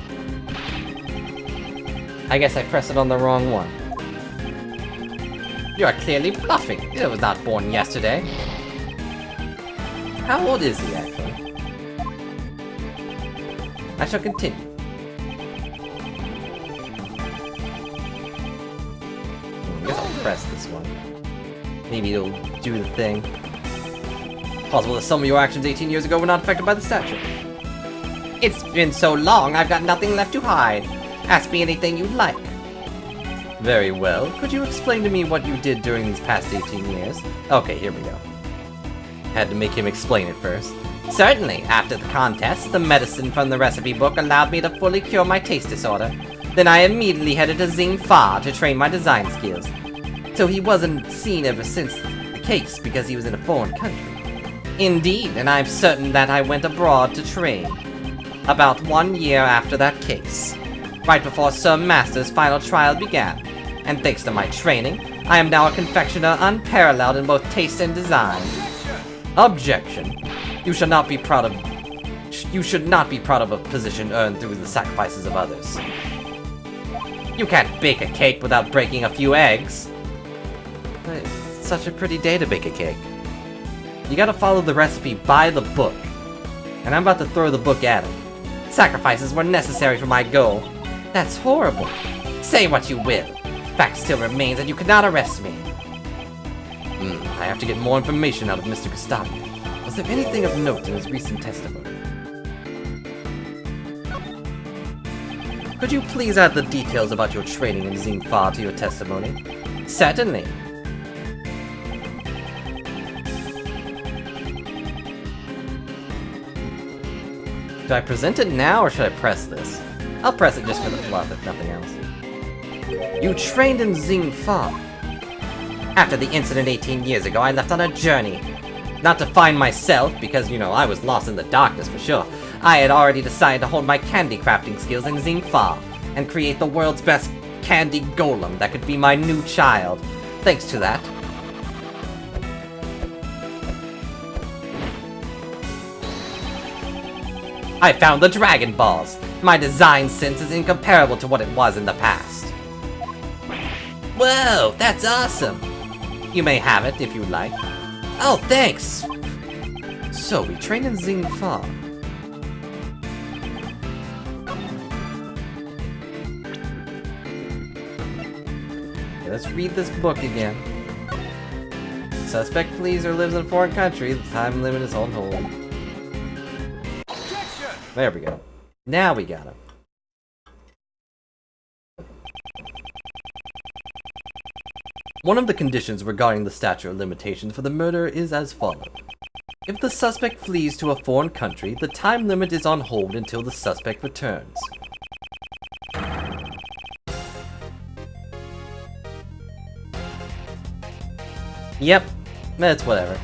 I guess I pressed it on the wrong one. You are clearly bluffing. He was not born yesterday. How old is he, actually? I shall continue. I guess I'll press this one. Maybe it'll do the thing. Possible that some of your actions 18 years ago were not affected by the statute. It's been so long, I've got nothing left to hide. Ask me anything you'd like. Very well. Could you explain to me what you did during these past 18 years? Okay, here we go. Had to make him explain it first. Certainly. After the contest, the medicine from the recipe book allowed me to fully cure my taste disorder. Then I immediately headed to Xing Fa to train my design skills. So he wasn't seen ever since the case because he was in a foreign country. Indeed, and I'm certain that I went abroad to train. About 1 year after that case. Right before Sir Master's final trial began. And thanks to my training, I am now a confectioner unparalleled in both taste and design. Objection. You should not be proud of a position earned through the sacrifices of others. You can't bake a cake without breaking a few eggs. But it's such a pretty day to bake a cake. You gotta follow the recipe by the book. And I'm about to throw the book at him. Sacrifices were necessary for my goal. That's horrible. Say what you will. Fact still remains that you cannot arrest me. I have to get more information out of Mr. Gustavi. Was there anything of note in his recent testimony? Could you please add the details about your training in Xing Fa to your testimony? Certainly. Should I present it now or should I press this? I'll press it just for the fluff, if nothing else. You trained in Xing Fa. After the incident 18 years ago, I left on a journey. Not to find myself, because, you know, I was lost in the darkness for sure. I had already decided to hold my candy crafting skills in Xing Fa, and create the world's best candy golem that could be my new child. Thanks to that, I found the Dragon Balls. My design sense is incomparable to what it was in the past. Whoa, that's awesome! You may have it if you'd like. Oh, thanks! So, we trained in Xing Fa. Okay, let's read this book again. Suspect flees or lives in a foreign country. The time limit is on hold. There we go. Now we got him. One of the conditions regarding the statute of limitations for the murder is as follows. If the suspect flees to a foreign country, the time limit is on hold until the suspect returns. Yep, that's whatever.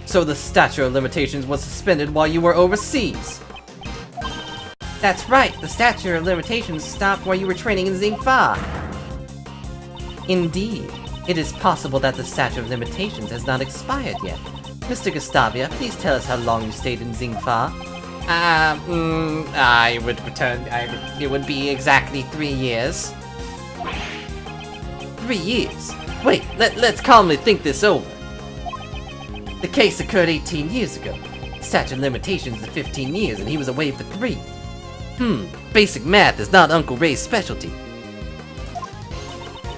So the statute of limitations was suspended while you were overseas. That's right, the statute of limitations stopped while you were training in Xingfa. Indeed, it is possible that the statute of limitations has not expired yet. Mr. Gustavia, please tell us how long you stayed in Xingfa. It would be exactly 3 years. 3 years? Wait, let's calmly think this over. The case occurred 18 years ago. The statute of limitations is 15 years and he was away for 3. Basic math is not Uncle Ray's specialty.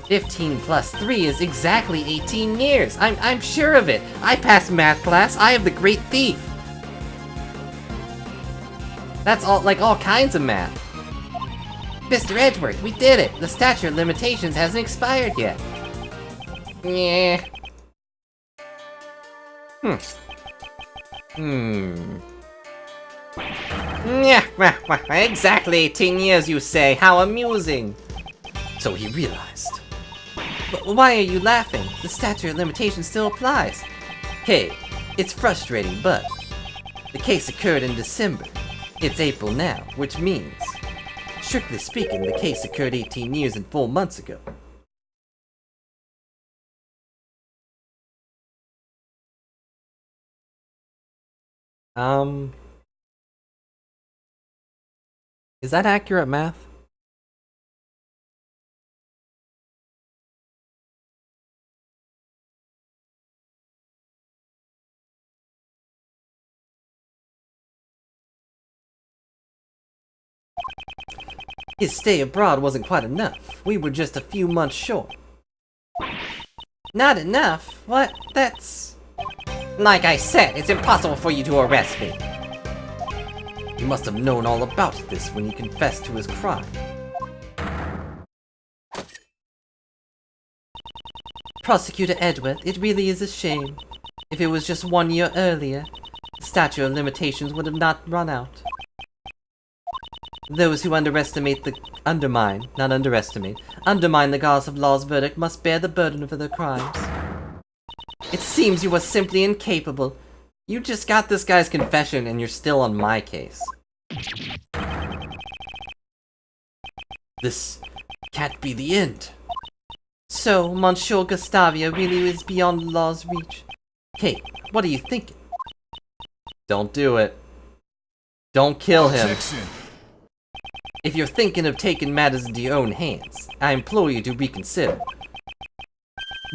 15 plus 3 is exactly 18 years. I'm sure of it. I passed math class. I am the great thief. That's all kinds of math. Mr. Edgeworth, we did it. The statute of limitations hasn't expired yet. Yeah. Yeah, exactly 18 years you say. How amusing. So he realized. But why are you laughing? The statute of limitations still applies. Hey, it's frustrating, but the case occurred in December. It's April now, which means, strictly speaking, the case occurred 18 years and 4 months ago. Is that accurate math? His stay abroad wasn't quite enough. We were just a few months short. Not enough? What? That's... Like I said, it's impossible for you to arrest me. He must have known all about this when he confessed to his crime. Prosecutor Edward, it really is a shame. If it was just 1 year earlier, the statute of limitations would have not run out. Those who undermine the gods of law's verdict must bear the burden of their crimes. It seems you are simply incapable. You just got this guy's confession and you're still on my case. This can't be the end. So, Monsieur Gustavia really is beyond the law's reach. Hey, what are you thinking? Don't do it. Don't kill him. Objection. If you're thinking of taking matters into your own hands, I implore you to reconsider.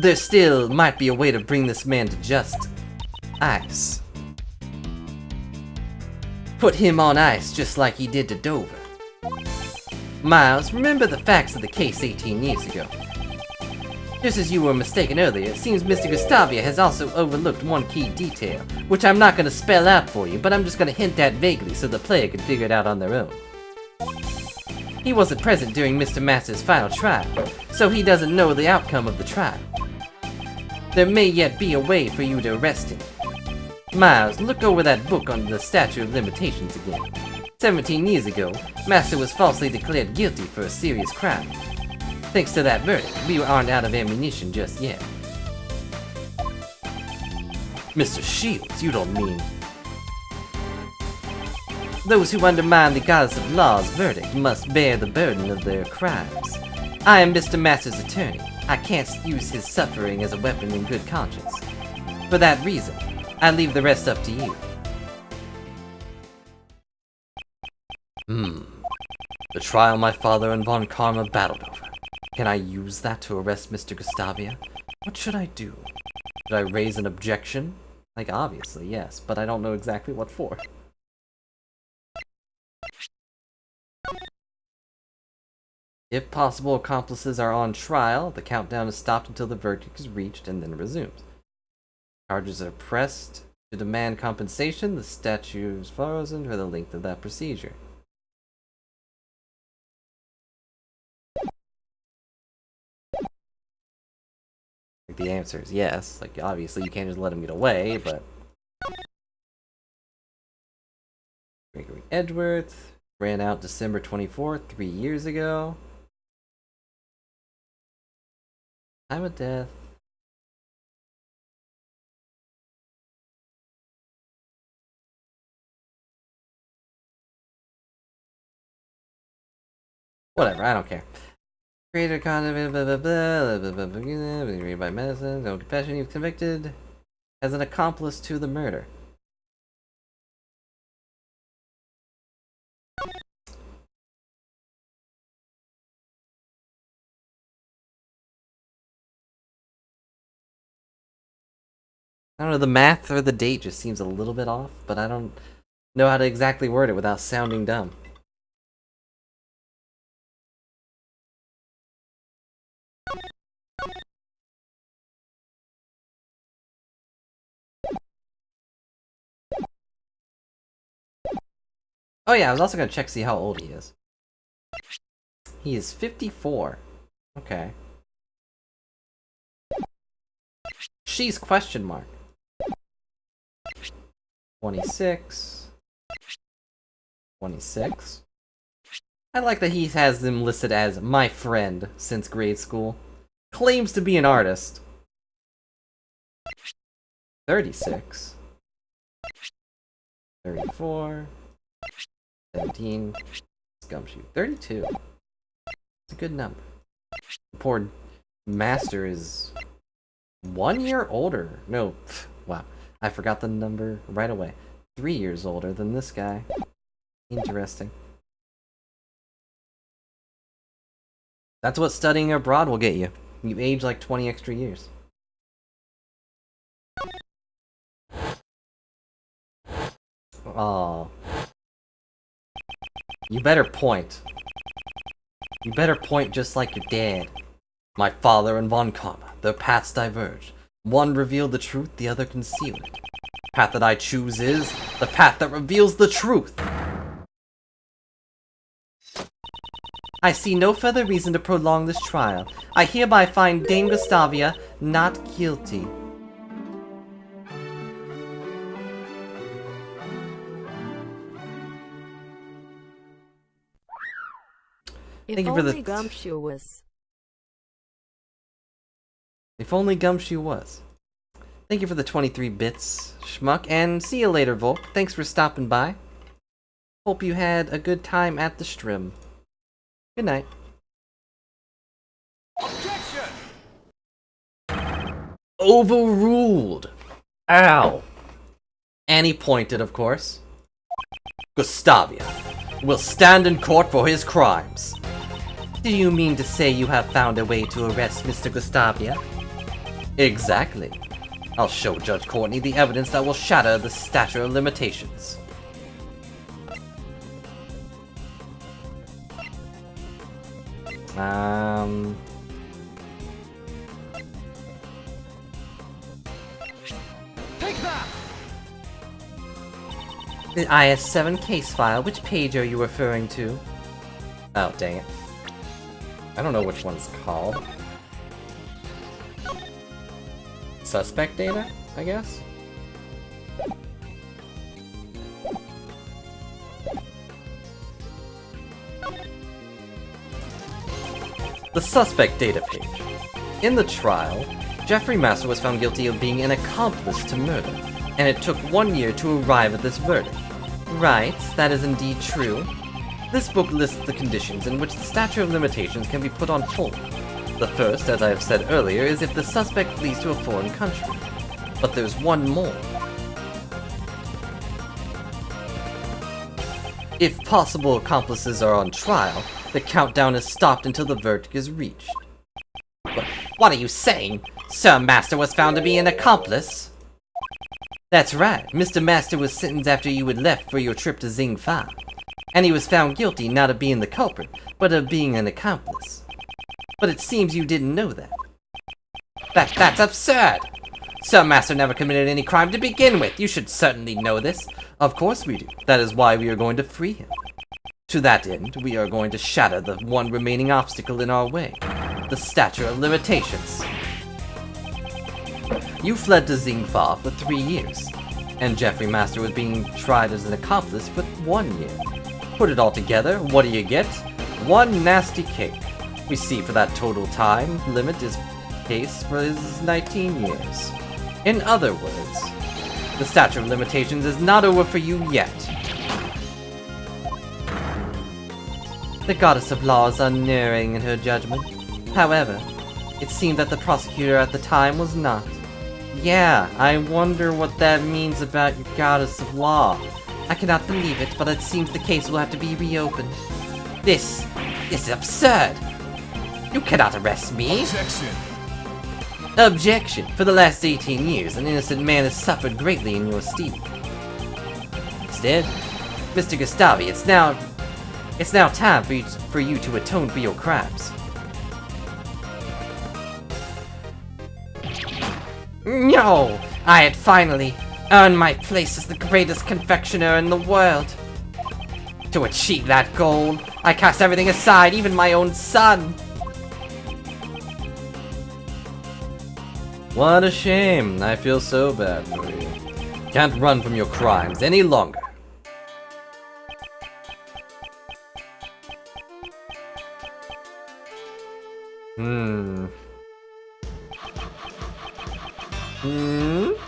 There still might be a way to bring this man to justice. Ice. Put him on ice just like he did to Dover. Miles, remember the facts of the case 18 years ago. Just as you were mistaken earlier, it seems Mr. Gustavia has also overlooked one key detail, which I'm not going to spell out for you, but I'm just going to hint at vaguely so the player can figure it out on their own. He wasn't present during Mr. Masters' final trial, so he doesn't know the outcome of the trial. There may yet be a way for you to arrest him. Miles, look over that book on the statute of limitations again. 17 years ago, Master was falsely declared guilty for a serious crime. Thanks to that verdict, we aren't out of ammunition just yet. Mr. Shields, you don't mean... Those who undermine the goddess of law's verdict must bear the burden of their crimes. I am Mr. Master's attorney. I can't use his suffering as a weapon in good conscience. For that reason, I leave the rest up to you. The trial my father and Von Karma battled over. Can I use that to arrest Mr. Gustavia? What should I do? Should I raise an objection? Like, obviously, yes, but I don't know exactly what for. If possible accomplices are on trial, the countdown is stopped until the verdict is reached and then resumes. Charges are pressed to demand compensation. The statute is frozen for the length of that procedure. Like, the answer is yes. Like, obviously you can't just let him get away, but... Gregory Edgeworth ran out December 24th, 3 years ago. Time of death. Whatever, I don't care. Creator content, blah blah blah, blah blah blah, read by medicine, no confession, he was convicted as an accomplice to the murder. I don't know, the math or the date just seems a little bit off, but I don't know how to exactly word it without sounding dumb. Oh yeah, I was also gonna check see how old he is. He is 54. Okay. She's question mark. 26. 26. I like that he has them listed as my friend since grade school. Claims to be an artist. 36. 34. 17. Gumshoe. 32. It's a good number. The poor master is 1 year older. No, wow. I forgot the number right away. 3 years older than this guy. Interesting. That's what studying abroad will get you. You age like 20 extra years. Oh. You better point. You better point just like your dad. My father and Von Karma, their paths diverged. One revealed the truth, the other concealed it. The path that I choose is the path that reveals the truth. I see no further reason to prolong this trial. I hereby find Dame Gustavia not guilty. If Thank you for only the- Gumshoe was. If only Gumshoe was. Thank you for the 23 bits, Schmuck, and see you later, Volk. Thanks for stopping by. Hope you had a good time at the stream. Good night. Objection! Overruled! Ow! And he pointed, of course. Gustavia will stand in court for his crimes. Do you mean to say you have found a way to arrest Mr. Gustavia? Exactly. I'll show Judge Courtney the evidence that will shatter the statute of limitations. Take that! The IS-7 case file, which page are you referring to? Oh, dang it. I don't know which one's called. Suspect data, I guess? The suspect data page. In the trial, Jeffrey Master was found guilty of being an accomplice to murder, and it took 1 year to arrive at this verdict. Right, that is indeed true. This book lists the conditions in which the statute of limitations can be put on hold. The first, as I have said earlier, is if the suspect flees to a foreign country. But there's one more. If possible accomplices are on trial, the countdown is stopped until the verdict is reached. What are you saying? Sir Master was found to be an accomplice? That's right. Mr. Master was sentenced after you had left for your trip to Zing Fa. And he was found guilty not of being the culprit, but of being an accomplice. But it seems you didn't know that. That's absurd! Sir Master never committed any crime to begin with. You should certainly know this. Of course we do. That is why we are going to free him. To that end, we are going to shatter the one remaining obstacle in our way. The statute of limitations. You fled to Zingfa for 3 years, and Jeffrey Master was being tried as an accomplice for 1 year. Put it all together, what do you get? One nasty cake. We see for that total time limit is case for his 19 years. In other words, the statute of limitations is not over for you yet. The goddess of law is unerring in her judgment. However, it seemed that the prosecutor at the time was not. Yeah, I wonder what that means about your goddess of law. I cannot believe it, but it seems the case will have to be reopened. This is absurd! You cannot arrest me! Objection! Objection! For the last 18 years, an innocent man has suffered greatly in your esteem. Instead, Mr. Gustavi, it's now time for you to atone for your crimes. No! I had finally earned my place as the greatest confectioner in the world. To achieve that goal, I cast everything aside, even my own son. What a shame. I feel so bad for you. Can't run from your crimes any longer.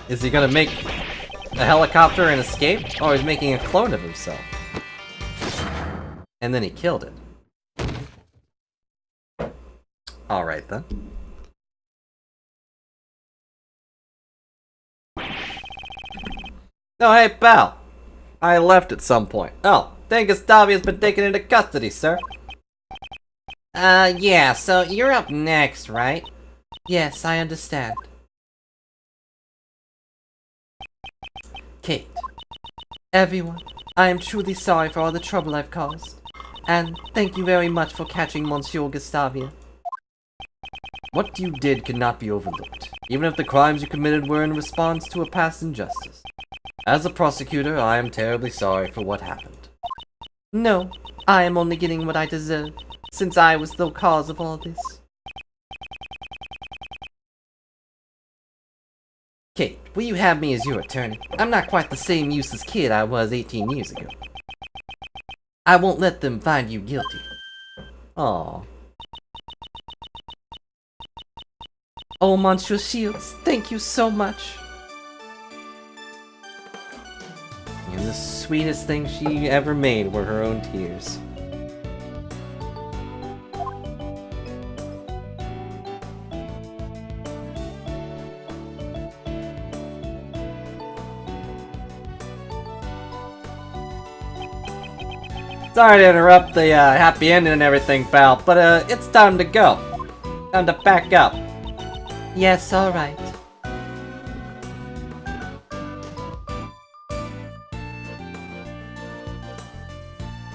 Is he gonna make a helicopter and escape? Oh, he's making a clone of himself. And then he killed it. Alright then. Oh, hey, pal. I left at some point. Oh, then Gustavi has been taken into custody, sir. Yeah, so you're up next, right? Yes, I understand. Kate. Everyone, I am truly sorry for all the trouble I've caused. And thank you very much for catching Monsieur Gustavia. What you did cannot be overlooked, even if the crimes you committed were in response to a past injustice. As a prosecutor, I am terribly sorry for what happened. No, I am only getting what I deserve, since I was the cause of all this. Kate, will you have me as your attorney? I'm not quite the same useless kid I was 18 years ago. I won't let them find you guilty. Aww. Oh, Monsieur Shields, thank you so much. And the sweetest thing she ever made were her own tears. Sorry to interrupt the happy ending and everything, pal, but it's time to go. Time to pack up. Yes, alright.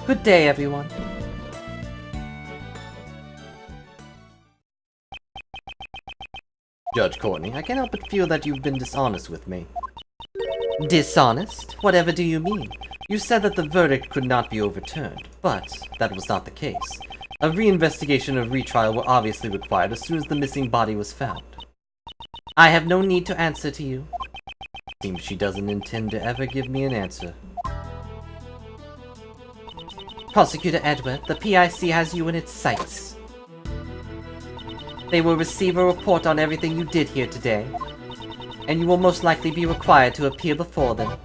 Good day, everyone. Judge Courtney, I can't help but feel that you've been dishonest with me. Dishonest? Whatever do you mean? You said that the verdict could not be overturned, but that was not the case. A reinvestigation and retrial were obviously required as soon as the missing body was found. I have no need to answer to you. Seems she doesn't intend to ever give me an answer. Prosecutor Edward, the PIC has you in its sights. They will receive a report on everything you did here today, and you will most likely be required to appear before them.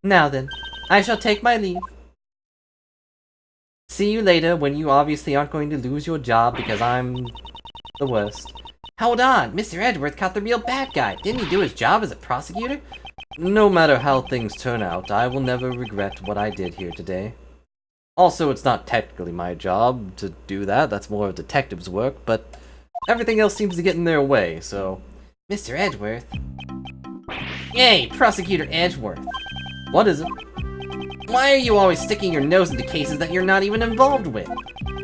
Now then, I shall take my leave. See you later when you obviously aren't going to lose your job because I'm the worst. Hold on, Mr. Edward caught the real bad guy. Didn't he do his job as a prosecutor? No matter how things turn out, I will never regret what I did here today. Also, it's not technically my job to do that, that's more of detective's work, but everything else seems to get in their way, so... Mr. Edgeworth? Hey, Prosecutor Edgeworth. What is it? Why are you always sticking your nose into cases that you're not even involved with?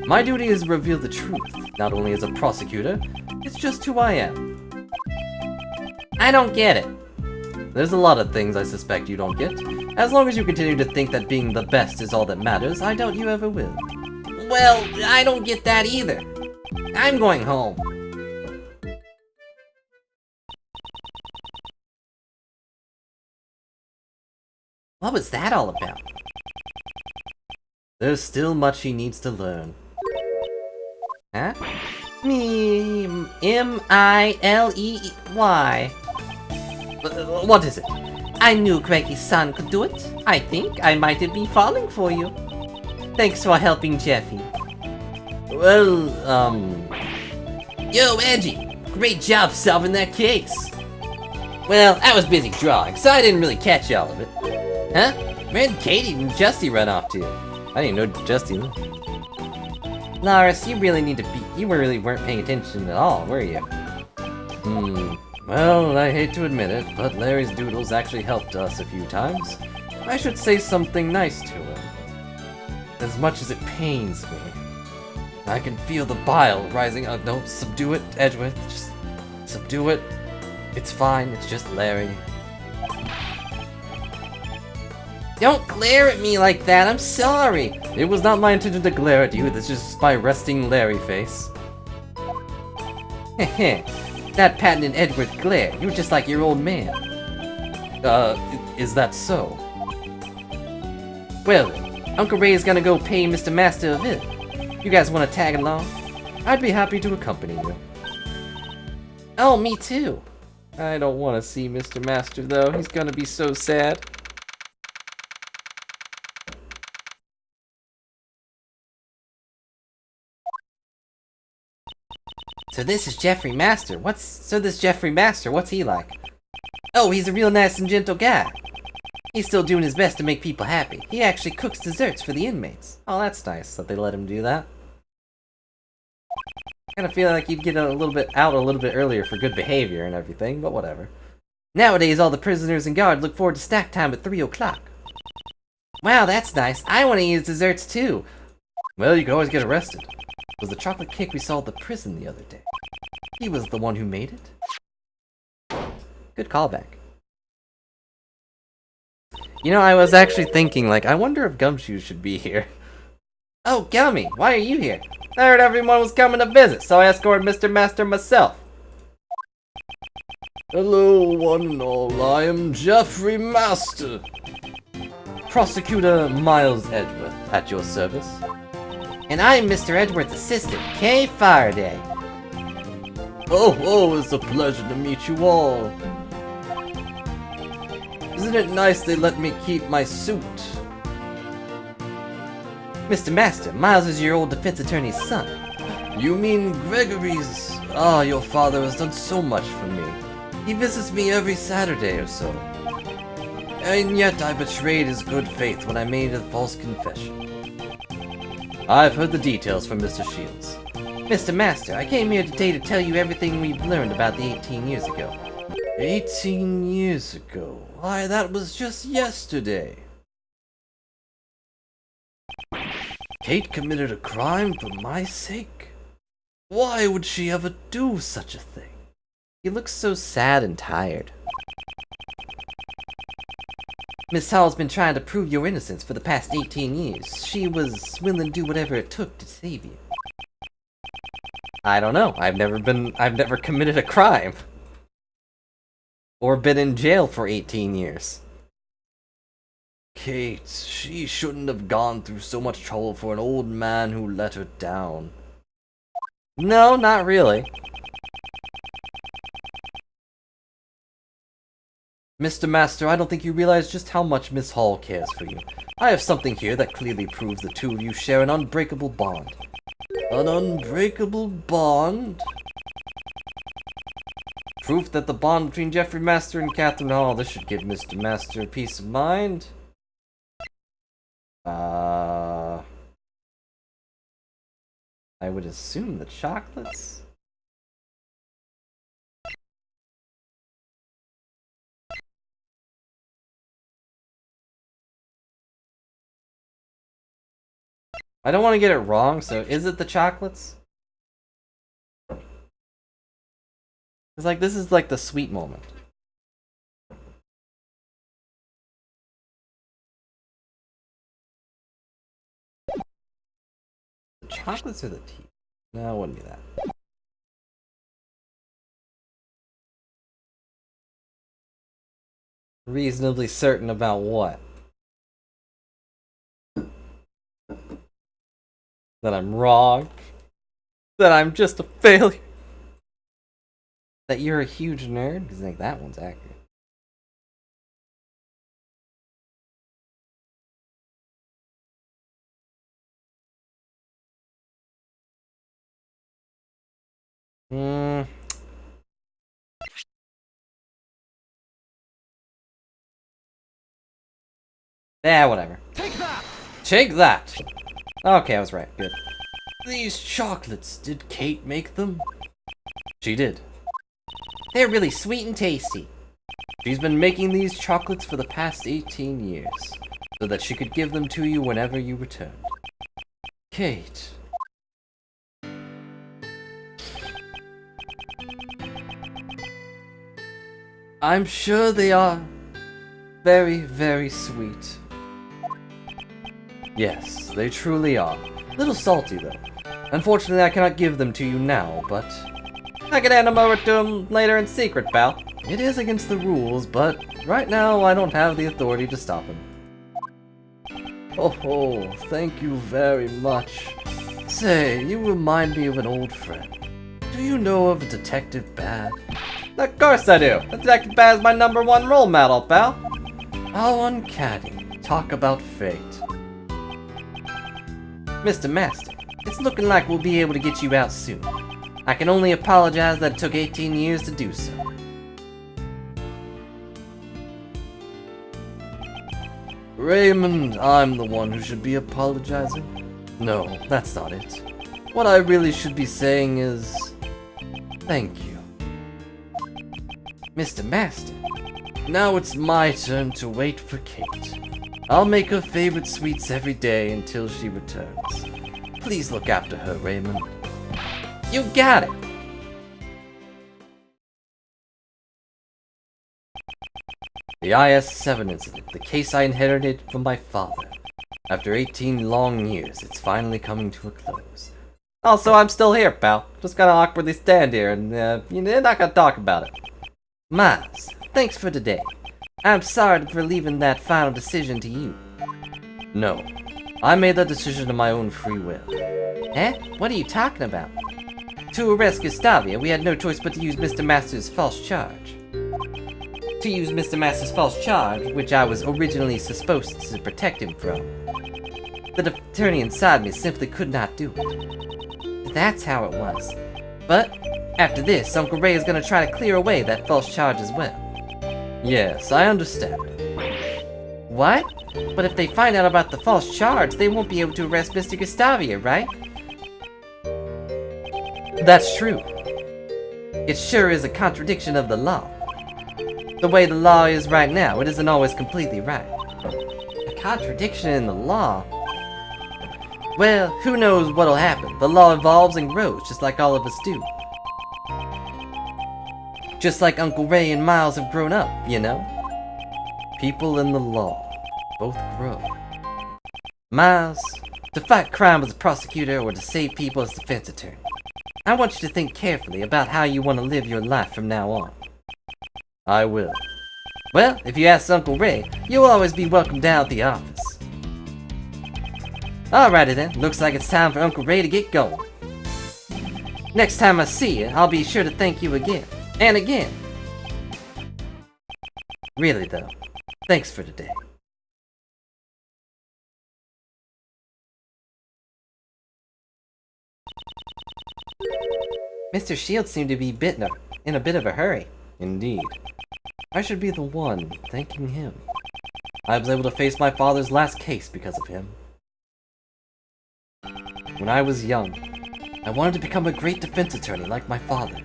My duty is to reveal the truth, not only as a prosecutor, it's just who I am. I don't get it. There's a lot of things I suspect you don't get. As long as you continue to think that being the best is all that matters, I doubt you ever will. Well, I don't get that either. I'm going home. What was that all about? There's still much he needs to learn. Huh? M-I-L-E-Y. What is it? I knew Greggy-san could do it. I think I might have been falling for you. Thanks for helping Jeffy. Well, Yo, Edgy! Great job solving that case! Well, I was busy drawing, so I didn't really catch all of it. Huh? Where did Katie and Justy run off to? I didn't know Justin. Loris, you really weren't paying attention at all, were you? Well, I hate to admit it, but Larry's doodles actually helped us a few times. I should say something nice to him. As much as it pains me. I can feel the bile rising up. Don't subdue it, Edgeworth. Just subdue it. It's fine, it's just Larry. Don't glare at me like that, I'm sorry! It was not my intention to glare at you, it's just my resting Larry face. Heh. That patented Edward glare, you're just like your old man. Is that so? Well, Uncle Ray is gonna go pay Mr. Master a visit. You guys wanna tag along? I'd be happy to accompany you. Oh, me too. I don't want to see Mr. Master, though. He's gonna be so sad. So this is Jeffrey Master. What's he like? Oh, he's a real nice and gentle guy. He's still doing his best to make people happy. He actually cooks desserts for the inmates. Oh, that's nice that they let him do that. I kind of feel like he'd get a little bit earlier for good behavior and everything, but whatever. Nowadays, all the prisoners and guards look forward to snack time at 3 o'clock. Wow, that's nice. I want to eat his desserts too. Well, you could always get arrested. It was the chocolate cake we saw at the prison the other day. He was the one who made it. Good callback. You know, I was actually thinking, like, I wonder if Gumshoe should be here. Oh, Gummy, why are you here? I heard everyone was coming to visit, so I escorted Mr. Master myself. Hello, one and all. I am Jeffrey Master. Prosecutor Miles Edgeworth, at your service. And I'm Mr. Edgeworth's assistant, Kay Faraday. Oh, it's a pleasure to meet you all. Isn't it nice they let me keep my suit? Mr. Master, Miles is your old defense attorney's son. You mean Gregory's? Ah, your father has done so much for me. He visits me every Saturday or so. And yet I betrayed his good faith when I made a false confession. I've heard the details from Mr. Shields. Mr. Master, I came here today to tell you everything we've learned about the 18 years ago. 18 years ago? Why, that was just yesterday. Kate committed a crime for my sake? Why would she ever do such a thing? He looks so sad and tired. Miss Hall's been trying to prove your innocence for the past 18 years. She was willing to do whatever it took to save you. I don't know. I've never committed a crime. Or been in jail for 18 years. Kate, she shouldn't have gone through so much trouble for an old man who let her down. No, not really. Mr. Master, I don't think you realize just how much Miss Hall cares for you. I have something here that clearly proves the two of you share an unbreakable bond. An unbreakable bond? Proof that the bond between Jeffrey Master and Catherine Hall. This should give Mr. Master peace of mind. I would assume the chocolates? I don't want to get it wrong, so is it the chocolates? It's like, this is like the sweet moment. The chocolates or the tea? No, it wouldn't be that. Reasonably certain about what? That I'm wrong? That I'm just a failure? That you're a huge nerd? Because I think that one's accurate. Yeah, whatever. Take that! Okay, I was right. Good. These chocolates, did Kate make them? She did. They're really sweet and tasty. She's been making these chocolates for the past 18 years, so that she could give them to you whenever you returned. Kate. I'm sure they are very, very sweet. Yes, they truly are. Little salty, though. Unfortunately, I cannot give them to you now, but I can hand them over to him later in secret, pal. it is against the rules, but right now I don't have the authority to stop him. Oh, thank you very much. Say, you remind me of an old friend. Do you know of Detective Bad? Of course I do. Detective Bad's my #1 role model, pal. How uncanny. Talk about fate. Mr. Master, it's looking like we'll be able to get you out soon. I can only apologize that it took 18 years to do so. Raymond, I'm the one who should be apologizing. No, that's not it. What I really should be saying is... thank you. Mr. Master, Now it's my turn to wait for Kate. I'll make her favorite sweets every day until she returns. Please look after her, Raymond. you got it. The IS-7 incident, the case I inherited from my father. After 18 long years, it's finally coming to a close. Also, I'm still here, pal. Just gotta awkwardly stand here and, you're not gonna talk about it. Miles, thanks for today. I'm sorry for leaving that final decision to you. No, I made that decision of my own free will. Eh? What are you talking about? To arrest Gustavia, we had no choice but to use Mr. Master's false charge. To use Mr. Master's false charge, which I was originally supposed to protect him from. The attorney inside me simply could not do it. That's how it was. But, after this, Uncle Ray is gonna try to clear away that false charge as well. Yes, I understand. What? But if they find out about the false charge, they won't be able to arrest Mr. Gustavia, right? That's true. It sure is a contradiction of the law. The way the law is right now, it isn't always completely right. A contradiction in the law? Well, who knows what'll happen. The law evolves and grows, just like all of us do. Just like Uncle Ray and Miles have grown up, you know? People in the law both grow. Miles, to fight crime as a prosecutor or to save people as defense attorney, I want you to think carefully about how you want to live your life from now on. I will. Well, if you ask Uncle Ray, you'll always be welcome down at the office. Alrighty then, looks like it's time for Uncle Ray to get going. Next time I see you, I'll be sure to thank you again. And again. Really though, thanks for today. Mr. Shields seemed to be in a bit of a hurry. Indeed. I should be the one thanking him. I was able to face my father's last case because of him. When I was young, I wanted to become a great defense attorney like my father.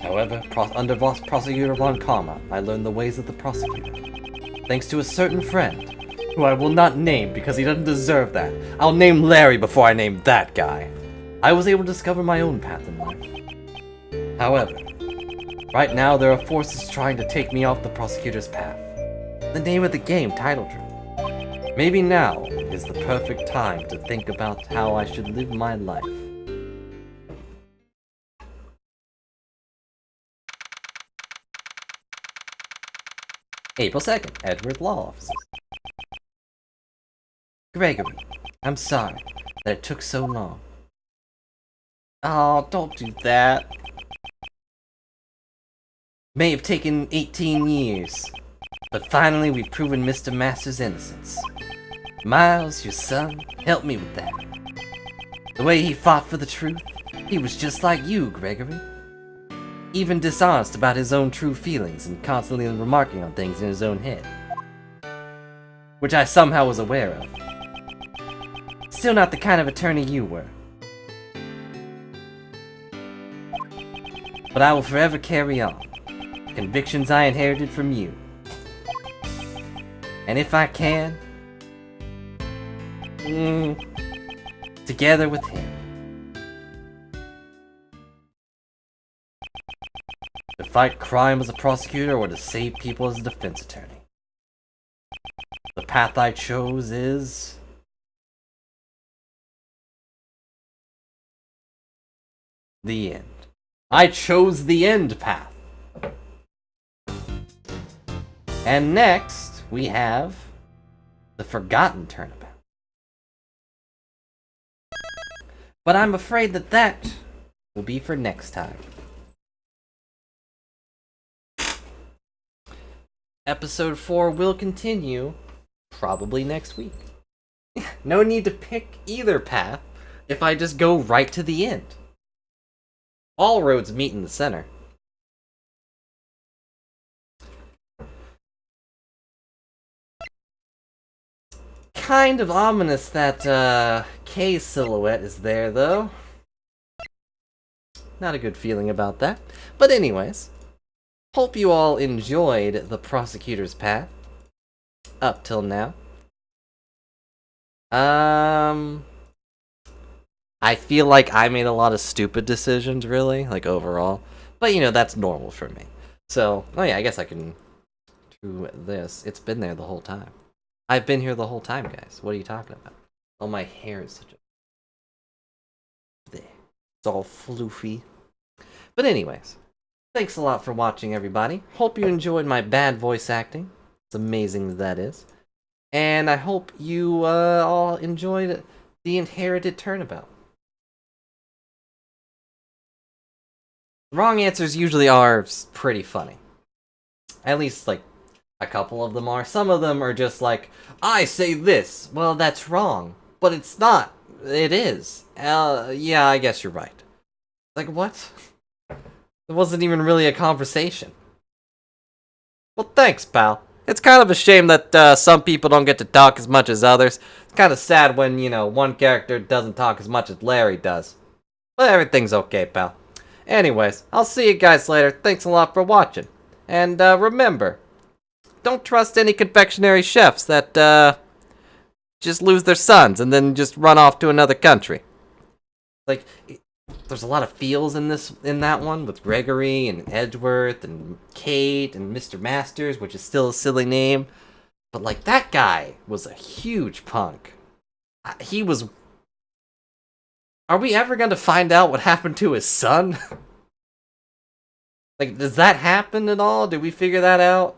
However, under Prosecutor von Karma, I learned the ways of the prosecutor. Thanks to a certain friend, who I will not name because he doesn't deserve that. I'll name Larry before I name that guy. I was able to discover my own path in life. However, right now there are forces trying to take me off the prosecutor's path. The name of the game, title drill. Maybe now is the perfect time to think about how I should live my life. April 2nd, Edward Law Offices. Gregory, I'm sorry that it took so long. Oh, don't do that. May have taken 18 years, but finally we've proven Mr. Master's innocence. Miles, your son, helped me with that. The way he fought for the truth, he was just like you, Gregory. Even dishonest about his own true feelings and constantly remarking on things in his own head. which I somehow was aware of. Still not the kind of attorney you were. But I will forever carry on. Convictions I inherited from you. And if I can, together with him. To fight crime as a prosecutor or to save people as a defense attorney. The path I chose is... the end. I chose the end path. And next, we have the Forgotten Turnabout. But I'm afraid that that will be for next time. Episode 4 will continue, probably next week. No need to pick either path if I just go right to the end. All roads meet in the center. Kind of ominous that K silhouette is there, though. Not a good feeling about that. But anyways, hope you all enjoyed the Prosecutor's Path up till now. I feel like I made a lot of stupid decisions, really, like overall. But you know, that's normal for me. So, oh yeah, I guess I can do this. It's been there the whole time. I've been here the whole time, guys. What are you talking about? Oh, my hair is such a... There. It's all floofy. But anyways, thanks a lot for watching, everybody. Hope you enjoyed my bad voice acting. It's amazing that is. And I hope you all enjoyed the Inherited Turnabout. Wrong answers usually are pretty funny. At least, like, a couple of them are. Some of them are just like, I say this. Well, that's wrong. But it's not. It is. Yeah, I guess you're right. Like, what? It wasn't even really a conversation. Well, thanks, pal. It's kind of a shame that some people don't get to talk as much as others. It's kind of sad when, you know, one character doesn't talk as much as Larry does. But everything's okay, pal. Anyways, I'll see you guys later. Thanks a lot for watching. And remember, don't trust any confectionery chefs that just lose their sons and then just run off to another country. Like, there's a lot of feels in that one with Gregory and Edgeworth and Kate and Mr. Masters, which is still a silly name. But like, that guy was a huge punk. He was... Are we ever going to find out what happened to his son? Like, does that happen at all? Did we figure that out?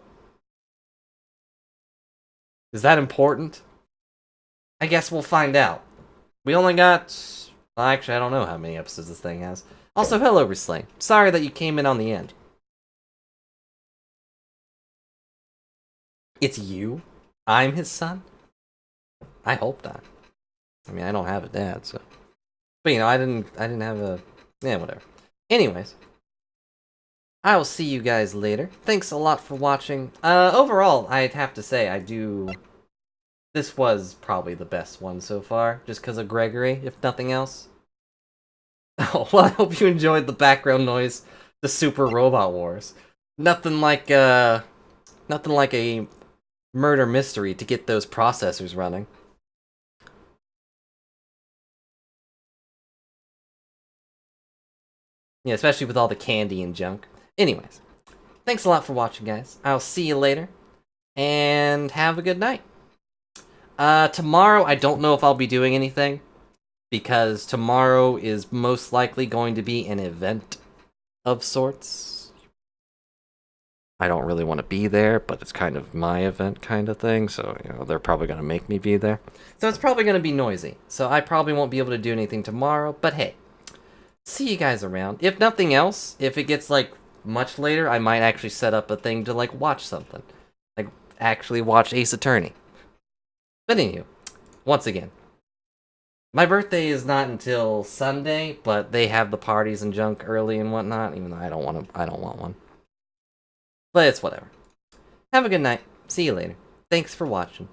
Is that important? I guess we'll find out. We only got... Well, actually, I don't know how many episodes this thing has. Also, hello, Rislain. Sorry that you came in on the end. It's you? I'm his son? I hope not. I mean, I don't have a dad, so... But, you know, I didn't have a... Yeah, whatever. Anyways. I will see you guys later. Thanks a lot for watching. Overall, I'd have to say, this was probably the best one so far, just because of Gregory, if nothing else. Oh, well, I hope you enjoyed the background noise, the Super Robot Wars. Nothing like a murder mystery to get those processors running. Yeah, especially with all the candy and junk. Anyways, thanks a lot for watching, guys. I'll see you later, and have a good night. Tomorrow, I don't know if I'll be doing anything, because tomorrow is most likely going to be an event of sorts. I don't really want to be there, but it's kind of my event kind of thing, so, you know, they're probably going to make me be there. So it's probably going to be noisy, so I probably won't be able to do anything tomorrow, but hey, see you guys around. If nothing else, if it gets, like, much later, I might actually set up a thing to, like, watch something. Like, actually watch Ace Attorney. But anywho, once again, my birthday is not until Sunday, but they have the parties and junk early and whatnot, even though I don't want one. But it's whatever. Have a good night. See you later. Thanks for watching.